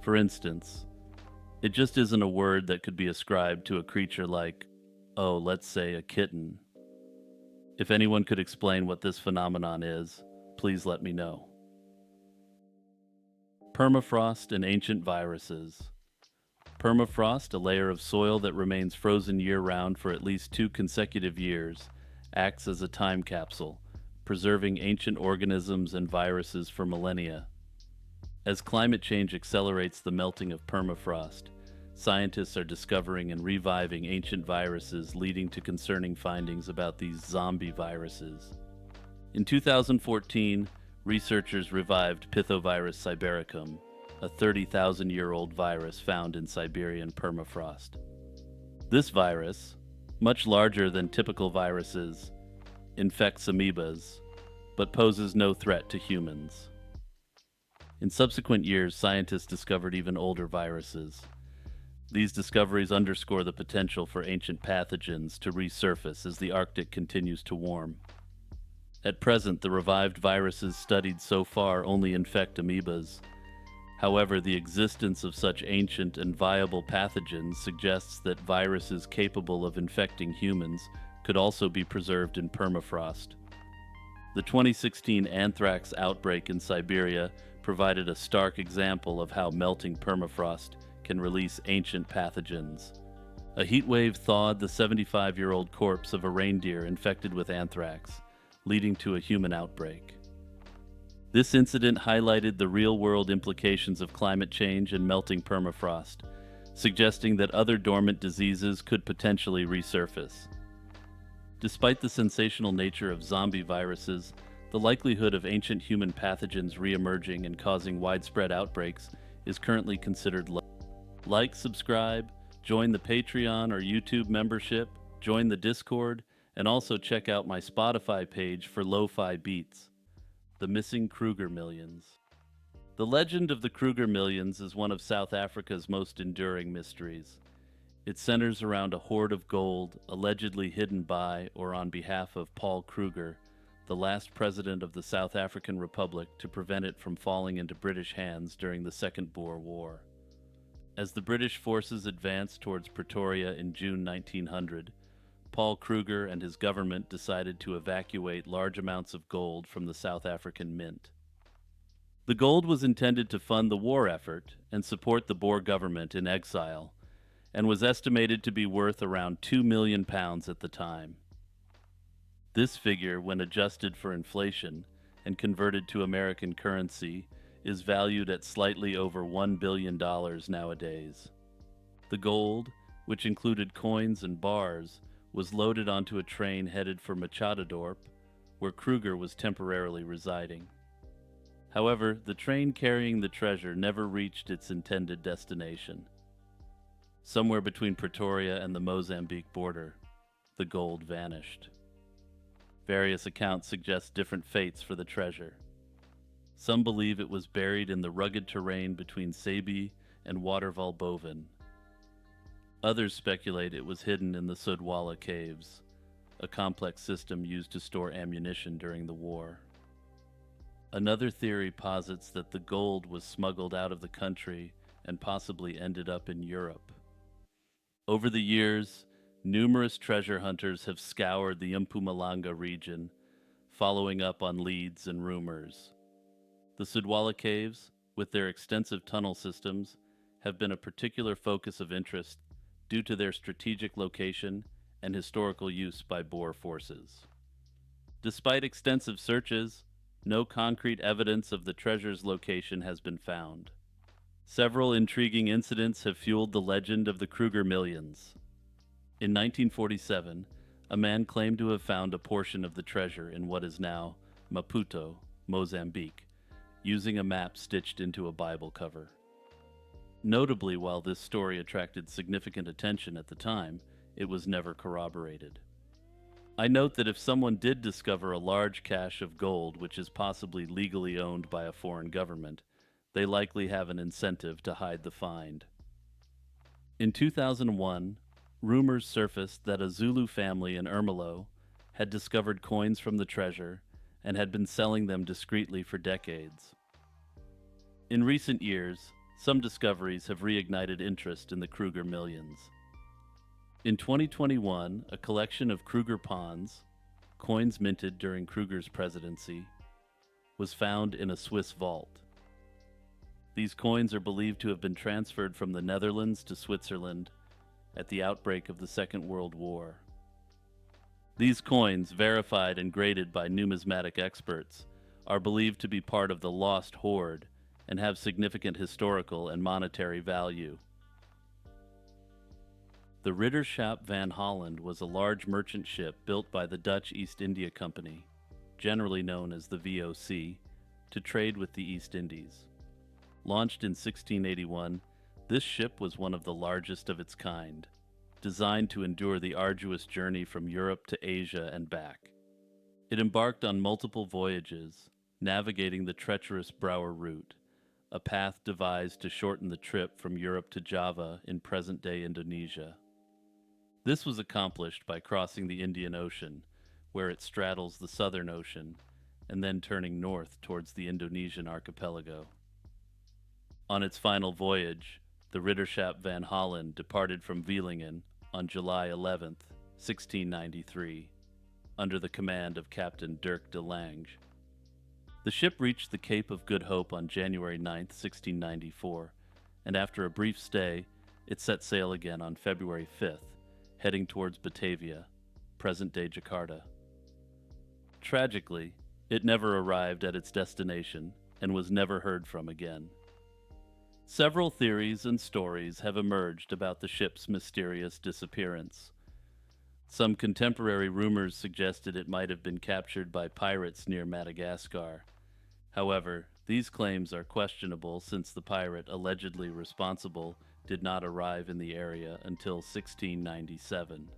For instance, it just isn't a word that could be ascribed to a creature like, let's say a kitten. If anyone could explain what this phenomenon is, please let me know. Permafrost and ancient viruses. Permafrost, a layer of soil that remains frozen year-round for at least 2 consecutive years, acts as a time capsule, preserving ancient organisms and viruses for millennia. As climate change accelerates the melting of permafrost, scientists are discovering and reviving ancient viruses, leading to concerning findings about these zombie viruses. In 2014, researchers revived Pithovirus sibericum, a 30,000-year-old virus found in Siberian permafrost. This virus, much larger than typical viruses, infects amoebas, but poses no threat to humans. In subsequent years, scientists discovered even older viruses. These discoveries underscore the potential for ancient pathogens to resurface as the Arctic continues to warm. At present, the revived viruses studied so far only infect amoebas. However, the existence of such ancient and viable pathogens suggests that viruses capable of infecting humans could also be preserved in permafrost. The 2016 anthrax outbreak in Siberia provided a stark example of how melting permafrost can release ancient pathogens. A heat wave thawed the 75-year-old corpse of a reindeer infected with anthrax, leading to a human outbreak. This incident highlighted the real-world implications of climate change and melting permafrost, suggesting that other dormant diseases could potentially resurface. Despite the sensational nature of zombie viruses, the likelihood of ancient human pathogens re-emerging and causing widespread outbreaks is currently considered low. Like, subscribe, join the Patreon or YouTube membership, join the Discord, and also check out my Spotify page for lo-fi beats. The Missing Kruger Millions. The legend of the Kruger Millions is one of South Africa's most enduring mysteries. It centers around a hoard of gold allegedly hidden by or on behalf of Paul Kruger, the last president of the South African Republic, to prevent it from falling into British hands during the Second Boer War. As the British forces advanced towards Pretoria in June 1900, Paul Kruger and his government decided to evacuate large amounts of gold from the South African Mint. The gold was intended to fund the war effort and support the Boer government in exile, and was estimated to be worth around £2 million at the time. This figure, when adjusted for inflation and converted to American currency, is valued at slightly over $1 billion nowadays. The gold, which included coins and bars, was loaded onto a train headed for Machadodorp, where Kruger was temporarily residing. However, the train carrying the treasure never reached its intended destination. Somewhere between Pretoria and the Mozambique border, the gold vanished. Various accounts suggest different fates for the treasure. Some believe it was buried in the rugged terrain between Sabi and Waterval Boven. Others speculate it was hidden in the Sudwala caves, a complex system used to store ammunition during the war. Another theory posits that the gold was smuggled out of the country and possibly ended up in Europe. Over the years, numerous treasure hunters have scoured the Mpumalanga region, following up on leads and rumors. The Sudwala caves, with their extensive tunnel systems, have been a particular focus of interest due to their strategic location and historical use by Boer forces. Despite extensive searches, no concrete evidence of the treasure's location has been found. Several intriguing incidents have fueled the legend of the Kruger Millions. In 1947, a man claimed to have found a portion of the treasure in what is now Maputo, Mozambique, using a map stitched into a Bible cover. Notably, while this story attracted significant attention at the time, it was never corroborated. I note that if someone did discover a large cache of gold which is possibly legally owned by a foreign government, they likely have an incentive to hide the find. In 2001, rumors surfaced that a Zulu family in Ermelo had discovered coins from the treasure and had been selling them discreetly for decades. In recent years, some discoveries have reignited interest in the Kruger Millions. In 2021, a collection of Kruger pawns, coins minted during Kruger's presidency, was found in a Swiss vault. These coins are believed to have been transferred from the Netherlands to Switzerland at the outbreak of the Second World War. These coins, verified and graded by numismatic experts, are believed to be part of the Lost Hoard and have significant historical and monetary value. The Ridderschap van Holland was a large merchant ship built by the Dutch East India Company, generally known as the VOC, to trade with the East Indies. Launched in 1681, this ship was one of the largest of its kind, designed to endure the arduous journey from Europe to Asia and back. It embarked on multiple voyages, navigating the treacherous Brouwer route, a path devised to shorten the trip from Europe to Java in present-day Indonesia. This was accomplished by crossing the Indian Ocean, where it straddles the Southern Ocean, and then turning north towards the Indonesian archipelago. On its final voyage, the Ridderschap van Holland departed from Wielingen on July 11, 1693, under the command of Captain Dirk de Lange. The ship reached the Cape of Good Hope on January 9, 1694, and after a brief stay, it set sail again on February 5th, heading towards Batavia, present-day Jakarta. Tragically, it never arrived at its destination and was never heard from again. Several theories and stories have emerged about the ship's mysterious disappearance. Some contemporary rumors suggested it might have been captured by pirates near Madagascar. However, these claims are questionable since the pirate allegedly responsible did not arrive in the area until 1697.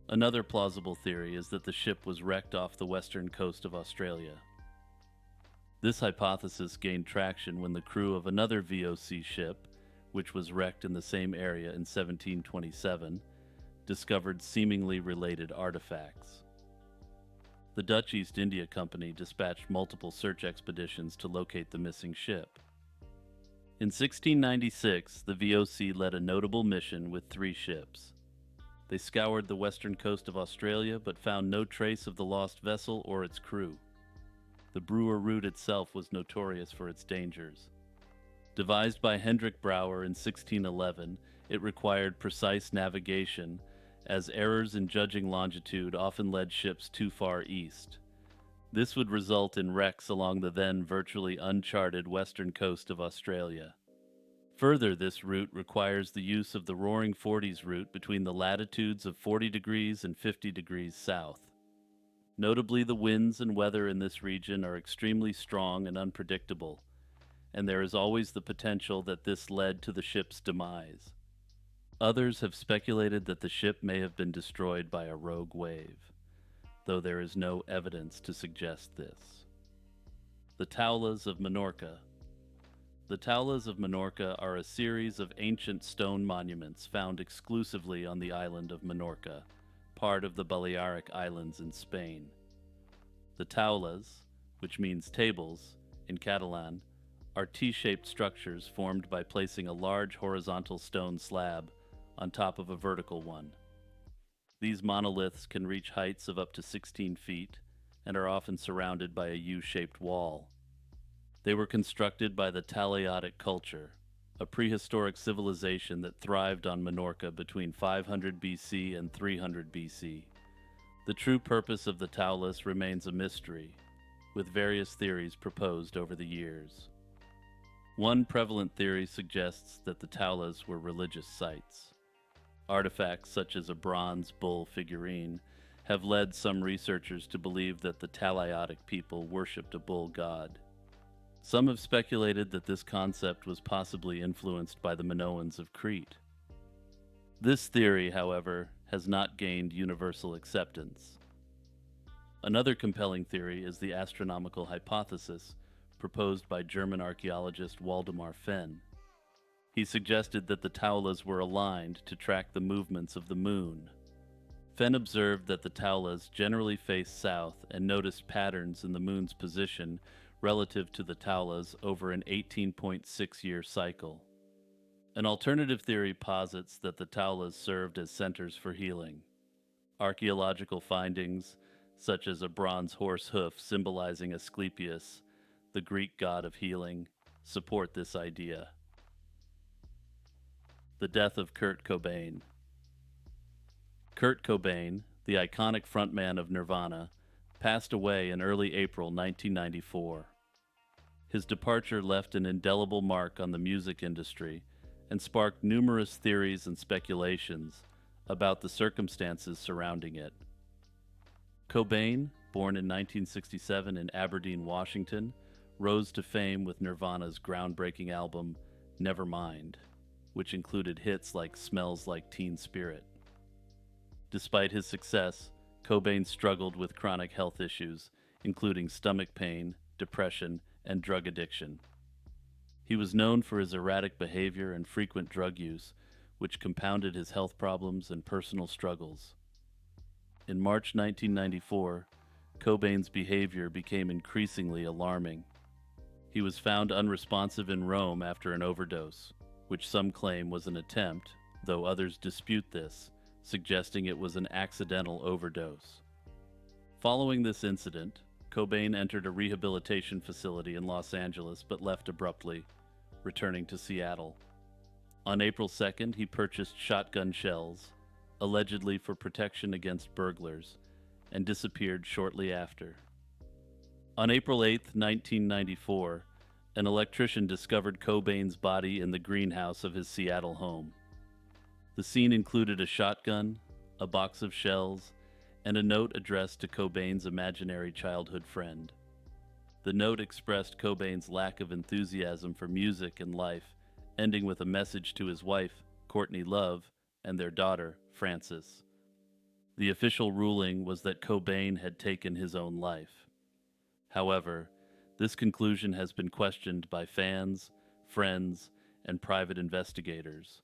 Another plausible theory is that the ship was wrecked off the western coast of Australia. This hypothesis gained traction when the crew of another VOC ship, which was wrecked in the same area in 1727, discovered seemingly related artifacts. The Dutch East India Company dispatched multiple search expeditions to locate the missing ship. In 1696, the VOC led a notable mission with 3 ships. They scoured the western coast of Australia but found no trace of the lost vessel or its crew. The Brouwer route itself was notorious for its dangers. Devised by Henrik Brouwer in 1611, it required precise navigation as errors in judging longitude often led ships too far east. This would result in wrecks along the then virtually uncharted western coast of Australia. Further, this route requires the use of the Roaring Forties route between the latitudes of 40 degrees and 50 degrees south. Notably, the winds and weather in this region are extremely strong and unpredictable, and there is always the potential that this led to the ship's demise. Others have speculated that the ship may have been destroyed by a rogue wave, though there is no evidence to suggest this. The Taulas of Minorca. The Taulas of Minorca are a series of ancient stone monuments found exclusively on the island of Minorca, part of the Balearic Islands in Spain. The Taulas, which means tables in Catalan, are T-shaped structures formed by placing a large horizontal stone slab on top of a vertical one. These monoliths can reach heights of up to 16 feet and are often surrounded by a U-shaped wall. They were constructed by the Taliatic culture, a prehistoric civilization that thrived on Minorca between 500 BC and 300 BC. The true purpose of the Taulas remains a mystery, with various theories proposed over the years. One prevalent theory suggests that the Taulas were religious sites. Artifacts such as a bronze bull figurine have led some researchers to believe that the Taliatic people worshipped a bull god. Some have speculated that this concept was possibly influenced by the Minoans of Crete. This theory, however, has not gained universal acceptance. Another compelling theory is the astronomical hypothesis proposed by German archaeologist Waldemar Fenn. He suggested that the Taulas were aligned to track the movements of the moon. Fenn observed that the Taulas generally faced south and noticed patterns in the moon's position relative to the Taulas over an 18.6-year cycle. An alternative theory posits that the Taulas served as centers for healing. Archaeological findings, such as a bronze horse hoof symbolizing Asclepius, the Greek god of healing, support this idea. The death of Kurt Cobain. Kurt Cobain, the iconic frontman of Nirvana, passed away in early April 1994. His departure left an indelible mark on the music industry and sparked numerous theories and speculations about the circumstances surrounding it. Cobain, born in 1967 in Aberdeen, Washington, rose to fame with Nirvana's groundbreaking album Nevermind, which included hits like Smells Like Teen Spirit. Despite his success, Cobain struggled with chronic health issues, including stomach pain, depression, and drug addiction. He was known for his erratic behavior and frequent drug use, which compounded his health problems and personal struggles. In March 1994, Cobain's behavior became increasingly alarming. He was found unresponsive in Rome after an overdose, which some claim was an attempt, though others dispute this, suggesting it was an accidental overdose. Following this incident, Cobain entered a rehabilitation facility in Los Angeles but left abruptly, returning to Seattle. On April 2nd, he purchased shotgun shells, allegedly for protection against burglars, and disappeared shortly after. On April 8, 1994, an electrician discovered Cobain's body in the greenhouse of his Seattle home. The scene included a shotgun, a box of shells, and a note addressed to Cobain's imaginary childhood friend. The note expressed Cobain's lack of enthusiasm for music and life, ending with a message to his wife, Courtney Love, and their daughter, Frances. The official ruling was that Cobain had taken his own life. However, this conclusion has been questioned by fans, friends, and private investigators.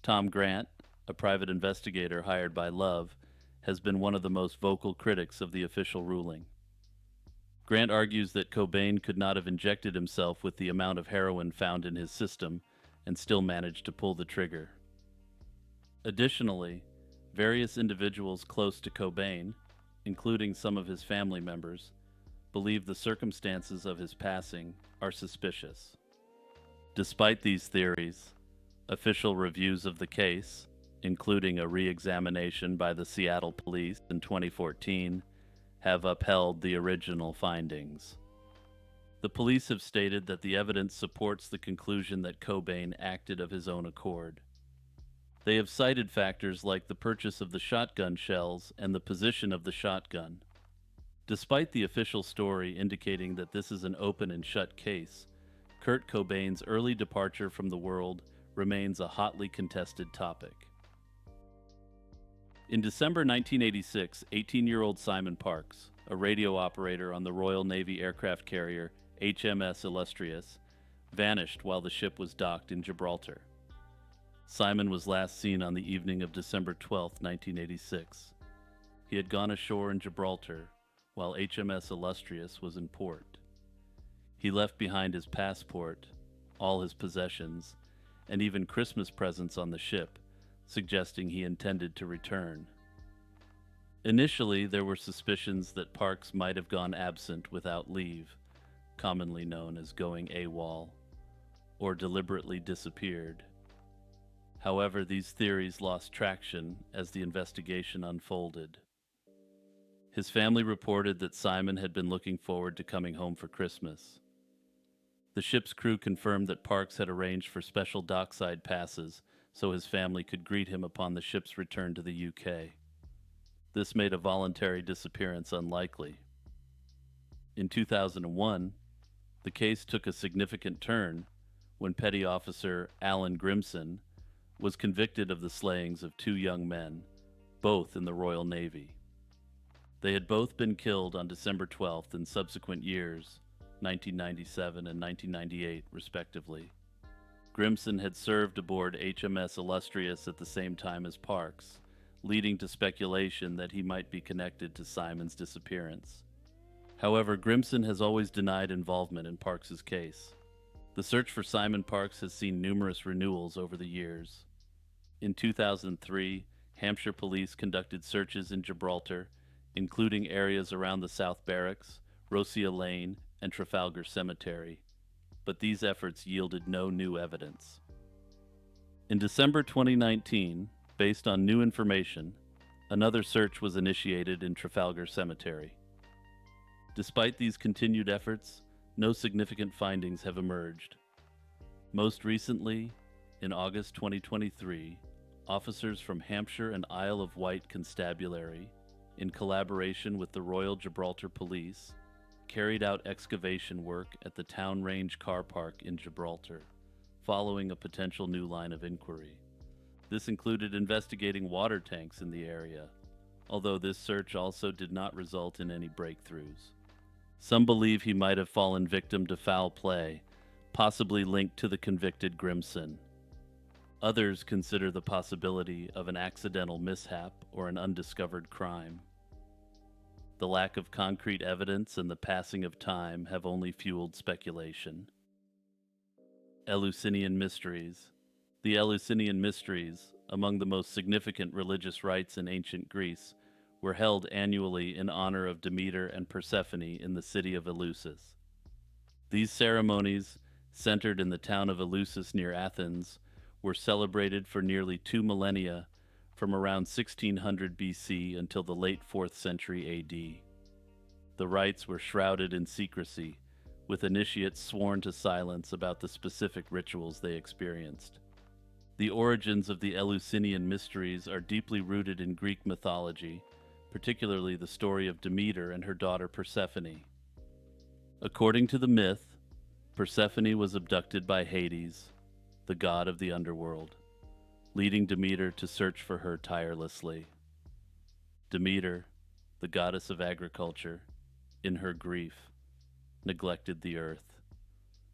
Tom Grant, a private investigator hired by Love, has been one of the most vocal critics of the official ruling. Grant argues that Cobain could not have injected himself with the amount of heroin found in his system and still managed to pull the trigger. Additionally, various individuals close to Cobain, including some of his family members, believe the circumstances of his passing are suspicious. Despite these theories, official reviews of the case, including a re-examination by the Seattle police in 2014, have upheld the original findings. The police have stated that the evidence supports the conclusion that Cobain acted of his own accord. They have cited factors like the purchase of the shotgun shells and the position of the shotgun. Despite the official story indicating that this is an open and shut case, Kurt Cobain's early departure from the world remains a hotly contested topic. In December 1986, 18-year-old Simon Parks, a radio operator on the Royal Navy aircraft carrier HMS Illustrious, vanished while the ship was docked in Gibraltar. Simon was last seen on the evening of December 12, 1986. He had gone ashore in Gibraltar while HMS Illustrious was in port. He left behind his passport, all his possessions, and even Christmas presents on the ship, suggesting he intended to return. Initially, there were suspicions that Parks might have gone absent without leave, commonly known as going AWOL, or deliberately disappeared. However, these theories lost traction as the investigation unfolded. His family reported that Simon had been looking forward to coming home for Christmas. The ship's crew confirmed that Parks had arranged for special dockside passes so his family could greet him upon the ship's return to the UK. This made a voluntary disappearance unlikely. In 2001, the case took a significant turn when Petty Officer Alan Grimson was convicted of the slayings of two young men, both in the Royal Navy. They had both been killed on December 12th in subsequent years, 1997 and 1998, respectively. Grimson had served aboard HMS Illustrious at the same time as Parks, leading to speculation that he might be connected to Simon's disappearance. However, Grimson has always denied involvement in Parks's case. The search for Simon Parks has seen numerous renewals over the years. In 2003, Hampshire police conducted searches in Gibraltar, including areas around the South Barracks, Rosia Lane, and Trafalgar Cemetery, but these efforts yielded no new evidence. In December 2019, based on new information, another search was initiated in Trafalgar Cemetery. Despite these continued efforts, no significant findings have emerged. Most recently, in August 2023, officers from Hampshire and Isle of Wight Constabulary, in collaboration with the Royal Gibraltar Police, carried out excavation work at the Town Range Car Park in Gibraltar, following a potential new line of inquiry. This included investigating water tanks in the area, although this search also did not result in any breakthroughs. Some believe he might have fallen victim to foul play, possibly linked to the convicted Grimson. Others consider the possibility of an accidental mishap or an undiscovered crime. The lack of concrete evidence and the passing of time have only fueled speculation. Eleusinian Mysteries. The Eleusinian Mysteries, among the most significant religious rites in ancient Greece, were held annually in honor of Demeter and Persephone in the city of Eleusis. These ceremonies, centered in the town of Eleusis near Athens, were celebrated for nearly 2 millennia, from around 1600 BC until the late 4th century AD. The rites were shrouded in secrecy, with initiates sworn to silence about the specific rituals they experienced. The origins of the Eleusinian Mysteries are deeply rooted in Greek mythology, particularly the story of Demeter and her daughter Persephone. According to the myth, Persephone was abducted by Hades, the god of the underworld, leading Demeter to search for her tirelessly. Demeter, the goddess of agriculture, in her grief, neglected the earth,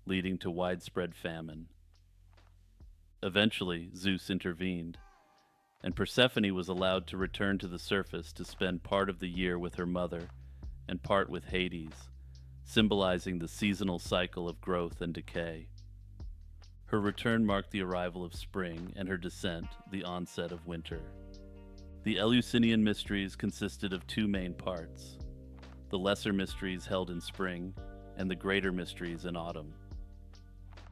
leading to widespread famine. Eventually, Zeus intervened, and Persephone was allowed to return to the surface to spend part of the year with her mother and part with Hades, symbolizing the seasonal cycle of growth and decay. Her return marked the arrival of spring, and her descent the onset of winter. The Eleusinian Mysteries consisted of 2 main parts: the Lesser Mysteries held in spring, and the Greater Mysteries in autumn.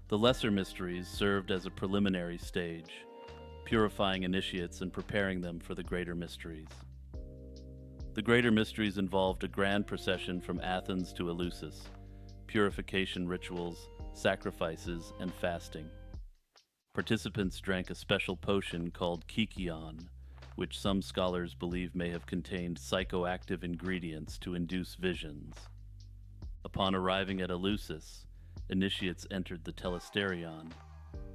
The Lesser Mysteries served as a preliminary stage, purifying initiates and preparing them for the greater mysteries. The greater mysteries involved a grand procession from Athens to Eleusis, purification rituals, sacrifices, and fasting. Participants drank a special potion called Kikion, which some scholars believe may have contained psychoactive ingredients to induce visions. Upon arriving at Eleusis, initiates entered the Telesterion,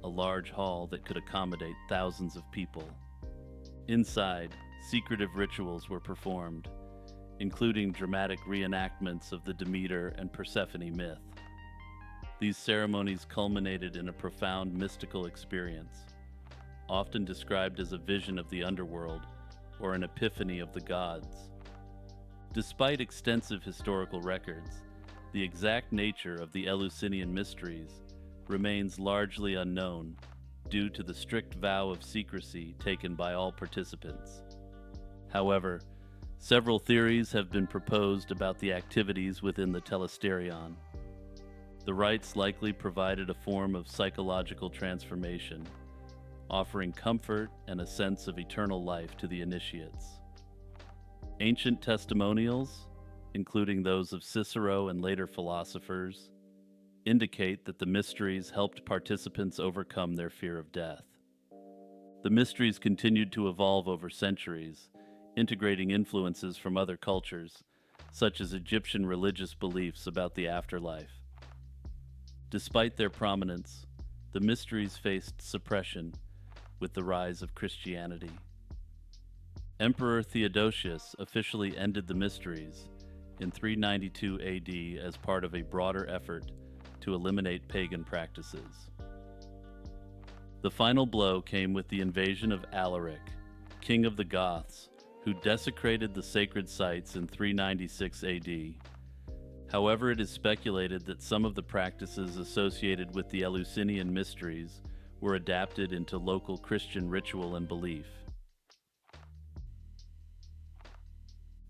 a large hall that could accommodate thousands of people. Inside, secretive rituals were performed, including dramatic reenactments of the Demeter and Persephone myth. These ceremonies culminated in a profound mystical experience, often described as a vision of the underworld or an epiphany of the gods. Despite extensive historical records, the exact nature of the Eleusinian mysteries remains largely unknown due to the strict vow of secrecy taken by all participants. However, several theories have been proposed about the activities within the Telesterion. The rites likely provided a form of psychological transformation, offering comfort and a sense of eternal life to the initiates. Ancient testimonials, including those of Cicero and later philosophers, indicate that the mysteries helped participants overcome their fear of death. The mysteries continued to evolve over centuries, integrating influences from other cultures, such as Egyptian religious beliefs about the afterlife. Despite their prominence, the mysteries faced suppression with the rise of Christianity. Emperor Theodosius officially ended the mysteries in 392 AD as part of a broader effort to eliminate pagan practices. The final blow came with the invasion of Alaric, king of the Goths, who desecrated the sacred sites in 396 AD. However, it is speculated that some of the practices associated with the Eleusinian mysteries were adapted into local Christian ritual and belief.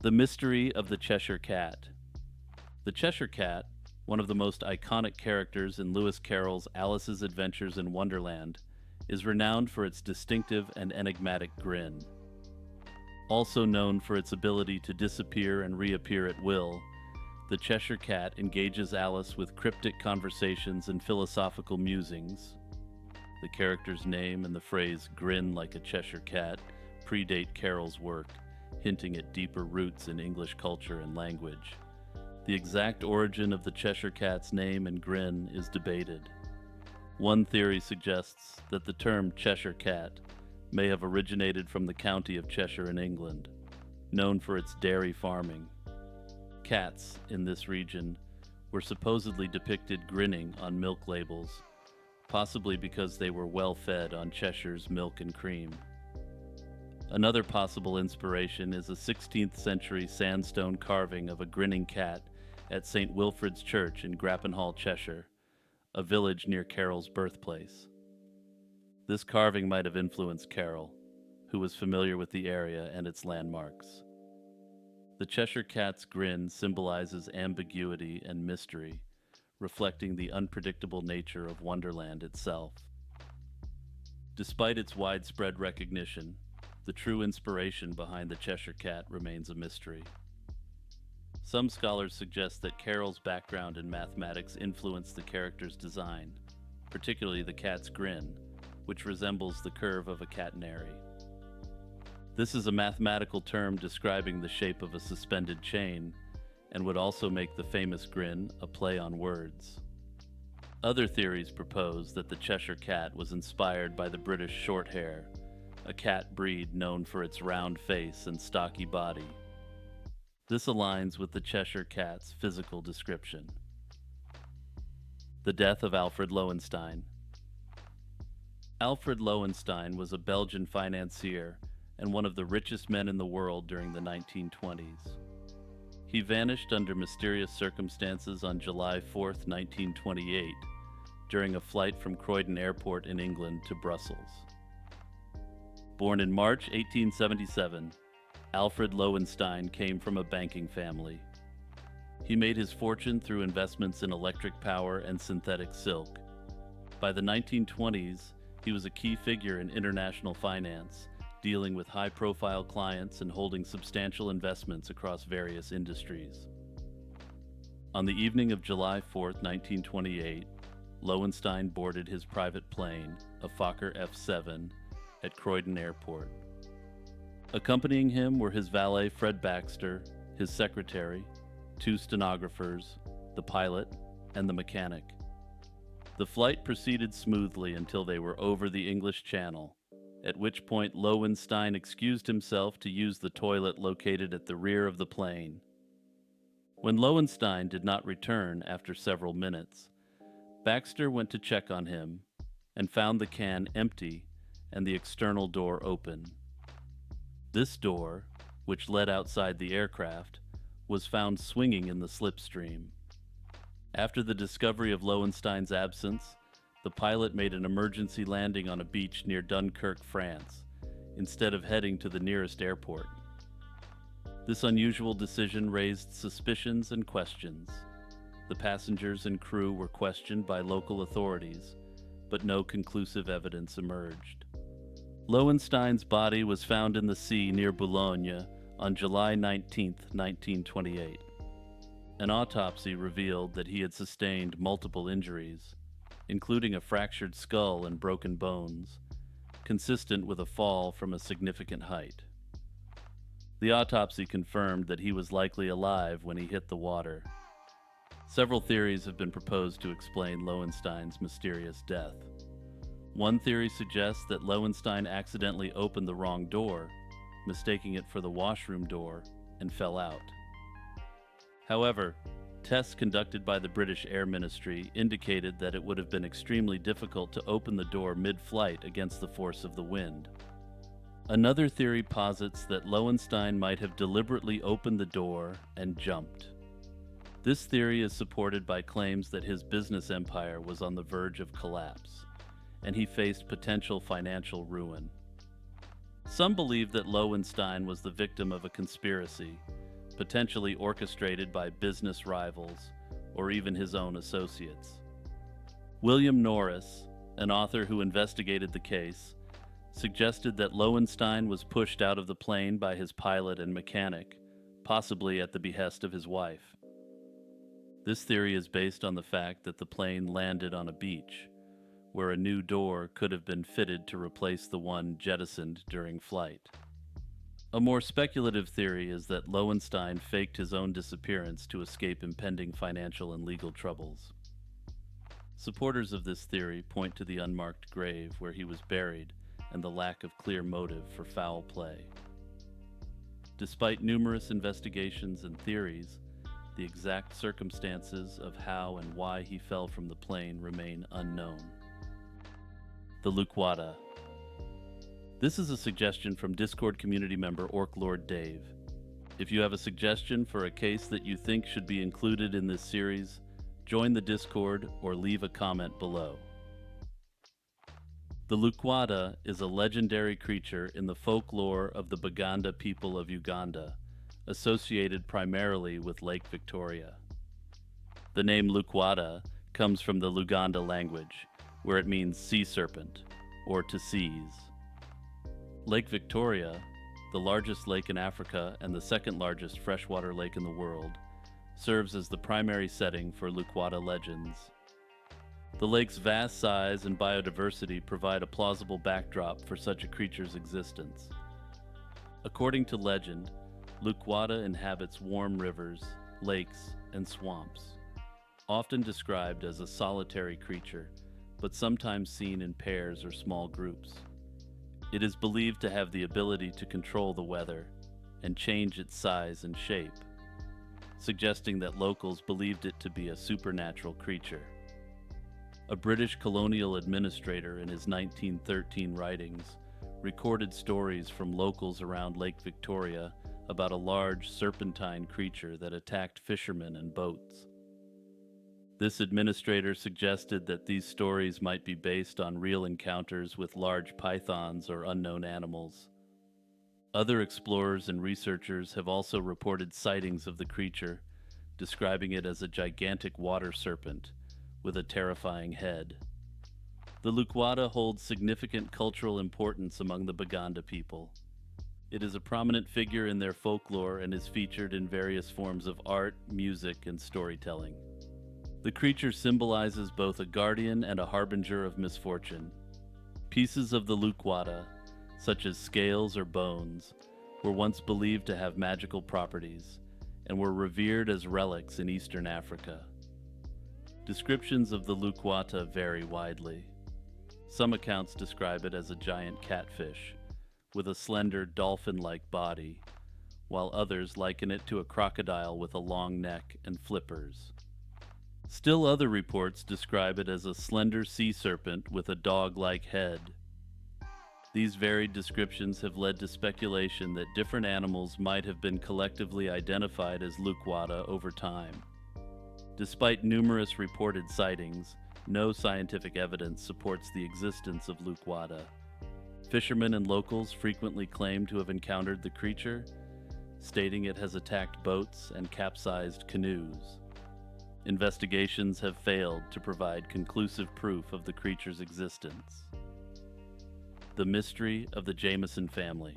The mystery of the Cheshire Cat. The Cheshire Cat, one of the most iconic characters in Lewis Carroll's Alice's Adventures in Wonderland, is renowned for its distinctive and enigmatic grin. Also known for its ability to disappear and reappear at will, the Cheshire Cat engages Alice with cryptic conversations and philosophical musings. The character's name and the phrase "grin like a Cheshire Cat" predate Carroll's work, hinting at deeper roots in English culture and language. The exact origin of the Cheshire Cat's name and grin is debated. One theory suggests that the term Cheshire Cat may have originated from the county of Cheshire in England, known for its dairy farming. Cats in this region were supposedly depicted grinning on milk labels, possibly because they were well fed on Cheshire's milk and cream. Another possible inspiration is a 16th century sandstone carving of a grinning cat at St. Wilfrid's Church in Grappenhall, Cheshire, a village near Carroll's birthplace. This carving might have influenced Carroll, who was familiar with the area and its landmarks. The Cheshire Cat's grin symbolizes ambiguity and mystery, reflecting the unpredictable nature of Wonderland itself. Despite its widespread recognition, the true inspiration behind the Cheshire Cat remains a mystery. Some scholars suggest that Carroll's background in mathematics influenced the character's design, particularly the cat's grin, which resembles the curve of a catenary. This is a mathematical term describing the shape of a suspended chain, and would also make the famous grin a play on words. Other theories propose that the Cheshire Cat was inspired by the British Shorthair, a cat breed known for its round face and stocky body. This aligns with the Cheshire Cat's physical description. The death of Alfred Lowenstein. Alfred Lowenstein was a Belgian financier and one of the richest men in the world during the 1920s. He vanished under mysterious circumstances on July 4, 1928, during a flight from Croydon Airport in England to Brussels. Born in March 1877, Alfred Lowenstein came from a banking family. He made his fortune through investments in electric power and synthetic silk. By the 1920s, He was a key figure in international finance, dealing with high-profile clients and holding substantial investments across various industries. On the evening of July 4, 1928, Lowenstein boarded his private plane, a Fokker F-7, at Croydon Airport. Accompanying him were his valet Fred Baxter, his secretary, 2 stenographers, the pilot, and the mechanic. The flight proceeded smoothly until they were over the English Channel, at which point Lowenstein excused himself to use the toilet located at the rear of the plane. When Lowenstein did not return after several minutes, Baxter went to check on him and found the can empty and the external door open. This door, which led outside the aircraft, was found swinging in the slipstream. After the discovery of Lowenstein's absence, the pilot made an emergency landing on a beach near Dunkirk, France, instead of heading to the nearest airport. This unusual decision raised suspicions and questions. The passengers and crew were questioned by local authorities, but no conclusive evidence emerged. Lowenstein's body was found in the sea near Boulogne on July 19, 1928. An autopsy revealed that he had sustained multiple injuries, including a fractured skull and broken bones, consistent with a fall from a significant height. The autopsy confirmed that he was likely alive when he hit the water. Several theories have been proposed to explain Lowenstein's mysterious death. One theory suggests that Lowenstein accidentally opened the wrong door, mistaking it for the washroom door, and fell out. However, tests conducted by the British Air Ministry indicated that it would have been extremely difficult to open the door mid-flight against the force of the wind. Another theory posits that Lowenstein might have deliberately opened the door and jumped. This theory is supported by claims that his business empire was on the verge of collapse, and he faced potential financial ruin. Some believe that Lowenstein was the victim of a conspiracy, potentially orchestrated by business rivals or even his own associates. William Norris, an author who investigated the case, suggested that Lowenstein was pushed out of the plane by his pilot and mechanic, possibly at the behest of his wife. This theory is based on the fact that the plane landed on a beach, where a new door could have been fitted to replace the one jettisoned during flight. A more speculative theory is that Lowenstein faked his own disappearance to escape impending financial and legal troubles. Supporters of this theory point to the unmarked grave where he was buried and the lack of clear motive for foul play. Despite numerous investigations and theories, the exact circumstances of how and why he fell from the plane remain unknown. The Lukwada. This is a suggestion from Discord community member Orc Lord Dave. If you have a suggestion for a case that you think should be included in this series, join the Discord or leave a comment below. The Lukwada is a legendary creature in the folklore of the Baganda people of Uganda, associated primarily with Lake Victoria. The name Lukwada comes from the Luganda language, where it means sea serpent, or to seize. Lake Victoria, the largest lake in Africa and the second largest freshwater lake in the world, serves as the primary setting for Lukwada legends. The lake's vast size and biodiversity provide a plausible backdrop for such a creature's existence. According to legend, Lukwada inhabits warm rivers, lakes, and swamps, often described as a solitary creature, but sometimes seen in pairs or small groups. It is believed to have the ability to control the weather and change its size and shape, suggesting that locals believed it to be a supernatural creature. A British colonial administrator in his 1913 writings recorded stories from locals around Lake Victoria about a large serpentine creature that attacked fishermen and boats. This administrator suggested that these stories might be based on real encounters with large pythons or unknown animals. Other explorers and researchers have also reported sightings of the creature, describing it as a gigantic water serpent with a terrifying head. The Lukwada holds significant cultural importance among the Baganda people. It is a prominent figure in their folklore and is featured in various forms of art, music, and storytelling. The creature symbolizes both a guardian and a harbinger of misfortune. Pieces of the Lukwada, such as scales or bones, were once believed to have magical properties and were revered as relics in eastern Africa. Descriptions of the Lukwata vary widely. Some accounts describe it as a giant catfish with a slender dolphin-like body, while others liken it to a crocodile with a long neck and flippers. Still other reports describe it as a slender sea serpent with a dog-like head. These varied descriptions have led to speculation that different animals might have been collectively identified as Lukwada over time. Despite numerous reported sightings, no scientific evidence supports the existence of Lukwada. Fishermen and locals frequently claim to have encountered the creature, stating it has attacked boats and capsized canoes. Investigations have failed to provide conclusive proof of the creature's existence. The mystery of the Jameson family.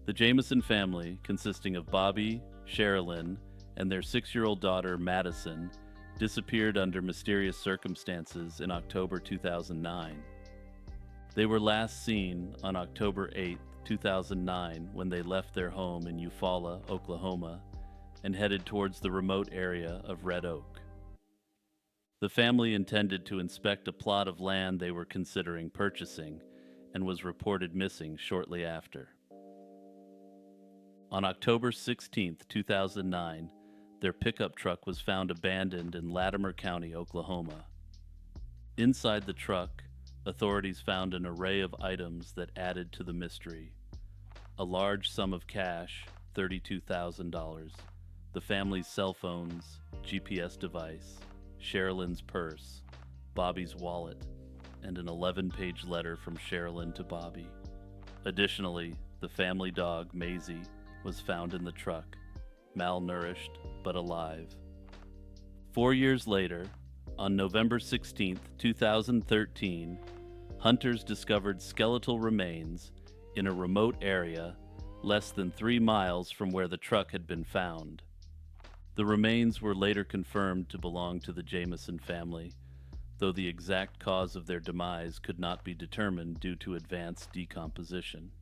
The Jameson family, consisting of Bobby, Sherilyn, and their 6-year-old daughter Madison, disappeared under mysterious circumstances in October 2009. They were last seen on October 8, 2009, when they left their home in Eufaula, Oklahoma, and headed towards the remote area of Red Oak. The family intended to inspect a plot of land they were considering purchasing and was reported missing shortly after. On October 16, 2009, their pickup truck was found abandoned in Latimer County, Oklahoma. Inside the truck, authorities found an array of items that added to the mystery. A large sum of cash, $32,000, the family's cell phones, GPS device, Sherilyn's purse, Bobby's wallet, and an 11-page letter from Sherilyn to Bobby. Additionally, the family dog, Maisie, was found in the truck, malnourished but alive. 4 years later, on November 16, 2013, hunters discovered skeletal remains in a remote area less than 3 miles from where the truck had been found. The remains were later confirmed to belong to the Jameson family, though the exact cause of their demise could not be determined due to advanced decomposition.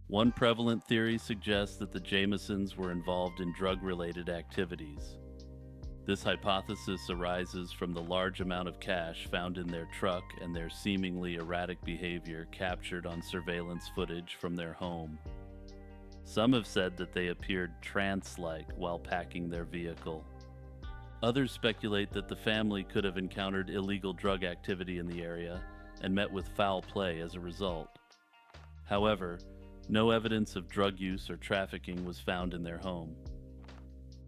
One prevalent theory suggests that the Jamesons were involved in drug-related activities. This hypothesis arises from the large amount of cash found in their truck and their seemingly erratic behavior captured on surveillance footage from their home. Some have said that they appeared trance-like while packing their vehicle. Others speculate that the family could have encountered illegal drug activity in the area and met with foul play as a result. However, no evidence of drug use or trafficking was found in their home.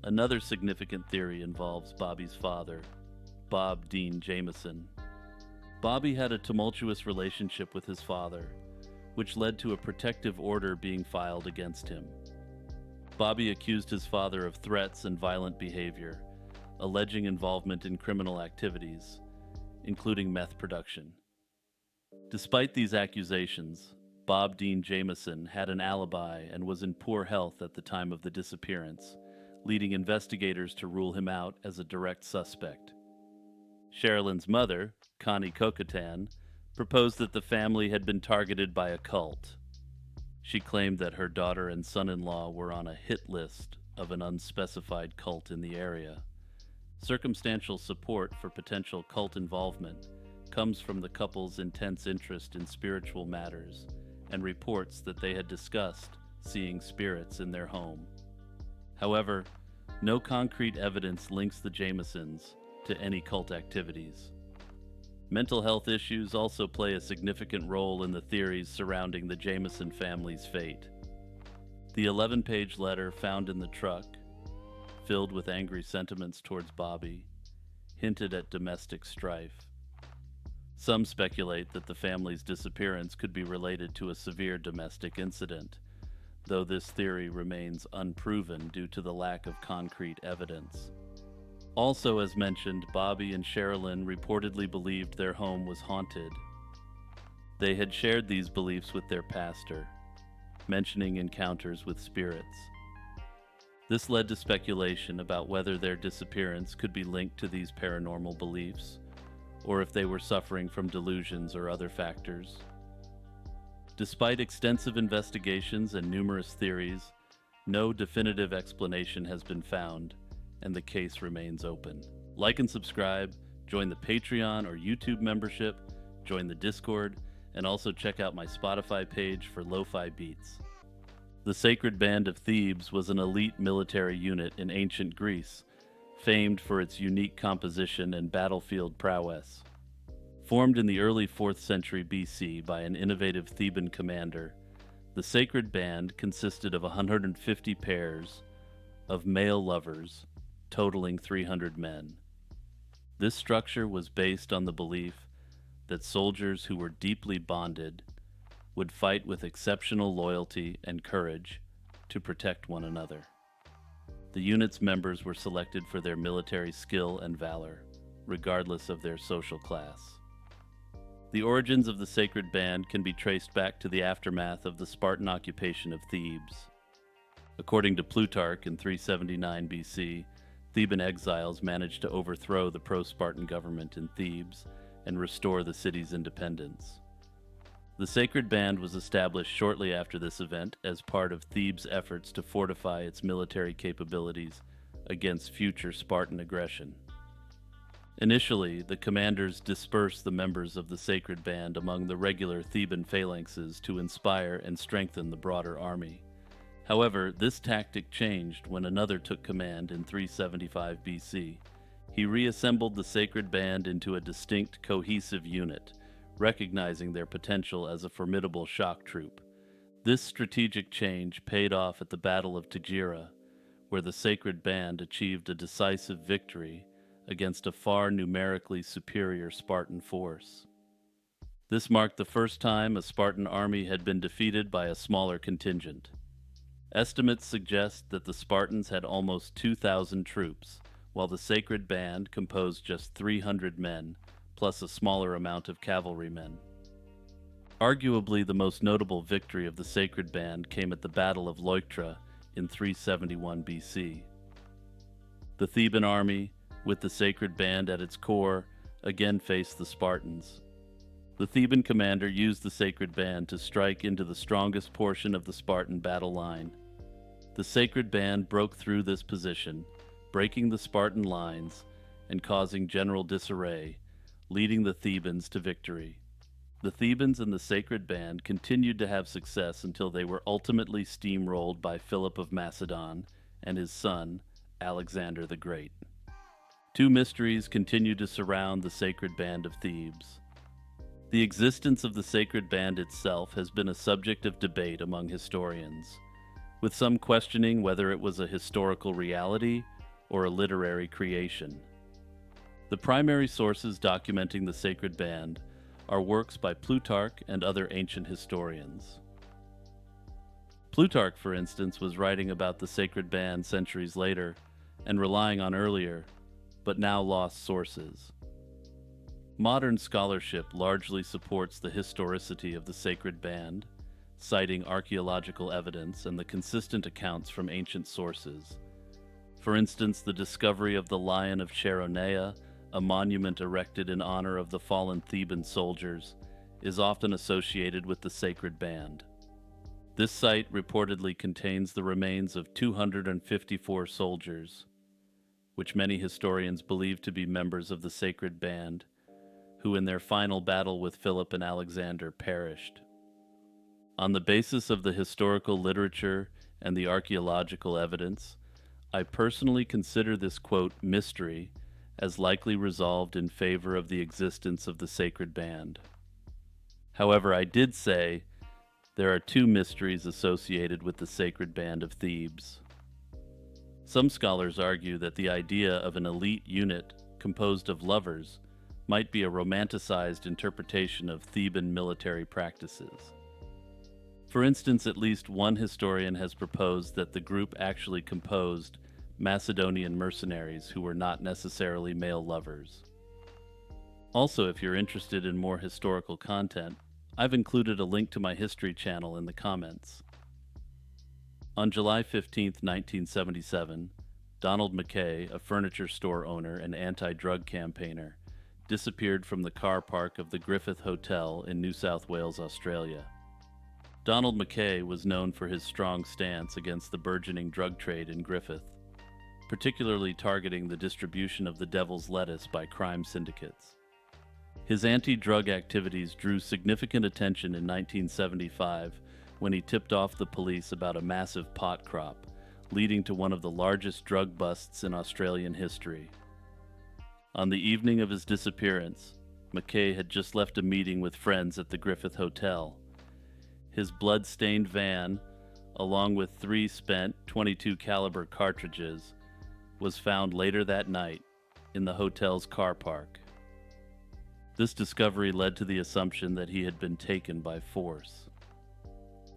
Another significant theory involves Bobby's father, Bob Dean Jameson. Bobby had a tumultuous relationship with his father, which led to a protective order being filed against him. Bobby accused his father of threats and violent behavior, alleging involvement in criminal activities, including meth production. Despite these accusations, Bob Dean Jameson had an alibi and was in poor health at the time of the disappearance, leading investigators to rule him out as a direct suspect. Sherilyn's mother, Connie Kokotan, proposed that the family had been targeted by a cult. She claimed that her daughter and son-in-law were on a hit list of an unspecified cult in the area. Circumstantial support for potential cult involvement comes from the couple's intense interest in spiritual matters and reports that they had discussed seeing spirits in their home. However, no concrete evidence links the Jamesons to any cult activities. Mental health issues also play a significant role in the theories surrounding the Jameson family's fate. The 11-page letter found in the truck, filled with angry sentiments towards Bobby, hinted at domestic strife. Some speculate that the family's disappearance could be related to a severe domestic incident, though this theory remains unproven due to the lack of concrete evidence. Also, as mentioned, Bobby and Sherilyn reportedly believed their home was haunted. They had shared these beliefs with their pastor, mentioning encounters with spirits. This led to speculation about whether their disappearance could be linked to these paranormal beliefs, or if they were suffering from delusions or other factors. Despite extensive investigations and numerous theories, no definitive explanation has been found, and the case remains open. Like and subscribe, join the Patreon or YouTube membership, join the Discord, and also check out my Spotify page for lo-fi beats. The Sacred Band of Thebes was an elite military unit in ancient Greece, famed for its unique composition and battlefield prowess. Formed in the early 4th century BC by an innovative Theban commander, the Sacred Band consisted of 150 pairs of male lovers, totaling 300 men. This structure was based on the belief that soldiers who were deeply bonded would fight with exceptional loyalty and courage to protect one another. The unit's members were selected for their military skill and valor, regardless of their social class. The origins of the Sacred Band can be traced back to the aftermath of the Spartan occupation of Thebes. According to Plutarch in 379 BC, Theban exiles managed to overthrow the pro-Spartan government in Thebes and restore the city's independence. The Sacred Band was established shortly after this event as part of Thebes' efforts to fortify its military capabilities against future Spartan aggression. Initially, the commanders dispersed the members of the Sacred Band among the regular Theban phalanxes to inspire and strengthen the broader army. However, this tactic changed when another took command in 375 BC. He reassembled the Sacred Band into a distinct, cohesive unit, recognizing their potential as a formidable shock troop. This strategic change paid off at the Battle of Tagira, where the Sacred Band achieved a decisive victory against a far numerically superior Spartan force. This marked the first time a Spartan army had been defeated by a smaller contingent. Estimates suggest that the Spartans had almost 2,000 troops, while the Sacred Band composed just 300 men, plus a smaller amount of cavalrymen. Arguably the most notable victory of the Sacred Band came at the Battle of Leuctra in 371 BC. The Theban army, with the Sacred Band at its core, again faced the Spartans. The Theban commander used the Sacred Band to strike into the strongest portion of the Spartan battle line. The Sacred Band broke through this position, breaking the Spartan lines and causing general disarray, leading the Thebans to victory. The Thebans and the Sacred Band continued to have success until they were ultimately steamrolled by Philip of Macedon and his son, Alexander the Great. Two mysteries continue to surround the Sacred Band of Thebes. The existence of the Sacred Band itself has been a subject of debate among historians, with some questioning whether it was a historical reality or a literary creation. The primary sources documenting the Sacred Band are works by Plutarch and other ancient historians. Plutarch, for instance, was writing about the Sacred Band centuries later and relying on earlier, but now lost sources. Modern scholarship largely supports the historicity of the Sacred Band, citing archaeological evidence and the consistent accounts from ancient sources. For instance, the discovery of the Lion of Cheronea, a monument erected in honor of the fallen Theban soldiers, is often associated with the Sacred Band. This site reportedly contains the remains of 254 soldiers, which many historians believe to be members of the Sacred Band, who in their final battle with Philip and Alexander perished. On the basis of the historical literature and the archaeological evidence, I personally consider this, quote, mystery as likely resolved in favor of the existence of the Sacred Band. However, I did say there are two mysteries associated with the Sacred Band of Thebes. Some scholars argue that the idea of an elite unit composed of lovers might be a romanticized interpretation of Theban military practices. For instance, at least one historian has proposed that the group actually composed Macedonian mercenaries who were not necessarily male lovers. Also, if you're interested in more historical content, I've included a link to my history channel in the comments. On July 15, 1977, Donald McKay, a furniture store owner and anti-drug campaigner, disappeared from the car park of the Griffith Hotel in New South Wales, Australia. Donald McKay was known for his strong stance against the burgeoning drug trade in Griffith, particularly targeting the distribution of the devil's lettuce by crime syndicates. His anti-drug activities drew significant attention in 1975 when he tipped off the police about a massive pot crop, leading to one of the largest drug busts in Australian history. On the evening of his disappearance, McKay had just left a meeting with friends at the Griffith Hotel. His blood-stained van, along with 3 spent .22 caliber cartridges, was found later that night in the hotel's car park. This discovery led to the assumption that he had been taken by force.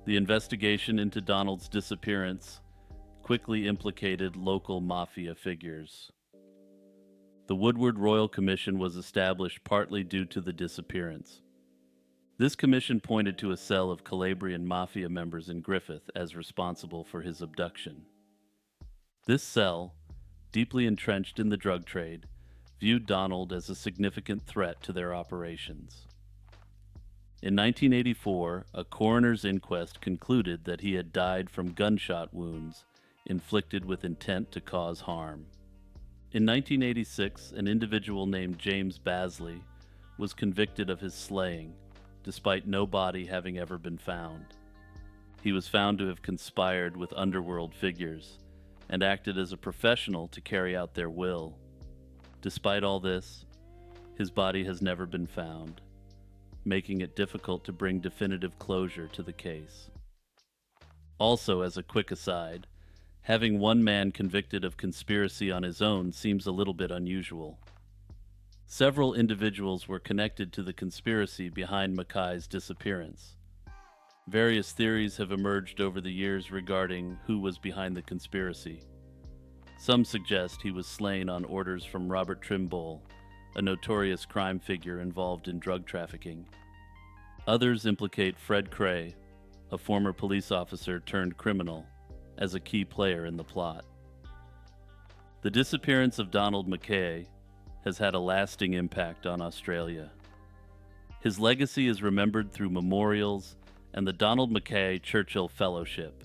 The investigation into Donald's disappearance quickly implicated local mafia figures. The Woodward Royal Commission was established partly due to the disappearance. This commission pointed to a cell of Calabrian mafia members in Griffith as responsible for his abduction. This cell, deeply entrenched in the drug trade, viewed Donald as a significant threat to their operations. In 1984, a coroner's inquest concluded that he had died from gunshot wounds inflicted with intent to cause harm. In 1986, an individual named James Basley was convicted of his slaying, despite no body having ever been found. He was found to have conspired with underworld figures and acted as a professional to carry out their will. Despite all this, his body has never been found, making it difficult to bring definitive closure to the case. Also, as a quick aside, having one man convicted of conspiracy on his own seems a little bit unusual. Several individuals were connected to the conspiracy behind Mackay's disappearance. Various theories have emerged over the years regarding who was behind the conspiracy. Some suggest he was slain on orders from Robert Trimble, a notorious crime figure involved in drug trafficking. Others implicate Fred Cray, a former police officer turned criminal, as a key player in the plot. The disappearance of Donald McKay has had a lasting impact on Australia. His legacy is remembered through memorials and the Donald McKay Churchill Fellowship,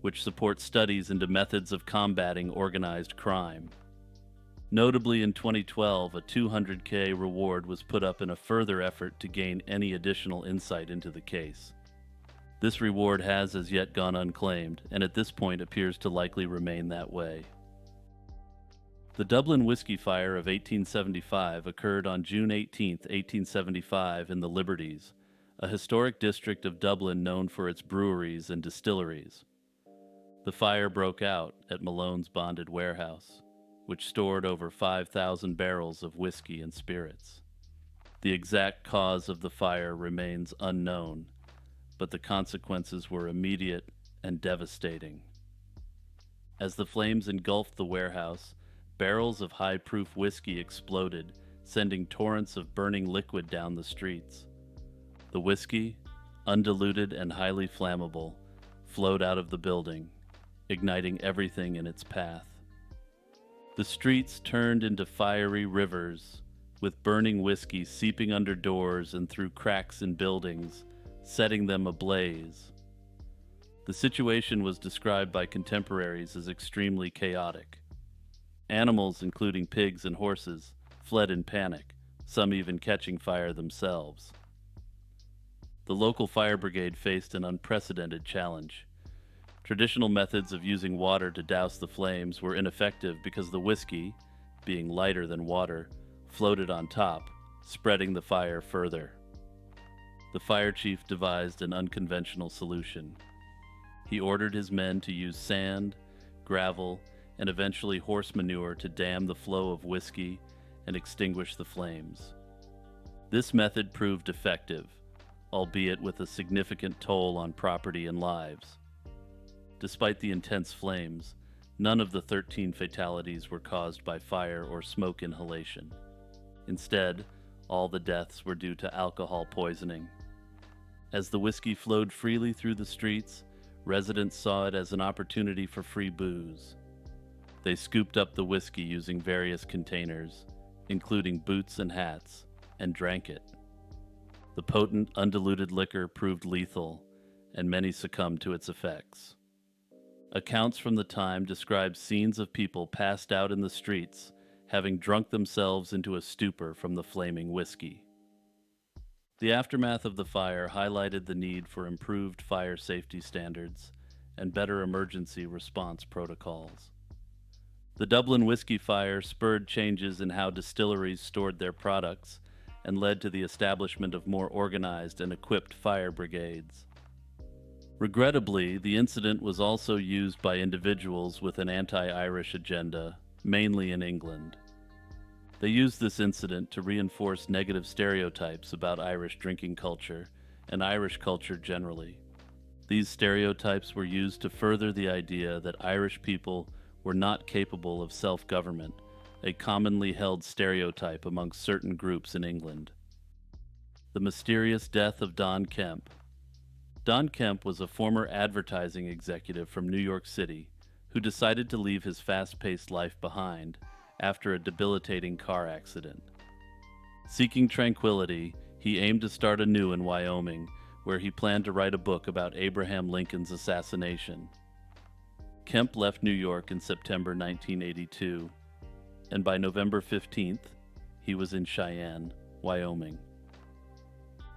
which supports studies into methods of combating organized crime. Notably, in 2012, a $200K reward was put up in a further effort to gain any additional insight into the case. This reward has as yet gone unclaimed, and at this point appears to likely remain that way. The Dublin Whiskey Fire of 1875 occurred on June 18, 1875 in the Liberties, a historic district of Dublin known for its breweries and distilleries. The fire broke out at Malone's bonded warehouse, which stored over 5,000 barrels of whiskey and spirits. The exact cause of the fire remains unknown, but the consequences were immediate and devastating. As the flames engulfed the warehouse, barrels of high-proof whiskey exploded, sending torrents of burning liquid down the streets. The whiskey, undiluted and highly flammable, flowed out of the building, igniting everything in its path. The streets turned into fiery rivers, with burning whiskey seeping under doors and through cracks in buildings, setting them ablaze. The situation was described by contemporaries as extremely chaotic. Animals, including pigs and horses, fled in panic, some even catching fire themselves. The local fire brigade faced an unprecedented challenge. Traditional methods of using water to douse the flames were ineffective because the whiskey, being lighter than water, floated on top, spreading the fire further. The fire chief devised an unconventional solution. He ordered his men to use sand, gravel, and eventually horse manure to dam the flow of whiskey and extinguish the flames. This method proved effective, albeit with a significant toll on property and lives. Despite the intense flames, None of the 13 fatalities were caused by fire or smoke inhalation. Instead, all the deaths were due to alcohol poisoning. As the whiskey flowed freely through the streets, residents saw it as an opportunity for free booze. They scooped up the whiskey using various containers, including boots and hats, and drank it. The potent, undiluted liquor proved lethal, and many succumbed to its effects. Accounts from the time describe scenes of people passed out in the streets, having drunk themselves into a stupor from the flaming whiskey. The aftermath of the fire highlighted the need for improved fire safety standards and better emergency response protocols. The Dublin whiskey fire spurred changes in how distilleries stored their products and led to the establishment of more organized and equipped fire brigades. Regrettably, the incident was also used by individuals with an anti-Irish agenda, mainly in England. They used this incident to reinforce negative stereotypes about Irish drinking culture and Irish culture generally. These stereotypes were used to further the idea that Irish people were not capable of self-government, a commonly held stereotype amongst certain groups in England. The mysterious death of Don Kemp. Don Kemp was a former advertising executive from New York City who decided to leave his fast-paced life behind after a debilitating car accident. Seeking tranquility, he aimed to start anew in Wyoming, where he planned to write a book about Abraham Lincoln's assassination. Kemp left New York in September 1982, and by November 15th, he was in Cheyenne, Wyoming.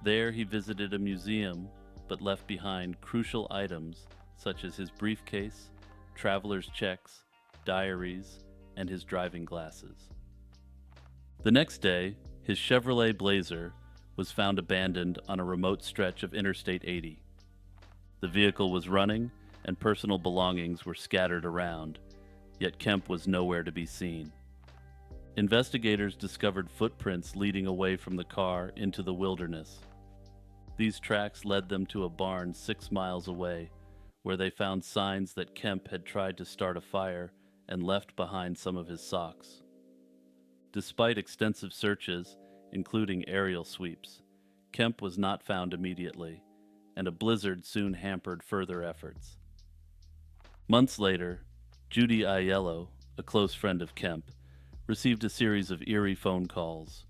There he visited a museum, but left behind crucial items such as his briefcase, traveler's checks, diaries, and his driving glasses. The next day, his Chevrolet Blazer was found abandoned on a remote stretch of Interstate 80. The vehicle was running, and personal belongings were scattered around, yet Kemp was nowhere to be seen. Investigators discovered footprints leading away from the car into the wilderness. These tracks led them to a barn 6 miles away, where they found signs that Kemp had tried to start a fire and left behind some of his socks. Despite extensive searches, including aerial sweeps, Kemp was not found immediately, and a blizzard soon hampered further efforts. Months later, Judy Aiello, a close friend of Kemp, received a series of eerie phone calls.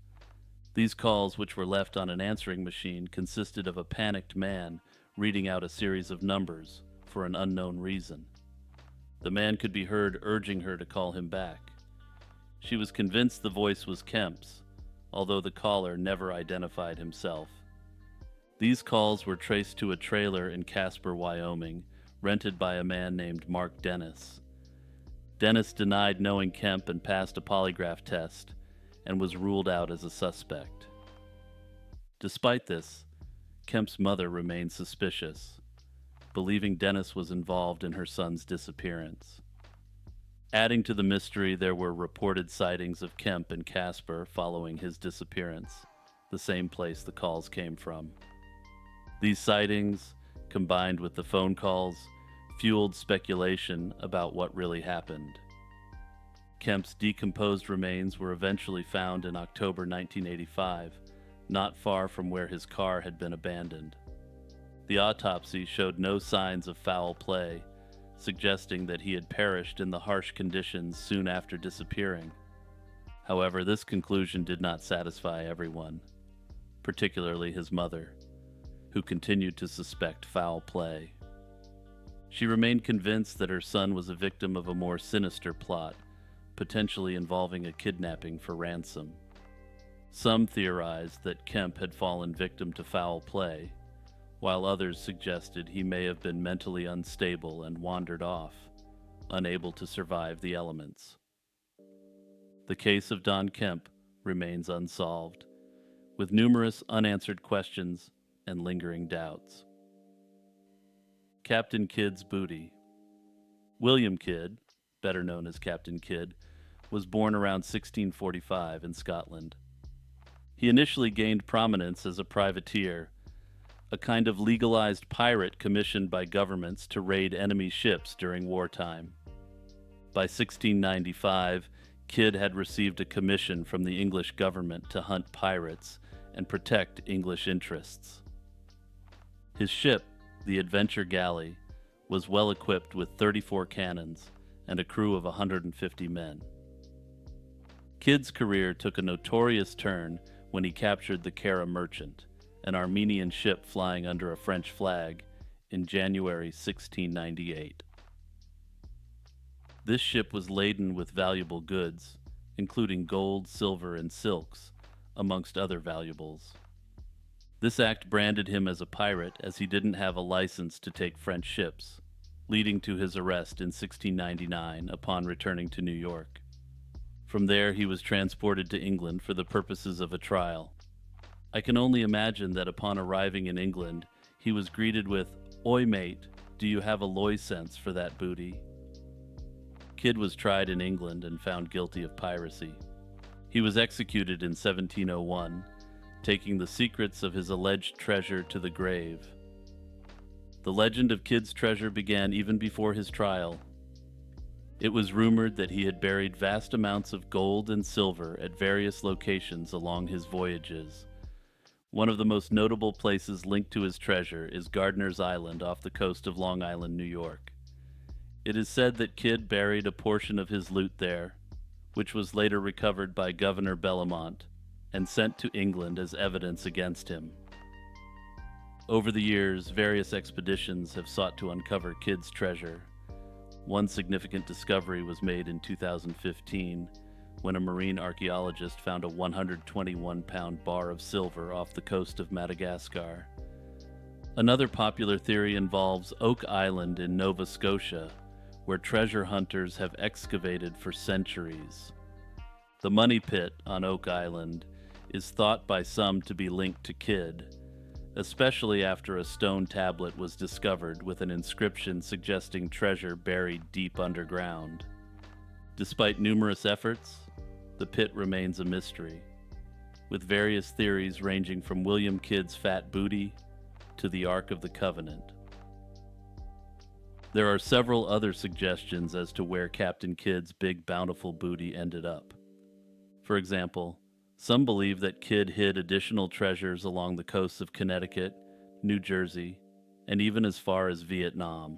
These calls, which were left on an answering machine, consisted of a panicked man reading out a series of numbers for an unknown reason. The man could be heard urging her to call him back. She was convinced the voice was Kemp's, although the caller never identified himself. These calls were traced to a trailer in Casper, Wyoming, rented by a man named Mark Dennis. Dennis denied knowing Kemp and passed a polygraph test, and was ruled out as a suspect. Despite this, Kemp's mother remained suspicious, believing Dennis was involved in her son's disappearance. Adding to the mystery, there were reported sightings of Kemp in Casper following his disappearance, the same place the calls came from. These sightings, combined with the phone calls, fueled speculation about what really happened. Kemp's decomposed remains were eventually found in October 1985, not far from where his car had been abandoned. The autopsy showed no signs of foul play, suggesting that he had perished in the harsh conditions soon after disappearing. However, this conclusion did not satisfy everyone, particularly his mother, who continued to suspect foul play. She remained convinced that her son was a victim of a more sinister plot, potentially involving a kidnapping for ransom. Some theorized that Kemp had fallen victim to foul play, while others suggested he may have been mentally unstable and wandered off, unable to survive the elements. The case of Don Kemp remains unsolved, with numerous unanswered questions and lingering doubts. Captain Kidd's booty. William Kidd, better known as Captain Kidd, was born around 1645 in Scotland. He initially gained prominence as a privateer, a kind of legalized pirate commissioned by governments to raid enemy ships during wartime. By 1695, Kidd had received a commission from the English government to hunt pirates and protect English interests. His ship, the Adventure Galley, was well equipped with 34 cannons and a crew of 150 men. Kidd's career took a notorious turn when he captured the Kara Merchant, an Armenian ship flying under a French flag, in January 1698. This ship was laden with valuable goods, including gold, silver, and silks, amongst other valuables. This act branded him as a pirate, as he didn't have a license to take French ships, leading to his arrest in 1699 upon returning to New York. From there, he was transported to England for the purposes of a trial. I can only imagine that upon arriving in England, he was greeted with, "Oi mate, do you have a license for that booty?" Kidd was tried in England and found guilty of piracy. He was executed in 1701, taking the secrets of his alleged treasure to the grave. The legend of Kidd's treasure began even before his trial. It was rumored that he had buried vast amounts of gold and silver at various locations along his voyages. One of the most notable places linked to his treasure is Gardiner's Island off the coast of Long Island, New York. It is said that Kidd buried a portion of his loot there, which was later recovered by Governor Bellamont and sent to England as evidence against him. Over the years, various expeditions have sought to uncover Kidd's treasure. One significant discovery was made in 2015 when a marine archaeologist found a 121-pound bar of silver off the coast of Madagascar. Another popular theory involves Oak Island in Nova Scotia, where treasure hunters have excavated for centuries. The Money Pit on Oak Island is thought by some to be linked to Kidd, especially after a stone tablet was discovered with an inscription suggesting treasure buried deep underground. Despite numerous efforts, the pit remains a mystery, with various theories ranging from William Kidd's fat booty to the Ark of the Covenant. There are several other suggestions as to where Captain Kidd's big bountiful booty ended up. For example, some believe that Kidd hid additional treasures along the coasts of Connecticut, New Jersey, and even as far as Vietnam.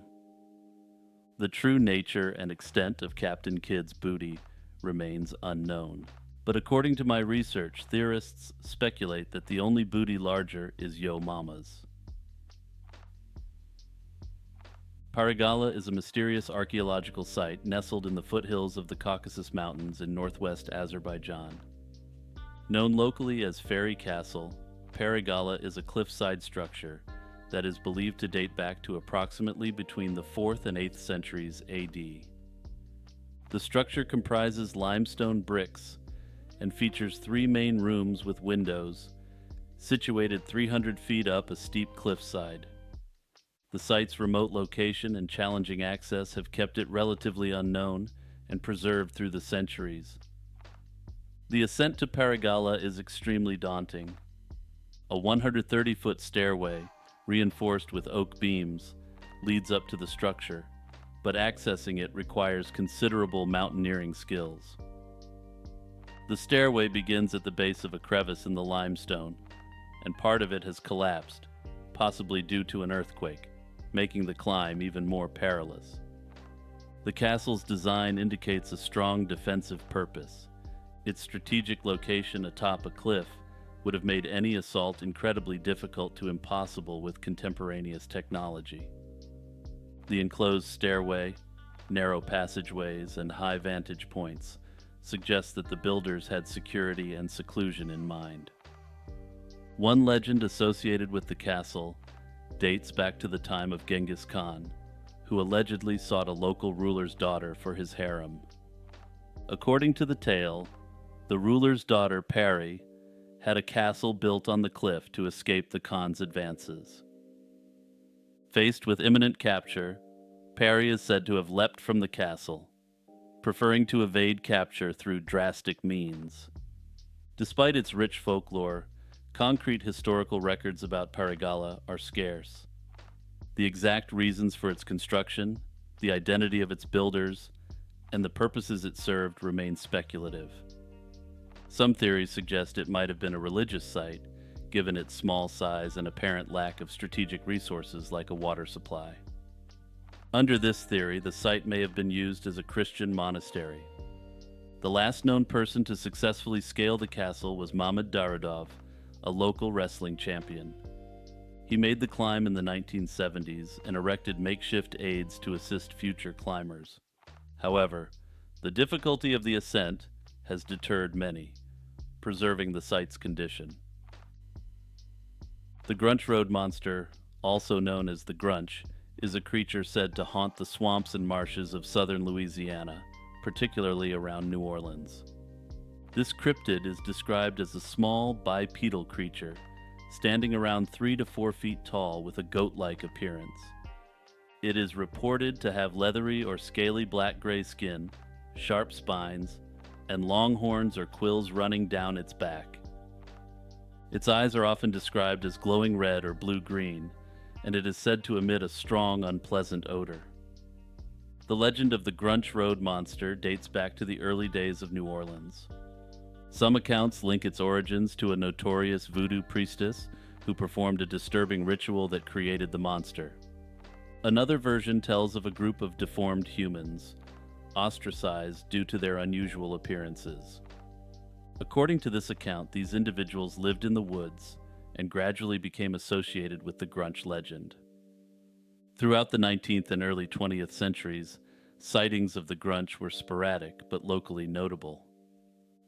The true nature and extent of Captain Kidd's booty remains unknown. But according to my research, theorists speculate that the only booty larger is Yo Mama's. Parigala is a mysterious archaeological site nestled in the foothills of the Caucasus Mountains in northwest Azerbaijan. Known locally as Fairy Castle, Parigala is a cliffside structure that is believed to date back to approximately between the 4th and 8th centuries AD. The structure comprises limestone bricks and features 3 main rooms with windows, situated 300 feet up a steep cliffside. The site's remote location and challenging access have kept it relatively unknown and preserved through the centuries. The ascent to Parigala is extremely daunting. A 130-foot stairway, reinforced with oak beams, leads up to the structure, but accessing it requires considerable mountaineering skills. The stairway begins at the base of a crevice in the limestone, and part of it has collapsed, possibly due to an earthquake, making the climb even more perilous. The castle's design indicates a strong defensive purpose. Its strategic location atop a cliff would have made any assault incredibly difficult to impossible with contemporaneous technology. The enclosed stairway, narrow passageways, and high vantage points suggest that the builders had security and seclusion in mind. One legend associated with the castle dates back to the time of Genghis Khan, who allegedly sought a local ruler's daughter for his harem. According to the tale, the ruler's daughter, Pari, had a castle built on the cliff to escape the Khan's advances. Faced with imminent capture, Pari is said to have leapt from the castle, preferring to evade capture through drastic means. Despite its rich folklore, concrete historical records about Parigala are scarce. The exact reasons for its construction, the identity of its builders, and the purposes it served remain speculative. Some theories suggest it might have been a religious site, given its small size and apparent lack of strategic resources like a water supply. Under this theory, the site may have been used as a Christian monastery. The last known person to successfully scale the castle was Mamad Daradov, a local wrestling champion. He made the climb in the 1970s and erected makeshift aids to assist future climbers. However, the difficulty of the ascent has deterred many, preserving the site's condition. The Grunch Road Monster, also known as the Grunch, is a creature said to haunt the swamps and marshes of southern Louisiana, particularly around New Orleans. This cryptid is described as a small bipedal creature, standing around 3 to 4 feet tall with a goat-like appearance. It is reported to have leathery or scaly black-gray skin, sharp spines, and long horns or quills running down its back. Its eyes are often described as glowing red or blue-green, and it is said to emit a strong, unpleasant odor. The legend of the Grunch Road Monster dates back to the early days of New Orleans. Some accounts link its origins to a notorious voodoo priestess who performed a disturbing ritual that created the monster. Another version tells of a group of deformed humans, ostracized due to their unusual appearances. According to this account, these individuals lived in the woods and gradually became associated with the Grunch legend. Throughout the 19th and early 20th centuries, sightings of the Grunch were sporadic but locally notable.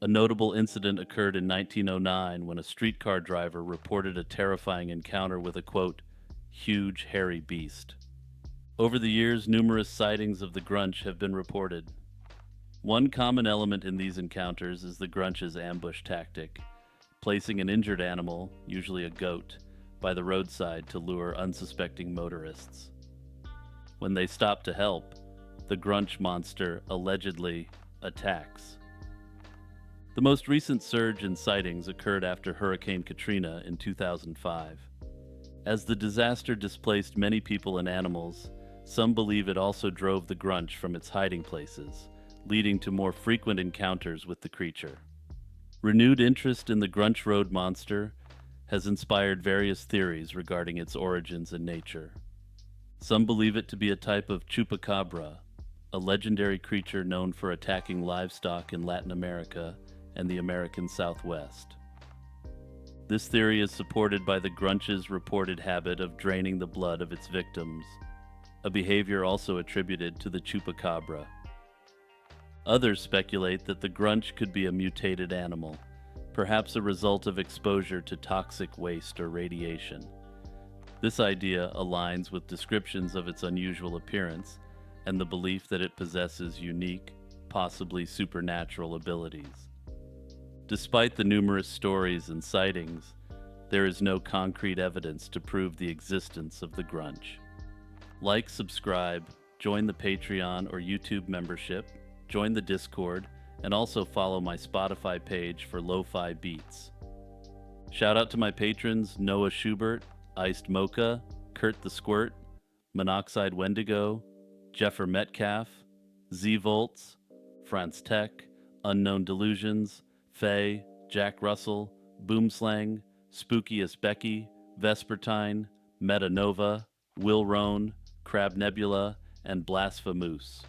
A notable incident occurred in 1909 when a streetcar driver reported a terrifying encounter with a, quote, huge hairy beast. Over the years, numerous sightings of the Grunch have been reported. One common element in these encounters is the Grunch's ambush tactic, placing an injured animal, usually a goat, by the roadside to lure unsuspecting motorists. When they stop to help, the Grunch monster allegedly attacks. The most recent surge in sightings occurred after Hurricane Katrina in 2005. As the disaster displaced many people and animals, some believe it also drove the Grunch from its hiding places, leading to more frequent encounters with the creature. Renewed interest in the Grunch Road Monster has inspired various theories regarding its origins and nature. Some believe it to be a type of chupacabra, a legendary creature known for attacking livestock in Latin America and the American Southwest. This theory is supported by the Grunch's reported habit of draining the blood of its victims, a behavior also attributed to the chupacabra. Others speculate that the Grunch could be a mutated animal, perhaps a result of exposure to toxic waste or radiation. This idea aligns with descriptions of its unusual appearance and the belief that it possesses unique, possibly supernatural abilities. Despite the numerous stories and sightings, there is no concrete evidence to prove the existence of the Grunch. Like, subscribe, join the Patreon or YouTube membership, join the Discord, and also follow my Spotify page for lo-fi beats. Shout out to my patrons Noah Schubert, Iced Mocha, Kurt the Squirt, Monoxide Wendigo, Jeffer Metcalf, Z-Volts, Franz Tech, Unknown Delusions, Faye, Jack Russell, Boomslang, Spookiest Becky, Vespertine, Metanova, Will Roan, Crab Nebula, and Blasphemous.